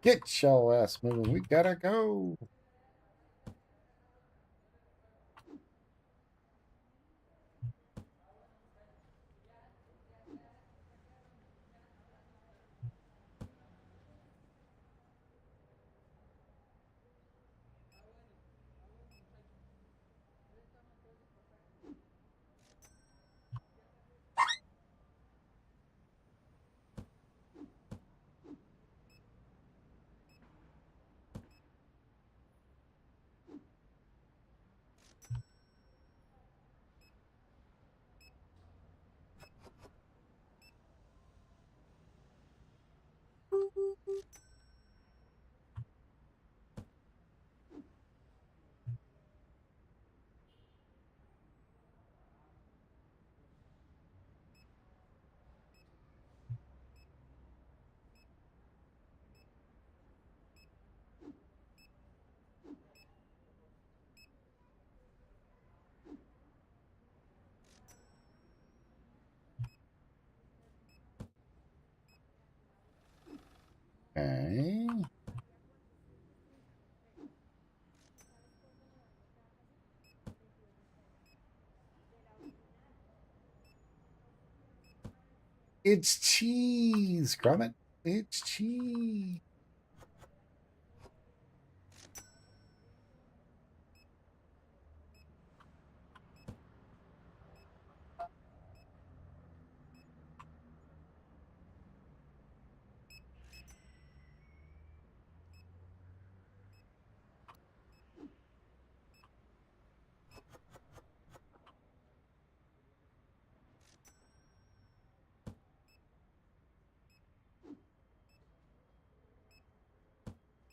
Get your ass moving. We gotta go. Okay. It's cheese, Gromit. It's cheese.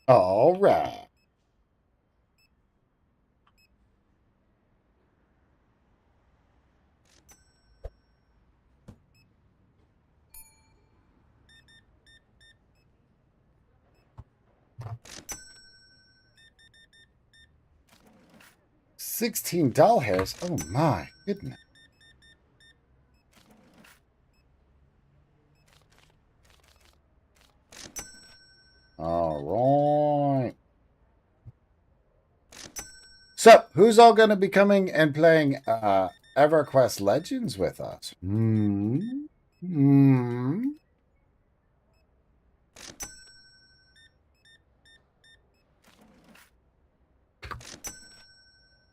All right. $16 hairs. Oh my goodness. All right. So, who's all going to be coming and playing EverQuest Legends with us?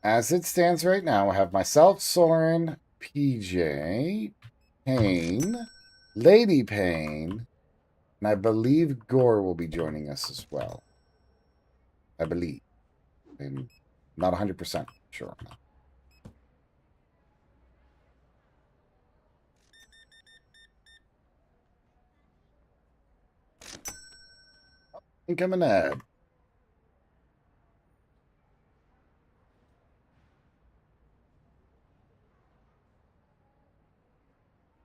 As it stands right now, I have myself, Soren, PJ, Payne, Lady Payne, and I believe Gore will be joining us as well. I believe. I'm not 100% sure on that. Incoming ad.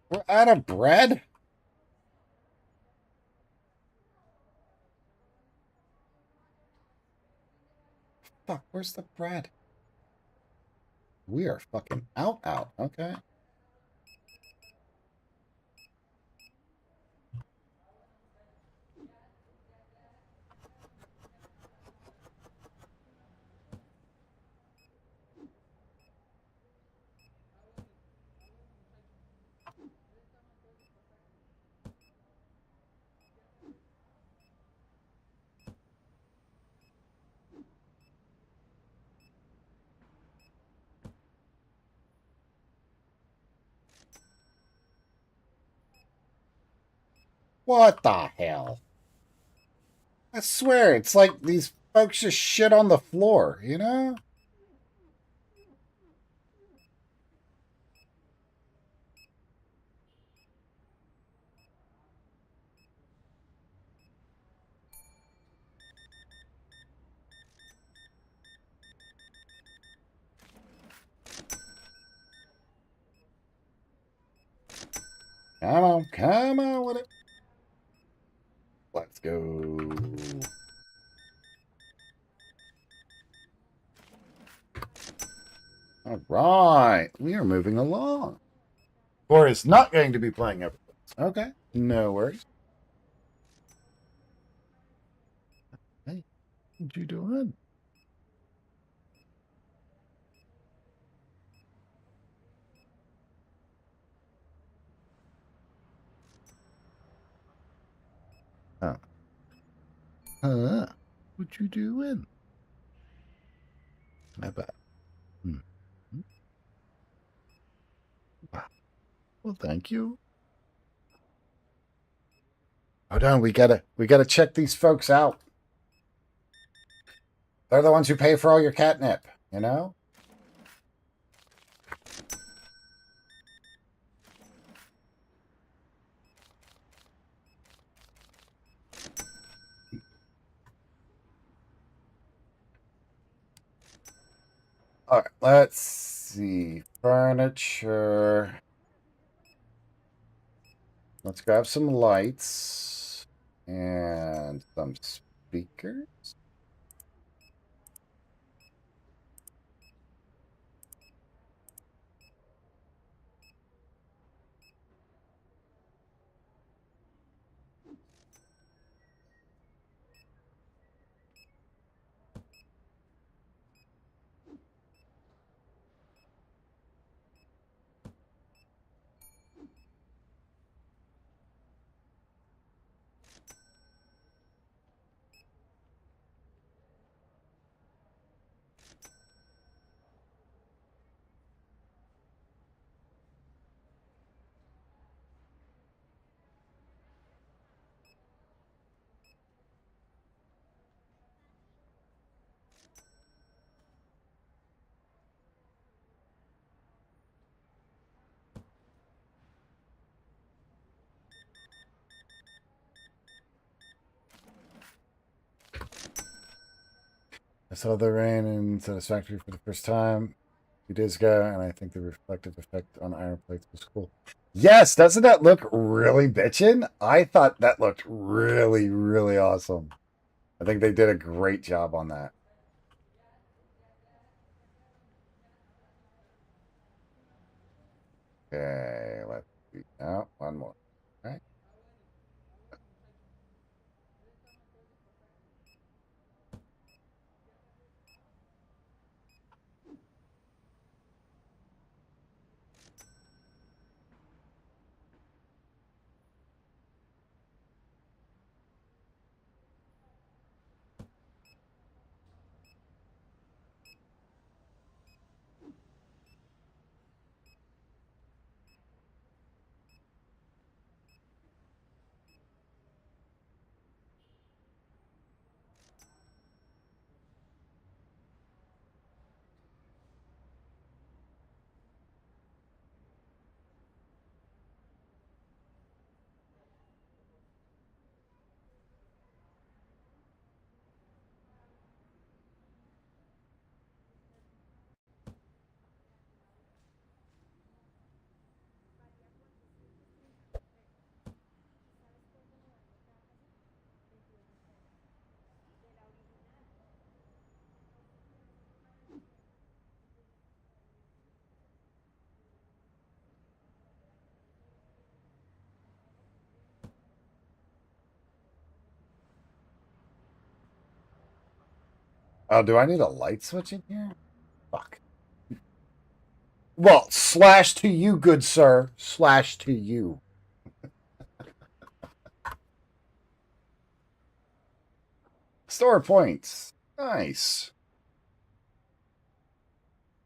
We're out of bread? Fuck, where's the bread? We are fucking out. Okay. What the hell? I swear, it's like these folks just shit on the floor, you know? Come on with it. Let's go. All right. We are moving along. Or is not going to be playing everything. Okay. No worries. Hey, what you doing? Oh. Huh? What you doing? Not bad. Hmm. Wow. Well, thank you. Hold on, we gotta check these folks out. They're the ones who pay for all your catnip, you know? All right, let's see. Furniture. Let's grab some lights and some speakers. I saw the rain in Satisfactory for the first time a few days ago, and I think the reflective effect on iron plates was cool. Yes, doesn't that look really bitchin'? I thought that looked really, really awesome. I think they did a great job on that. Okay, let's see. Oh, one more. All right. Oh, do I need a light switch in here? Fuck. Well, slash to you, good sir. Slash to you. Store points. Nice.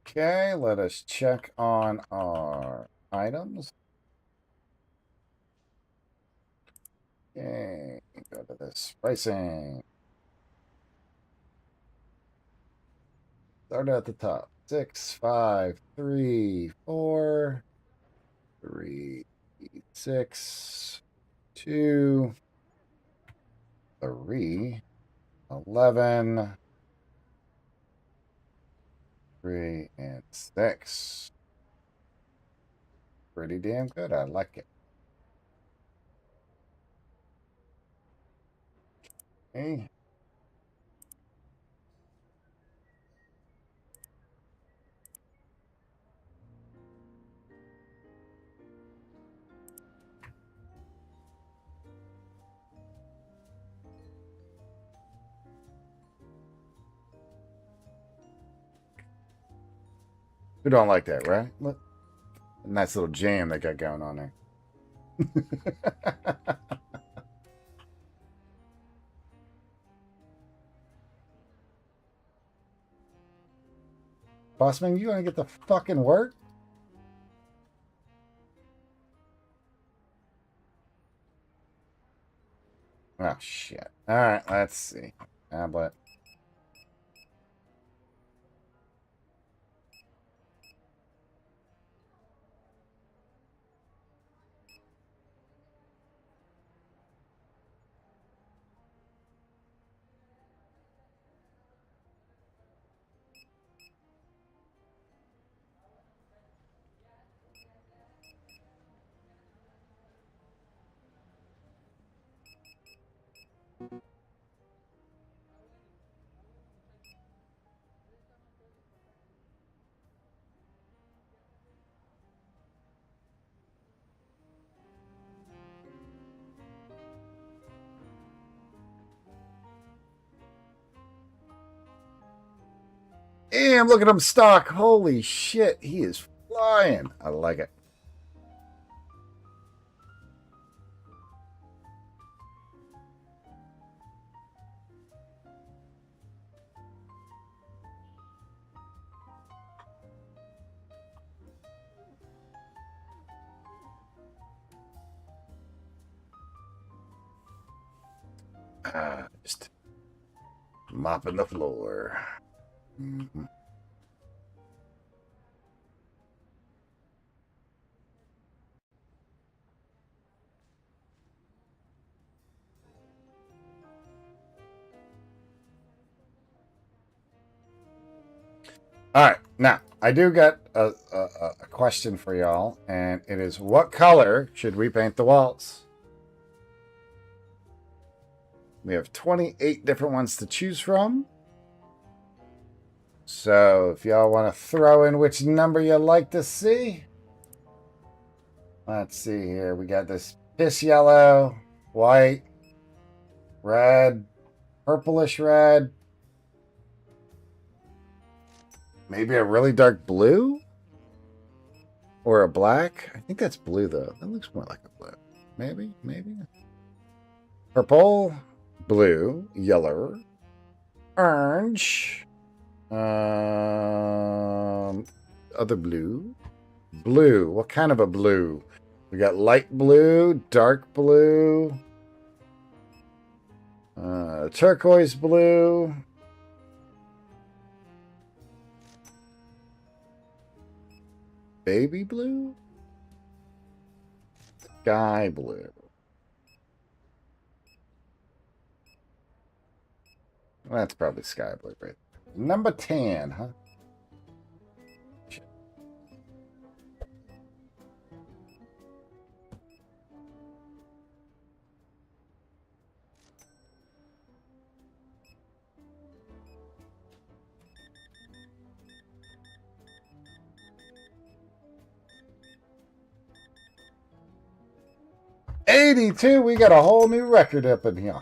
Okay, let us check on our items. Okay, go to this pricing. Start at the top. 6, 5, 3, 4, 3, 6, 2, 3, 11, 3, and 6. Pretty damn good. I like it. Okay. Who don't like that, right? Look, nice little jam they got going on there. Bossman, you gonna get the fucking work? Oh shit. Alright, let's see. Tablet. Damn, look at him stock. Holy shit, he is flying. I like it. Just mopping the floor. Mm-hmm. All right, now I do got a question for y'all, and it is: what color should we paint the walls? We have 28 different ones to choose from. So if y'all want to throw in which number you like to see. Let's see here. We got this piss yellow, white, red, purplish red. Maybe a really dark blue? Or a black? I think that's blue, though. That looks more like a blue. Maybe? Purple, blue, yellow, orange, other blue. Blue. What kind of a blue? We got light blue, dark blue, turquoise blue, baby blue, sky blue. That's probably sky blue, right? Number 10, huh? 82, we got a whole new record up in here.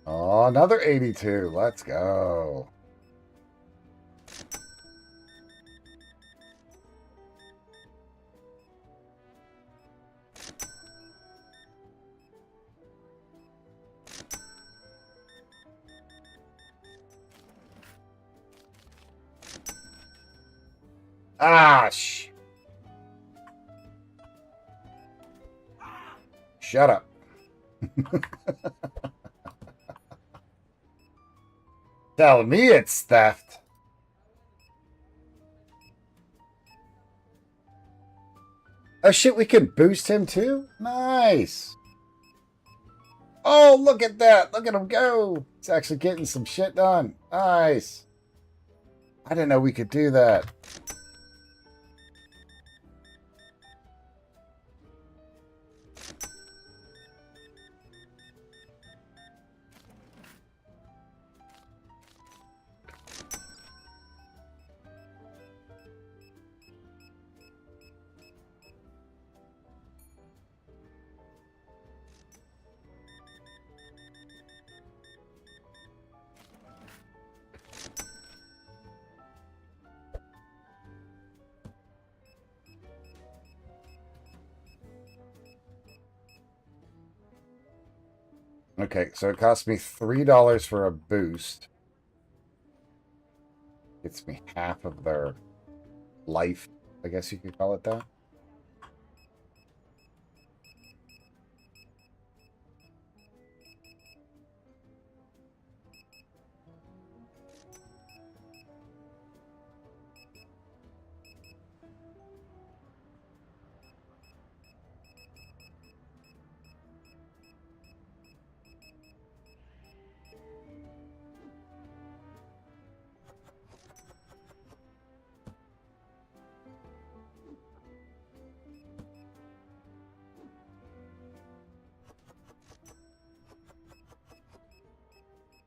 Oh, another 82. Let's go. Ah, shut up. Tell me it's theft. Oh shit, we can boost him too? Nice. Oh, look at that. Look at him go. He's actually getting some shit done. Nice. I didn't know we could do that. Okay, so it cost me $3 for a boost. Gets me half of their life, I guess you could call it that.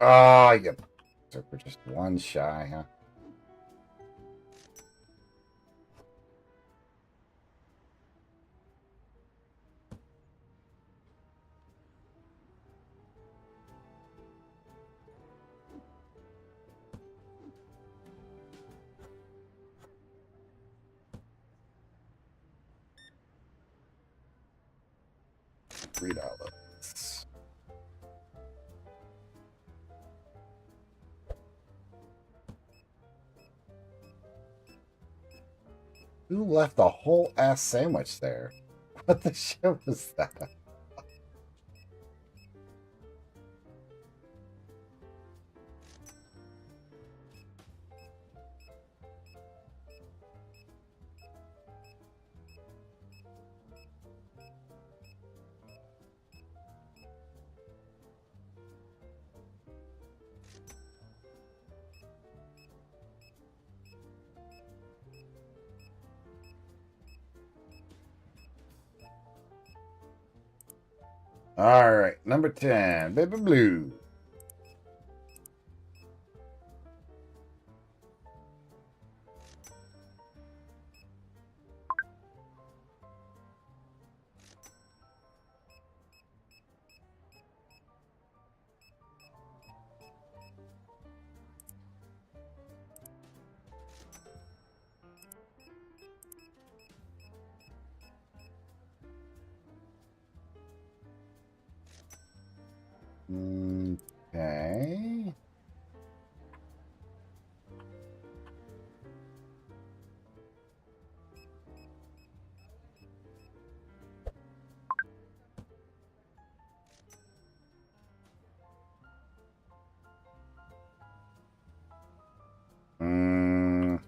Ah, yep. So we're just one shy, huh? $3. Who left a whole ass sandwich there? What the shit was that? All right, number 10, Baby Blue. Okay. Mm,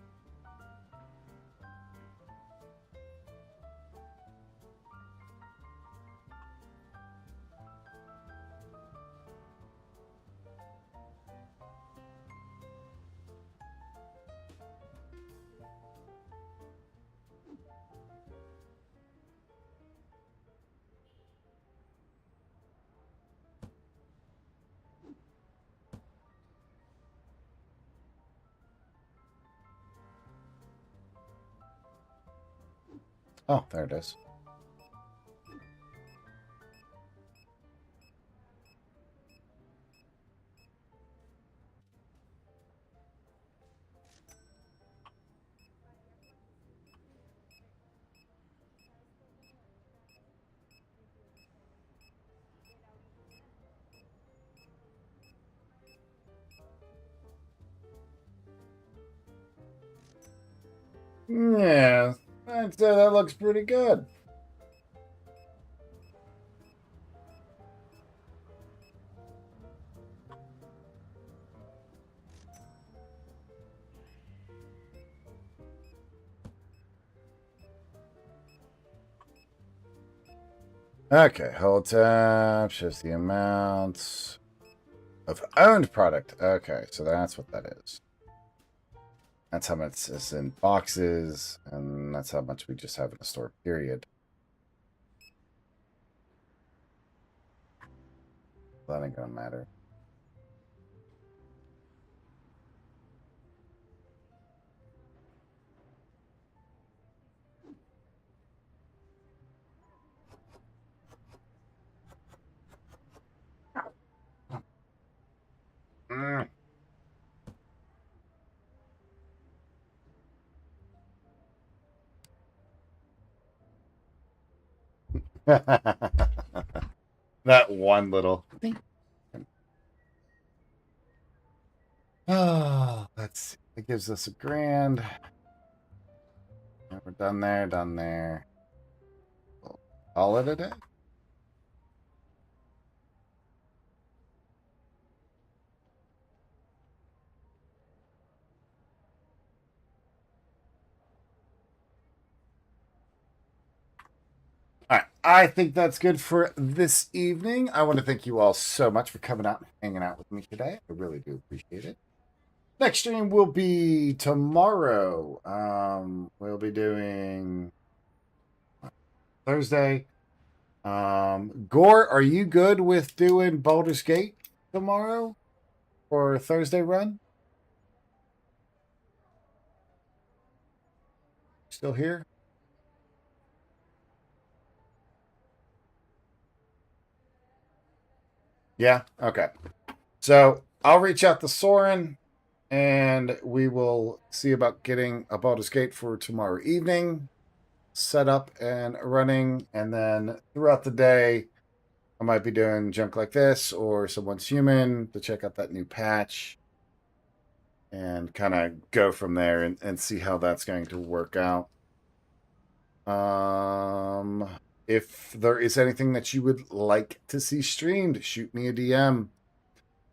oh, there it is. Yeah, I'd say that looks pretty good. Okay, hold tab, shows the amounts of owned product. Okay, so that's what that is. That's how much is in boxes, and that's how much we just have in the store, period. That ain't gonna matter. Mm. That one little thing. Oh, let's see. It gives us $1,000. And we're done there, done there. We'll call it a day. All right. I think that's good for this evening. I want to thank you all so much for coming out and hanging out with me today. I really do appreciate it. Next stream will be tomorrow. We'll be doing Thursday. Gore, are you good with doing Baldur's Gate tomorrow for Thursday run? Still here? Yeah. Okay. So I'll reach out to Soren, and we will see about getting a Baldur's Gate for tomorrow evening set up and running, and then throughout the day I might be doing junk like this or Someone's Human to check out that new patch and kind of go from there and see how that's going to work out. If there is anything that you would like to see streamed, shoot me a DM.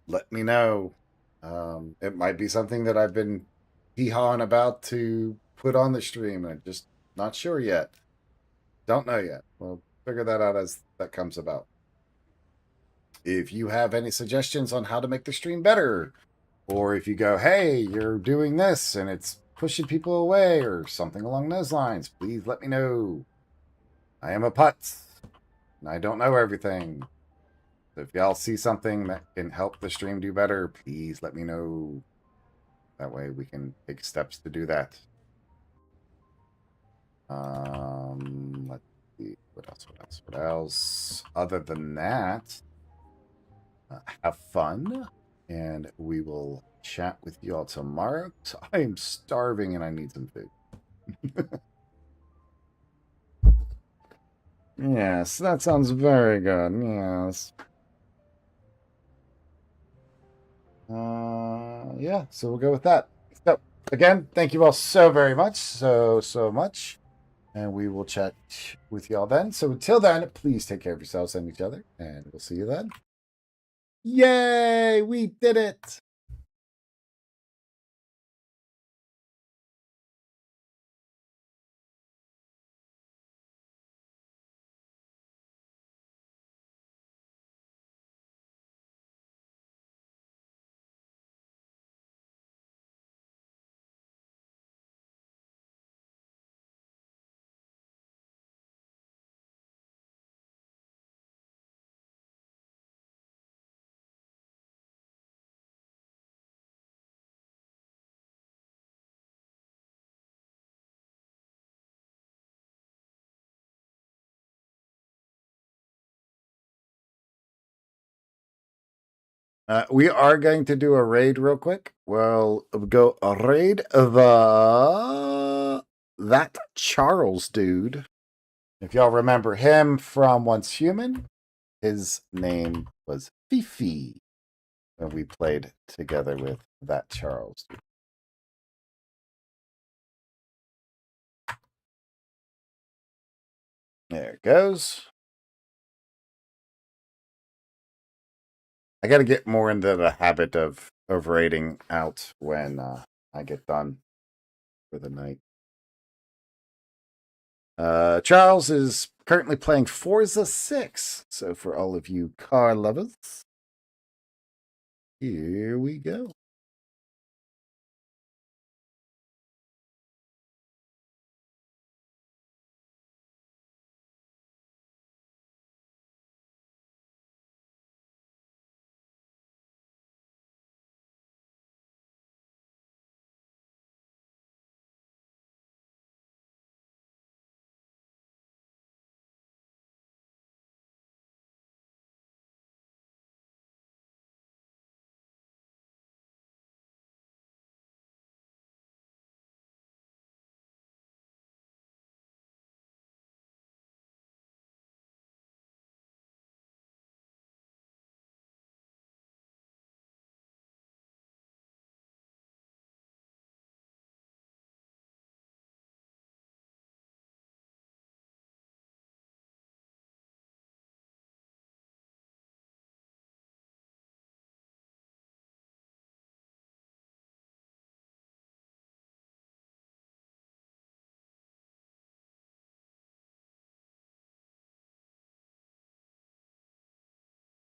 Let me know. It might be something that I've been hee-hawing about to put on the stream. I'm just not sure yet. Don't know yet. We'll figure that out as that comes about. If you have any suggestions on how to make the stream better, or if you go, hey, you're doing this and it's pushing people away or something along those lines, please let me know. I am a putz, and I don't know everything. So if y'all see something that can help the stream do better, please let me know. That way we can take steps to do that. Let's see. What else? Other than that, have fun, and we will chat with you all tomorrow. So I am starving and I need some food. Yes, that sounds very good. Yes. Yeah, so we'll go with that. So again, thank you all so very much, so much, and we will chat with y'all then. So until then, please take care of yourselves and each other, and we'll see you then. Yay, we did it! We are going to do a raid real quick. We'll go a raid of that Charles dude. If y'all remember him from Once Human, his name was Fifi when we played together with that Charles dude. There it goes. I got to get more into the habit of raiding out when I get done for the night. Charles is currently playing Forza 6. So for all of you car lovers, here we go.